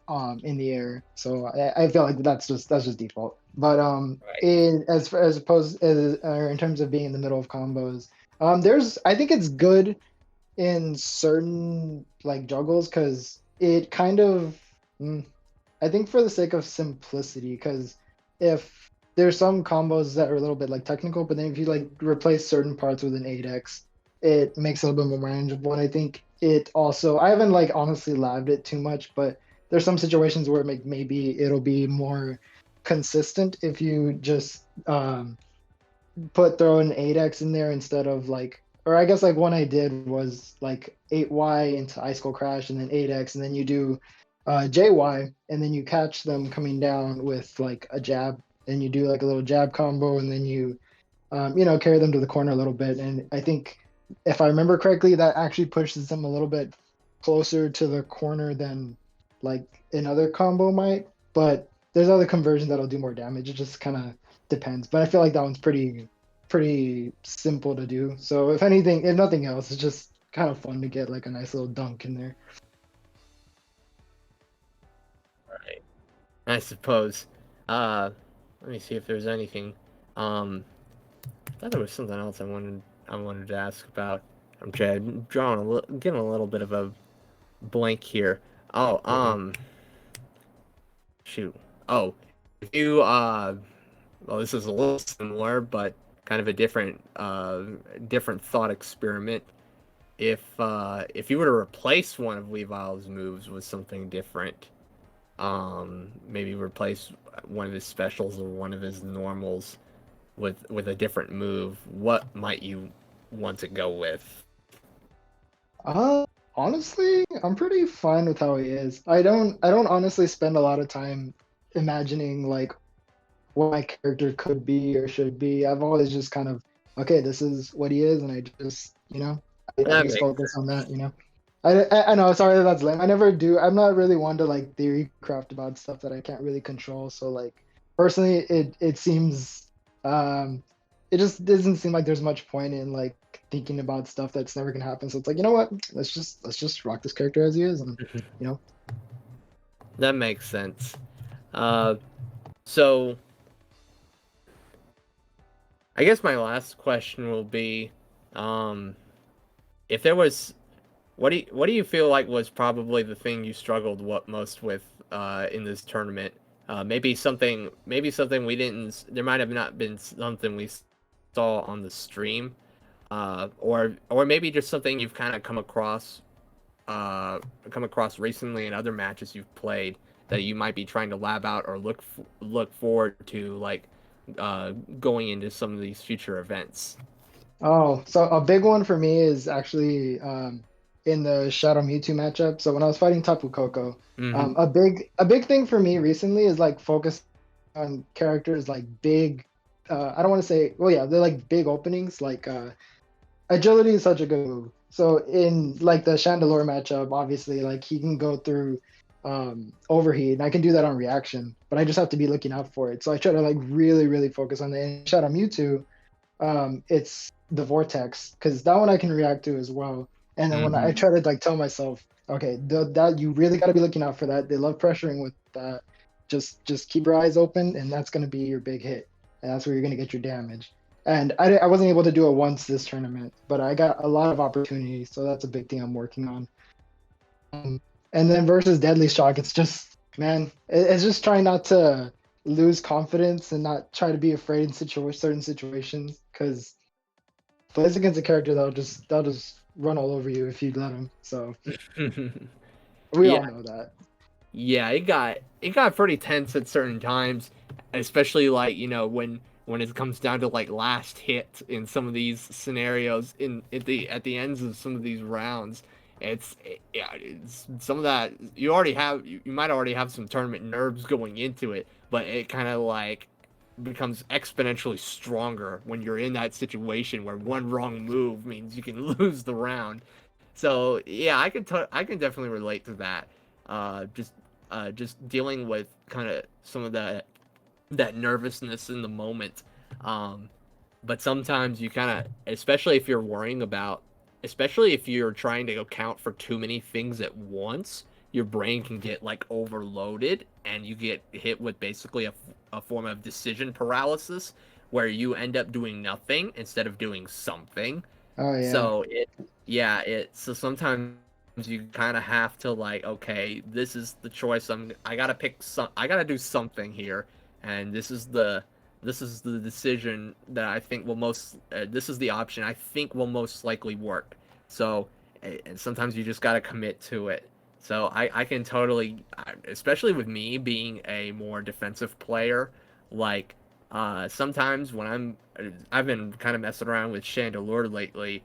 C: in the air. So I feel like that's just default. But
B: Right.
C: in as opposed as or in terms of being in the middle of combos, I think it's good in certain like juggles because it kind of mm, I think for the sake of simplicity, because if there's some combos that are a little bit like technical, but then if you like replace certain parts with an 8x, it makes it a little bit more manageable. And I think it also, I haven't like honestly labbed it too much, but there's some situations where maybe it'll be more consistent if you just throw an 8x in there instead of like, or I guess like one I did was like 8y into Ice Cold Crash and then 8x, and then you do JY, and then you catch them coming down with like a jab, and you do like a little jab combo, and then you carry them to the corner a little bit. And I think if I remember correctly, that actually pushes them a little bit closer to the corner than like another combo might. But there's other conversions that'll do more damage. It just kind of depends. But I feel like that one's pretty simple to do. So if anything, if nothing else, it's just kind of fun to get like a nice little dunk in there.
B: Right. I suppose. Let me see if there's anything. I thought there was something else I wanted to ask about. I'm getting a little bit of a blank here. Oh, shoot. Oh, if you well, this is a little similar, but kind of a different thought experiment. If you were to replace one of Weavile's moves with something different, maybe replace one of his specials or one of his normals with a different move, what might you want to go with?
C: Honestly, I'm pretty fine with how he is. I don't honestly spend a lot of time imagining like what my character could be or should be. I've always just kind of, okay, this is what he is, and I just, I
B: That
C: just
B: makes
C: focus on that. I know, sorry that that's lame. I never do. I'm not really one to like theory craft about stuff that I can't really control. So like personally, it seems it just doesn't seem like there's much point in like thinking about stuff that's never gonna happen. So it's like, you know what? Let's just rock this character as he is, and you know.
B: that makes sense. So I guess my last question will be, if there was, what do you feel like was probably the thing you struggled most with in this tournament? Maybe something we didn't. There might have not been something we saw on the stream, or maybe just something you've kind of come across recently in other matches you've played that you might be trying to lab out or look forward to, like going into some of these future events.
C: Oh, so a big one for me is actually in the Shadow Mewtwo matchup. So when I was fighting TapuCocoa,
B: Mm-hmm.
C: a big thing for me recently is like focus on characters like big. I don't want to say, well, yeah, they're like big openings. Like agility is such a good move. So in like the Chandelure matchup, obviously, like he can go through overheat, and I can do that on reaction, but I just have to be looking out for it. So I try to like really, really focus on the in Shadow Mewtwo. It's the vortex because that one I can react to as well. And then when I
B: Mm-hmm.
C: try to like tell myself, okay, that you really got to be looking out for that. They love pressuring with that. Just keep your eyes open, and that's gonna be your big hit, and that's where you're gonna get your damage. And I wasn't able to do it once this tournament, but I got a lot of opportunities, so that's a big thing I'm working on. And then versus DeadlyShoc, it's just, man, it's just trying not to lose confidence and not try to be afraid in certain situations, because plays against a character they'll just run all over you if you let them. So we
B: Yeah,
C: all know that.
B: yeah, it got pretty tense at certain times, especially like when it comes down to like last hit in some of these scenarios at the ends of some of these rounds. Yeah, it's some of that you might already have some tournament nerves going into it, but it kind of like becomes exponentially stronger when you're in that situation where one wrong move means you can lose the round. So yeah, I can definitely relate to that. Just dealing with kind of some of that nervousness in the moment. Um, but sometimes you kind of, especially if you're trying to account for too many things at once, your brain can get like overloaded, and you get hit with basically a form of decision paralysis where you end up doing nothing instead of doing something.
C: Oh yeah,
B: So so sometimes you kind of have to like, okay, this is the choice. I gotta do something here, and this is the decision that I think will this is the option I think will most likely work. So, and sometimes you just gotta commit to it. So I can totally, especially with me being a more defensive player, like sometimes I've been kind of messing around with Chandelure lately.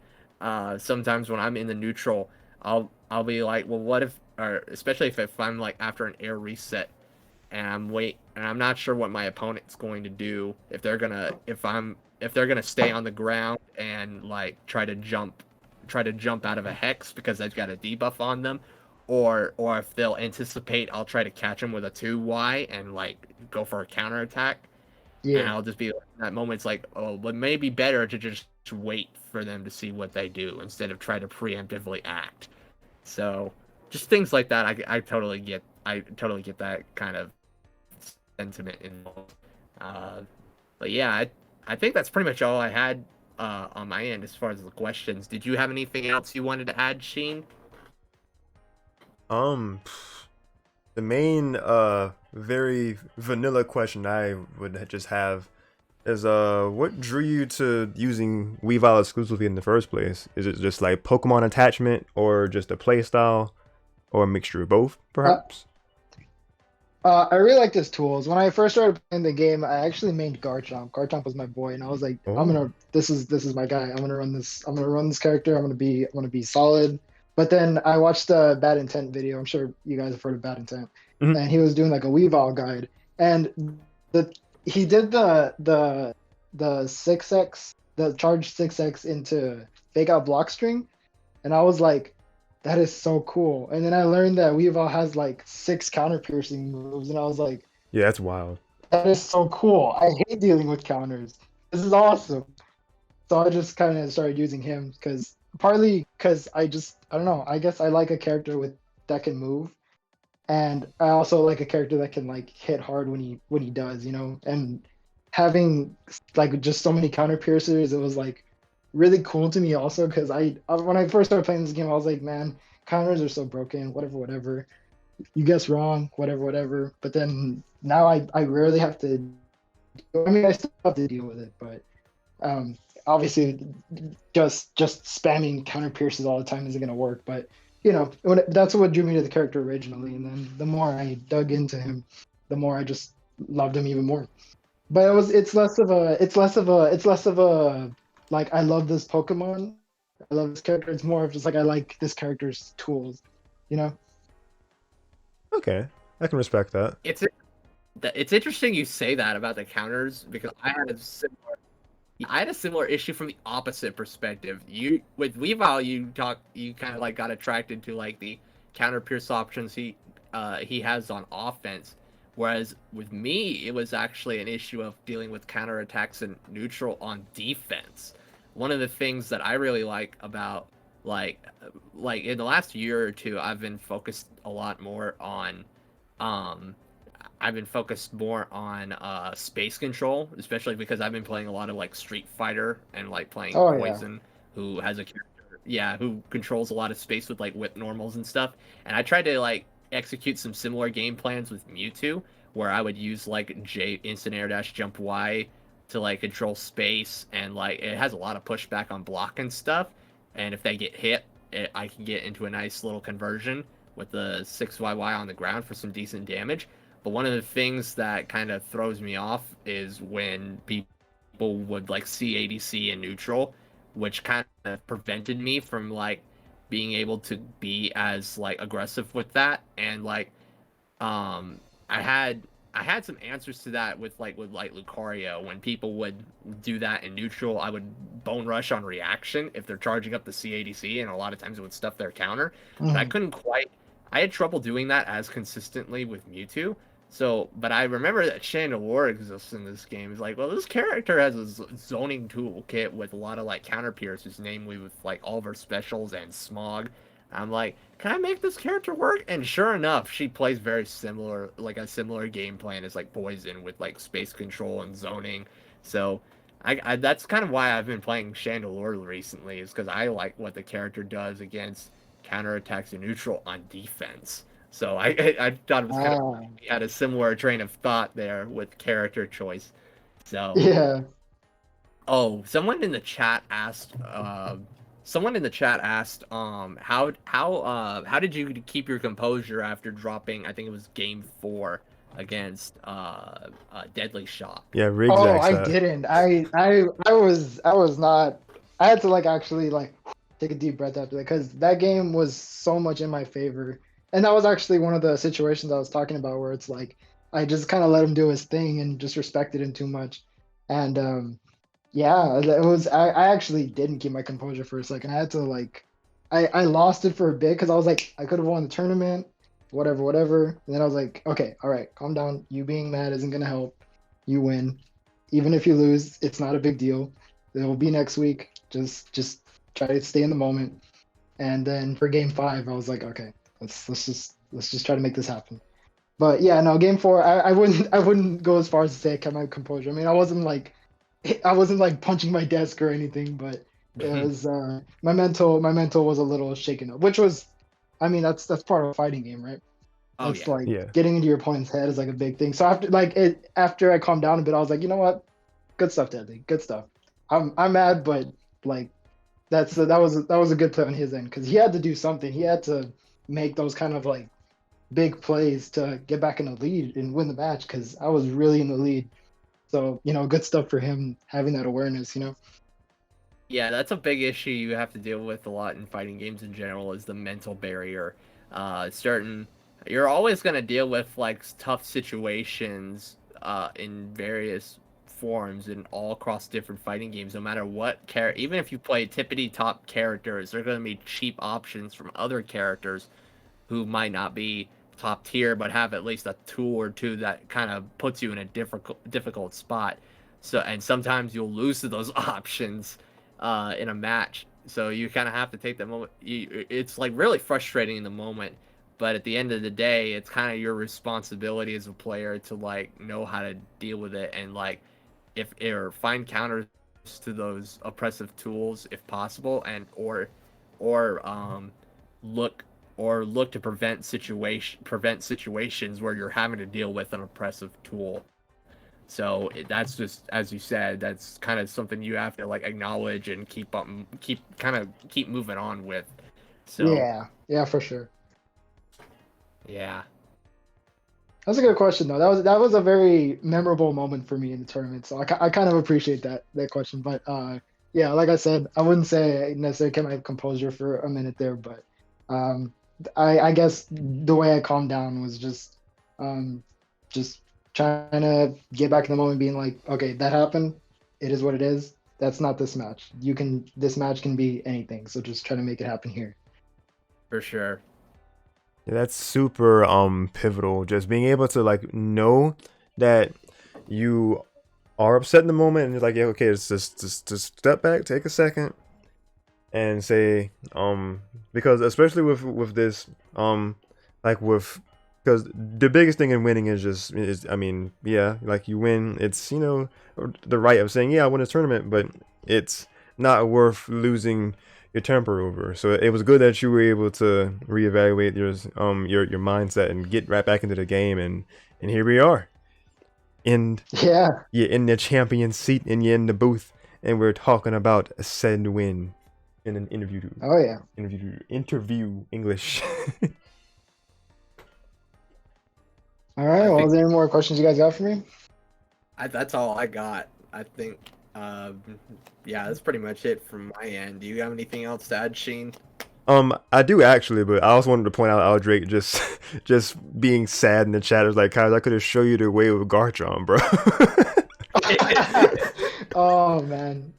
B: Sometimes when I'm in the neutral, I'll be like, well, what if, or especially if I'm like after an air reset, and I'm not sure what my opponent's going to do, if they're gonna stay on the ground and like try to jump out of a hex because I've got a debuff on them, or if they'll anticipate I'll try to catch them with a 2Y and like go for a counterattack, and
C: yeah,
B: I'll just be in that moment. It's like, oh, but maybe better to just wait for them to see what they do instead of try to preemptively act. So just things like that, I totally get that kind of sentiment involved. Uh, but yeah, I think that's pretty much all I had on my end as far as the questions. Did you have anything else you wanted to add, Sheen?
A: Um, the main very vanilla question I would just have is what drew you to using Weavile exclusively in the first place? Is it just like Pokemon attachment, or just a playstyle, or a mixture of both,
C: uh,
A: perhaps?
C: I really like his tools. When I first started playing the game, I actually mained Garchomp. Garchomp was my boy, and I was like,
A: Oh,
C: this is my guy. I'm gonna run this character. I'm gonna be solid. But then I watched the Bad Intent video. I'm sure you guys have heard of Bad Intent,
A: mhm.
C: and he was doing like a Weavile guide, and the he did the 6x, the charge 6x into fake out block string, and I was like, that is so cool. And then I learned that Weavile has like 6 counter piercing moves, and I was like,
A: Yeah, that's wild.
C: that is so cool. I hate dealing with counters. This is awesome. So I just kind of started using him because partly because I don't know. I guess I like a character with that can move, and I also like a character that can like hit hard when he does, you know. And having like just so many counter piercers, it was like really cool to me also because when I first started playing this game, I was like, man, counters are so broken. Whatever, whatever. You guess wrong. Whatever, whatever. But then now I rarely have to. I mean, I still have to deal with it, but um, obviously, just spamming counter pierces all the time isn't gonna work. But that's what drew me to the character originally, and then the more I dug into him, the more I just loved him even more. But it's less of a like I love this Pokemon, I love this character. It's more of just like I like this character's tools, you know?
A: Okay, I can respect that.
B: It's interesting you say that about the counters because I had a similar issue from the opposite perspective. You with Weavile, you kind of like got attracted to like the counter pierce options he has on offense, whereas with me, it was actually an issue of dealing with counter attacks and neutral on defense. One of the things that I really like about like in the last year or two, I've been focused a lot more on um I've been focused more on space control, especially because I've been playing a lot of like Street Fighter and like playing
C: Oh yeah.
B: Poison, who has a character, yeah, who controls a lot of space with like whip normals and stuff. And I tried to like execute some similar game plans with Mewtwo, where I would use like J instant air dash jump Y to like control space, and like it has a lot of pushback on block and stuff. And if they get hit, I can get into a nice little conversion with the 6YY on the ground for some decent damage. But one of the things that kind of throws me off is when people would like see ADC in neutral, which kind of prevented me from like being able to be as like aggressive with that. And like um I had some answers to that with Lucario. When people would do that in neutral, I would bone rush on reaction if they're charging up the CADC, and a lot of times it would stuff their counter. But I
C: Mhm.
B: couldn't quite. I had trouble doing that as consistently with Mewtwo. So, but I remember that Chandelure exists in this game. It's like, well, this character has a zoning toolkit with a lot of like counter pierces, namely with like all of her specials and Smog. I'm like, can I make this character work? And sure enough, she plays very similar, like a similar game plan as like Poison with like space control and zoning. So I that's kind of why I've been playing Chandelure recently, is because I like what the character does against counterattacks and neutral on defense. So I thought it was kind of
C: Ah.
B: funny. We had a similar train of thought there with character choice. So
C: Yeah.
B: oh, someone in the chat asked, how did you keep your composure after dropping? I think it was game 4 against DeadlyShoc.
A: Yeah, Riggs
C: Oh,
A: asked
C: I
A: that.
C: didn't. I was not. I had to like actually like take a deep breath after that because that game was so much in my favor, and that was actually one of the situations I was talking about where it's like I just kind of let him do his thing and just respected him too much, and yeah, it was. I actually didn't keep my composure for a second. I had to like, I lost it for a bit because I was like I could have won the tournament, whatever, whatever. And then I was like, okay, all right, calm down. You being mad isn't gonna help. You win. Even if you lose, it's not a big deal. It will be next week. Just try to stay in the moment. And then for game 5, I was like, okay, let's just try to make this happen. But yeah, no, game 4, I wouldn't go as far as to say I kept my composure. I mean, I wasn't like punching my desk or anything, but it was my mental was a little shaken up, which was, I mean, that's part of a fighting game, right?
B: Oh
C: That's
B: yeah.
C: like
A: Yeah.
C: getting into your opponent's head is like a big thing. So after I calmed down a bit, I was like, you know what? Good stuff, Deadly. Good stuff. I'm mad, but like that was a good play on his end because he had to do something. He had to make those kind of like big plays to get back in the lead and win the match because I was really in the lead. So, good stuff for him having that awareness.
B: Yeah, that's a big issue you have to deal with a lot in fighting games in general, is the mental barrier. Certain You're always gonna deal with like tough situations in various forms and all across different fighting games, no matter what even if you play tippity top characters, there are gonna be cheap options from other characters who might not be top tier but have at least a tool or two that kind of puts you in a difficult spot. So, and sometimes you'll lose to those options in a match. So you kind of have to take the moment. It's like really frustrating in the moment, but at the end of the day, it's kind of your responsibility as a player to like know how to deal with it, and like if or find counters to those oppressive tools if possible, and or look look to prevent situations where you're having to deal with an oppressive tool. So that's just, as you said, that's kind of something you have to like acknowledge and keep moving on with. So
C: Yeah, yeah, for sure.
B: yeah,
C: That's a good question though. That was a very memorable moment for me in the tournament. So I kind of appreciate that question. But yeah, like I said, I wouldn't say I necessarily kept my composure for a minute there, but um, I guess the way I calmed down was um, just trying to get back in the moment, being like, okay, that happened. It is what it is. That's not this match. This match can be anything. So just try to make it happen here.
B: for sure.
A: Yeah, that's super pivotal. Just being able to like know that you are upset in the moment and you're like, yeah, okay, just step back, take a second, and say, because especially with this, like with because the biggest thing in winning is I mean, yeah, like you win, it's the right of saying, yeah, I won this tournament, but it's not worth losing your temper over. So it was good that you were able to reevaluate your mindset and get right back into the game, and here we are in
C: Yeah.
A: you're in the champion seat and you're in the booth, and we're talking about a said win in an
C: Oh yeah.
A: interview English.
C: All right.
B: I
C: Well,
B: think
C: is there any more questions you guys got for me?
B: that's all I got. I think, yeah, that's pretty much it from my end. Do you have anything else to add, Sheen?
A: I do actually, but I also wanted to point out Aldrake just being sad in the chat. It was like, Kaiser, I could have showed you the way with Garchomp, bro.
C: Oh man,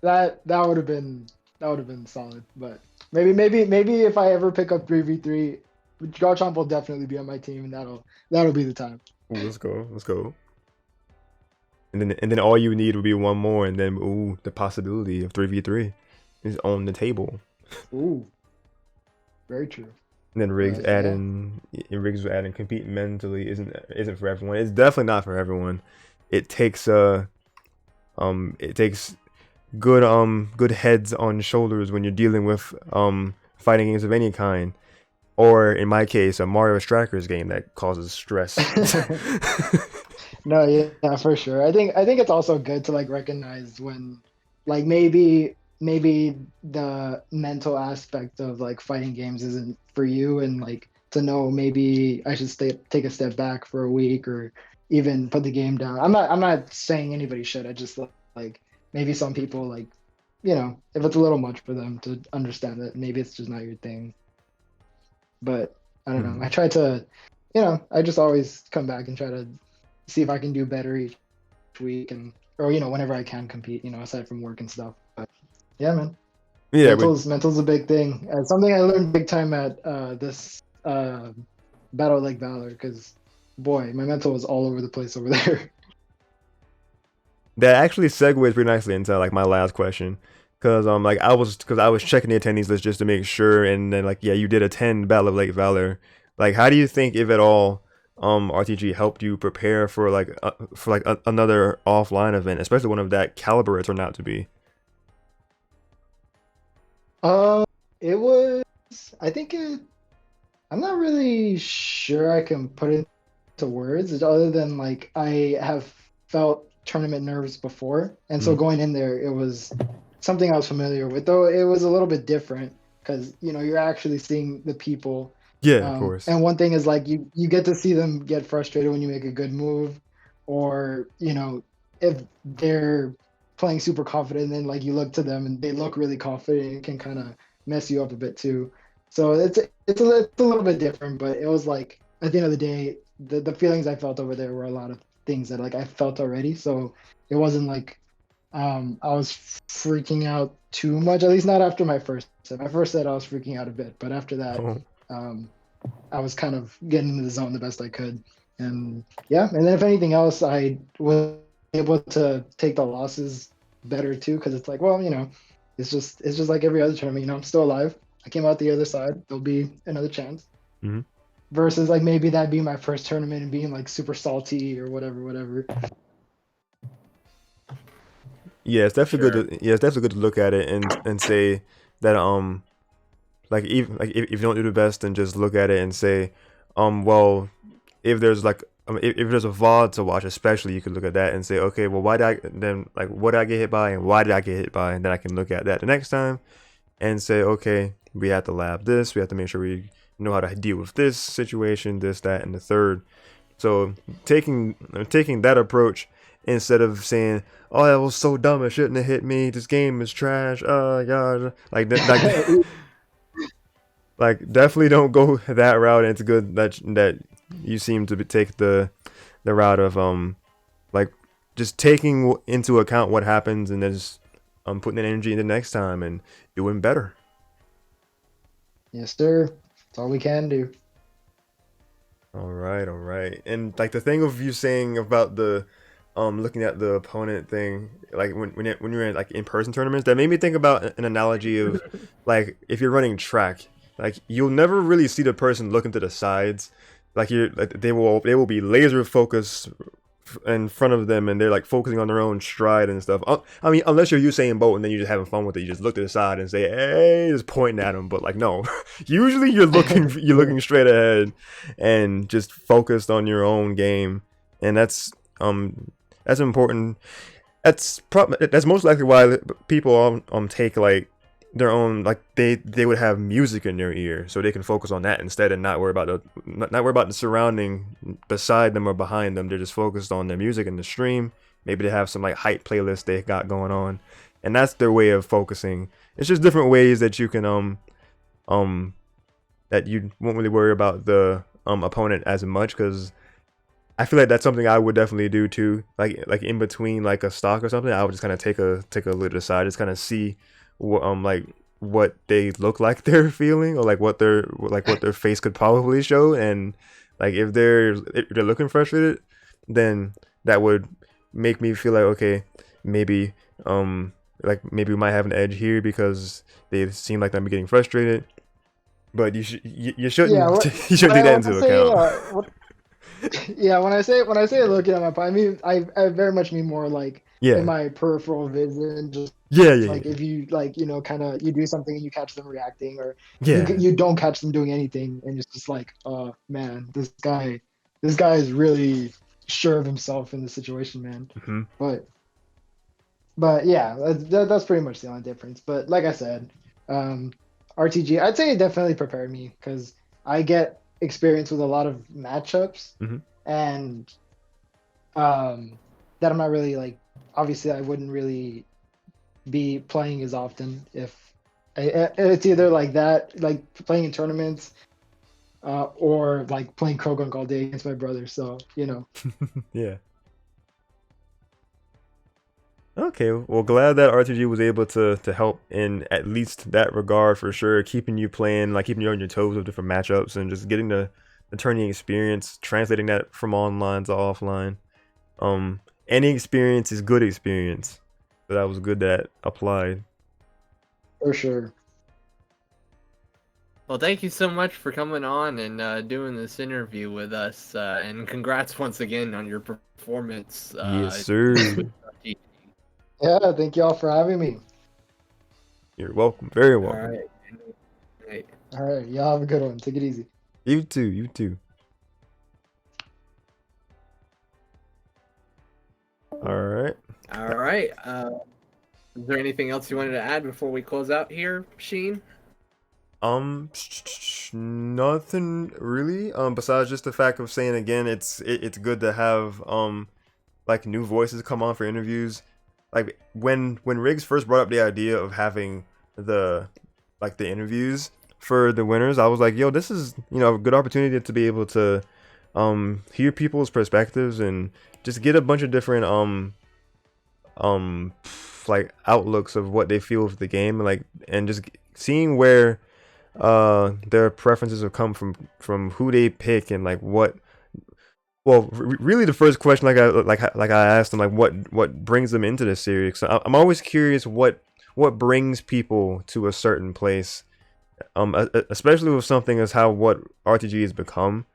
C: that would have been solid. But maybe if I ever pick up 3v3, Garchomp will definitely be on my team, and that'll be the time.
A: Ooh, let's go. And then all you need would be one more, and then the possibility of 3v3 is on the table.
C: Ooh, very true.
A: And then Riggs was adding compete mentally isn't for everyone. It's definitely not for everyone. It takes good good heads on shoulders when you're dealing with fighting games of any kind, or in my case, a Mario Strikers game that causes stress.
C: No, yeah, for sure. I think it's also good to like recognize when, like maybe the mental aspect of like fighting games isn't for you, and like to know maybe I should take a step back for a week or even put the game down. I'm not saying anybody should. I just like maybe some people like if it's a little much for them to understand that maybe it's just not your thing. But I don't know. I try to, I just always come back and try to see if I can do better each week or whenever I can compete, aside from work and stuff. But yeah, man.
A: Yeah,
C: mental's a big thing. Something I learned big time at this Battle Like Valor, because boy, my mental was all over the place over there.
A: that actually segues pretty nicely into like my last question, because I was checking the attendees list just to make sure, and then like yeah, you did attend Battle of Lake Valor. Like, how do you think, if at all, RTG helped you prepare for another offline event, especially one of that caliber it turned out to be?
C: It was. I think it. I'm not really sure I can put it into words, other than like I have felt tournament nerves before, and so going in there, it was something I was familiar with. Though it was a little bit different because you're actually seeing the people.
A: Yeah, of course.
C: And one thing is like you get to see them get frustrated when you make a good move, or if they're playing super confident, and then like you look to them and they look really confident, it can kind of mess you up a bit too. So it's a little bit different, but it was like at the end of the day, the feelings I felt over there were a lot of things that like I felt already. So it wasn't like I was freaking out too much, at least not after my first set. My first set I was freaking out a bit, but after that, I was kind of getting into the zone the best I could. And yeah, and then if anything else, I was able to take the losses better too, because it's like, well, it's just like every other tournament. I'm still alive. I came out the other side. There'll be another chance.
A: Mm-hmm.
C: Versus like maybe that'd be my first tournament and being like super salty or whatever.
A: Yeah, it's definitely good to look at it and say that like even like if you don't do the best, then just look at it and say well, if there's like if there's a VOD to watch, especially, you could look at that and say, okay, well, what did I get hit by, and why did I get hit by, and then I can look at that the next time and say, okay, we have to lab this, we have to make sure we know how to deal with this situation, this, that, and the third. So taking that approach instead of saying, oh, that was so dumb, it shouldn't have hit me, this game is trash, oh god, like like definitely don't go that route. And it's good that you seem to take the route of like just taking into account what happens and then just putting that energy into next time and doing better.
C: Yes, sir. That's all we can do.
A: All right. And like the thing of you saying about the looking at the opponent thing, like when you're in like in-person tournaments, that made me think about an analogy of like if you're running track, like you'll never really see the person looking to the sides like they will be laser focused in front of them, and they're like focusing on their own stride and stuff. I mean, unless you're Usain Bolt and then you're just having fun with it, you just look to the side and say, "Hey," just pointing at them. But like, no, usually you're looking straight ahead and just focused on your own game, and that's important. That's most likely why people take like their own, like they would have music in their ear so they can focus on that instead and not worry about the surrounding beside them or behind them. They're just focused on their music and the stream. Maybe they have some like hype playlist they got going on, and that's their way of focusing. It's just different ways that you can that you won't really worry about the opponent as much, because I feel like that's something I would definitely do too. Like in between like a stock or something, I would just kind of take a little aside, just kind of see what they look like they're feeling, or like what their face could probably show, and like if they're looking frustrated, then that would make me feel like, okay, maybe maybe we might have an edge here because they seem like they're getting frustrated. But you shouldn't you shouldn't take that into account.
C: Yeah, when I say looking at my phone, I mean I very much mean more like in my peripheral vision, just like if you like, you know, kind of you do something and you catch them reacting, or you don't catch them doing anything, and it's just like, oh man, this guy is really sure of himself in the situation, man.
A: Mm-hmm.
C: But yeah, that's pretty much the only difference. But like I said, RTG, I'd say it definitely prepared me, because I get experience with a lot of matchups,
A: mm-hmm.
C: and that I'm not really like, obviously I wouldn't really be playing as often if it's either like that, like playing in tournaments, or like playing Krogunk all day against my brother. So, you know.
A: Yeah. Okay, well, glad that RTG was able to help in at least that regard, for sure, keeping you playing, like keeping you on your toes with different matchups and just getting the tourney experience, translating that from online to offline. Any experience is good experience. So that was good that applied.
C: For sure.
B: Well, thank you so much for coming on and doing this interview with us, and congrats once again on your performance.
A: Yes, sir.
C: Yeah, thank y'all for having me.
A: You're welcome. Very welcome.
C: All right. Y'all have a good one. Take it easy.
A: You too. You too. All right.
B: All right. Is there anything else you wanted to add before we close out here, Sheen?
A: Nothing really. Besides just the fact of saying again, it's good to have like new voices come on for interviews. Like when Riggs first brought up the idea of having the interviews for the winners, I was like, yo, this is, you know, a good opportunity to be able to hear people's perspectives and just get a bunch of different like outlooks of what they feel of the game, and just seeing where their preferences have come from who they pick, and like what. Well, really, the first question, like I asked them, like what brings them into this series. So I'm always curious what brings people to a certain place, especially with something as what RTG has become.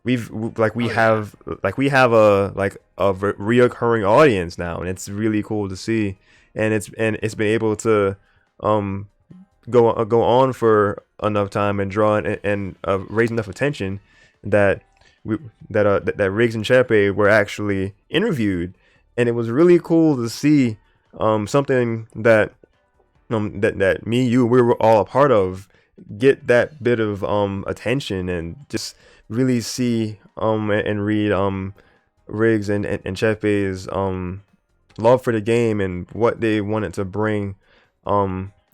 A: We have a reoccurring audience now, and it's really cool to see, and it's been able to go on for enough time and draw and raise enough attention that Riggs and Chepe were actually interviewed, and it was really cool to see something that me, you, we were all a part of, get that bit of attention, and just really see and read Riggs and Chepe's love for the game and what they wanted to bring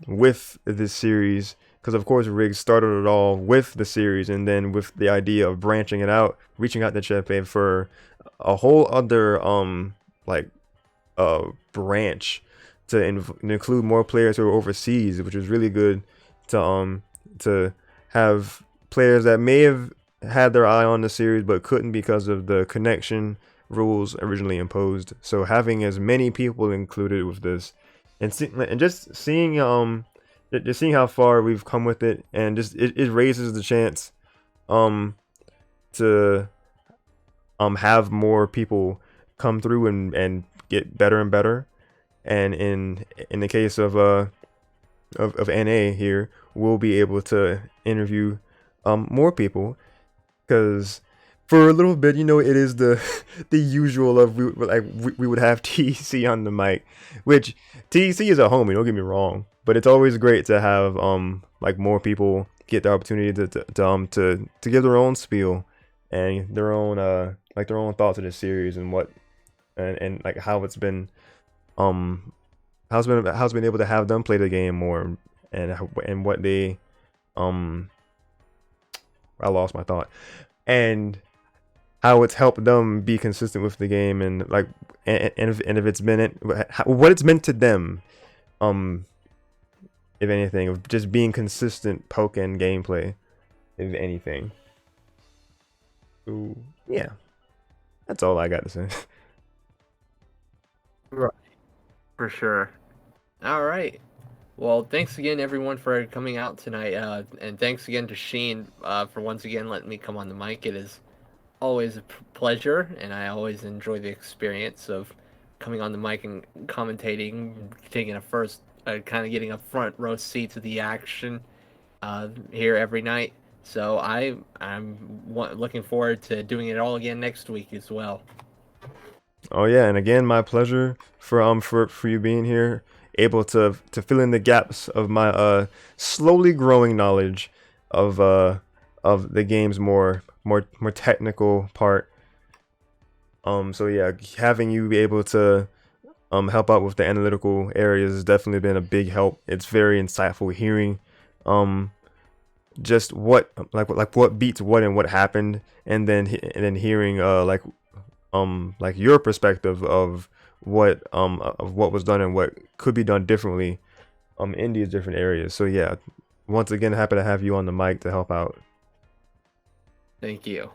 A: with this series. Because of course Riggs started it all with the series, and then with the idea of branching it out, reaching out to Chepe for a whole other branch to include more players who are overseas, which was really good to have players that may have had their eye on the series but couldn't because of the connection rules originally imposed. So having as many people included with this, and just seeing how far we've come with it, and just it raises the chance to have more people come through and get better and better. And in the case of NA here, we'll be able to interview more people, because for a little bit, you know, it is the the usual of we would have TC on the mic, which TC is a homie, don't get me wrong, but it's always great to have like more people get the opportunity to give their own spiel and their own like their own thoughts of the series and what and like how it's been how's been able to have them play the game more, and what they I lost my thought, and how it's helped them be consistent with the game, and like and if it's been what it's meant to them, if anything, of just being consistent poke and gameplay, if anything. Ooh, yeah, that's all I got to say.
B: Right. For sure. All right. Well, thanks again, everyone, for coming out tonight, and thanks again to Sheen for once again letting me come on the mic. It is always a pleasure, and I always enjoy the experience of coming on the mic and commentating, taking a first, kind of getting a front row seat to the action here every night. So I'm looking forward to doing it all again next week as well.
A: Oh yeah, and again, my pleasure for you being here, able to fill in the gaps of my slowly growing knowledge of the game's more technical part. So yeah, having you be able to help out with the analytical areas has definitely been a big help. It's very insightful hearing just what what beats what and what happened, and then hearing like your perspective of what was done and what could be done differently in these different areas. So yeah, once again, happy to have you on the mic to help out.
B: Thank you.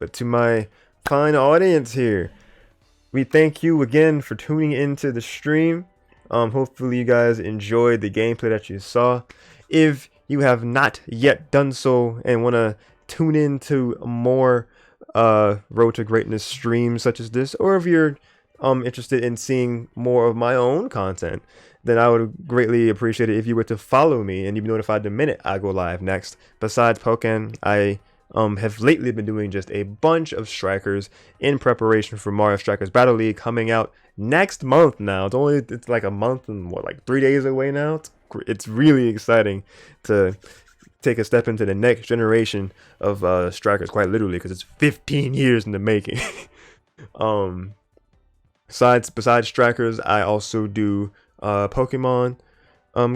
A: But to my fine audience here, we thank you again for tuning into the stream. Hopefully you guys enjoyed the gameplay that you saw. If you have not yet done so and want to tune into more Road to Greatness streams such as this, or if you're interested in seeing more of my own content, then I would greatly appreciate it if you were to follow me and you'd be notified the minute I go live next. Besides Pokken, I have lately been doing just a bunch of strikers in preparation for Mario Strikers Battle League coming out next month now. It's like a month and like 3 days away now. It's really exciting to take a step into the next generation of strikers, quite literally, because it's 15 years in the making. Besides strikers, I also do Pokemon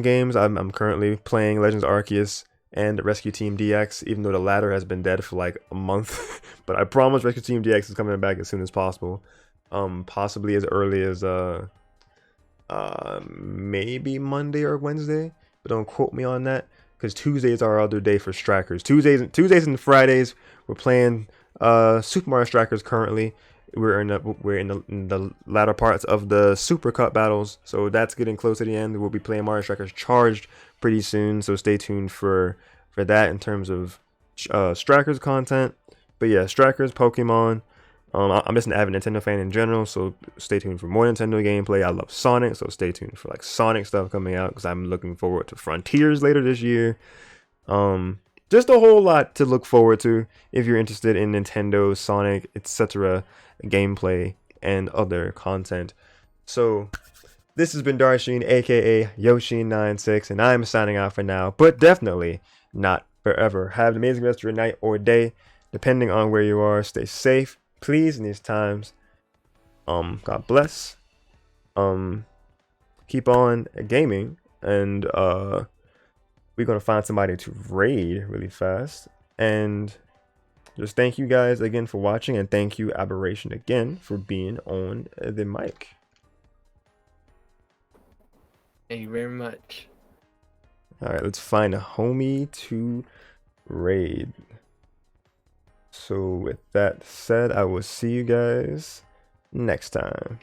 A: games. I'm currently playing Legends Arceus and Rescue Team DX, even though the latter has been dead for like a month. But I promise Rescue Team DX is coming back as soon as possible. Possibly as early as maybe Monday or Wednesday, but don't quote me on that, because Tuesdays are our other day for strikers. Tuesdays and Fridays we're playing Super Mario Strikers currently. We're in the latter parts of the Super Cup battles, so that's getting close to the end. We'll be playing Mario Strikers Charged pretty soon, so stay tuned for that in terms of Strikers content. But yeah, Strikers, Pokemon. I'm just an avid Nintendo fan in general, so stay tuned for more Nintendo gameplay. I love Sonic, so stay tuned for like Sonic stuff coming out, because I'm looking forward to Frontiers later this year. Just a whole lot to look forward to if you're interested in Nintendo, Sonic, etc. gameplay and other content. So this has been Darshin, aka Yoshin96, and I'm signing out for now, but definitely not forever. Have an amazing rest of your night or day, depending on where you are. Stay safe, please, in these times. God bless. Keep on gaming, and we're gonna find somebody to raid really fast. And just thank you guys again for watching, and thank you Aberration again for being on the mic.
B: Thank you very much.
A: All right, let's find a homie to raid. So with that said, I will see you guys next time.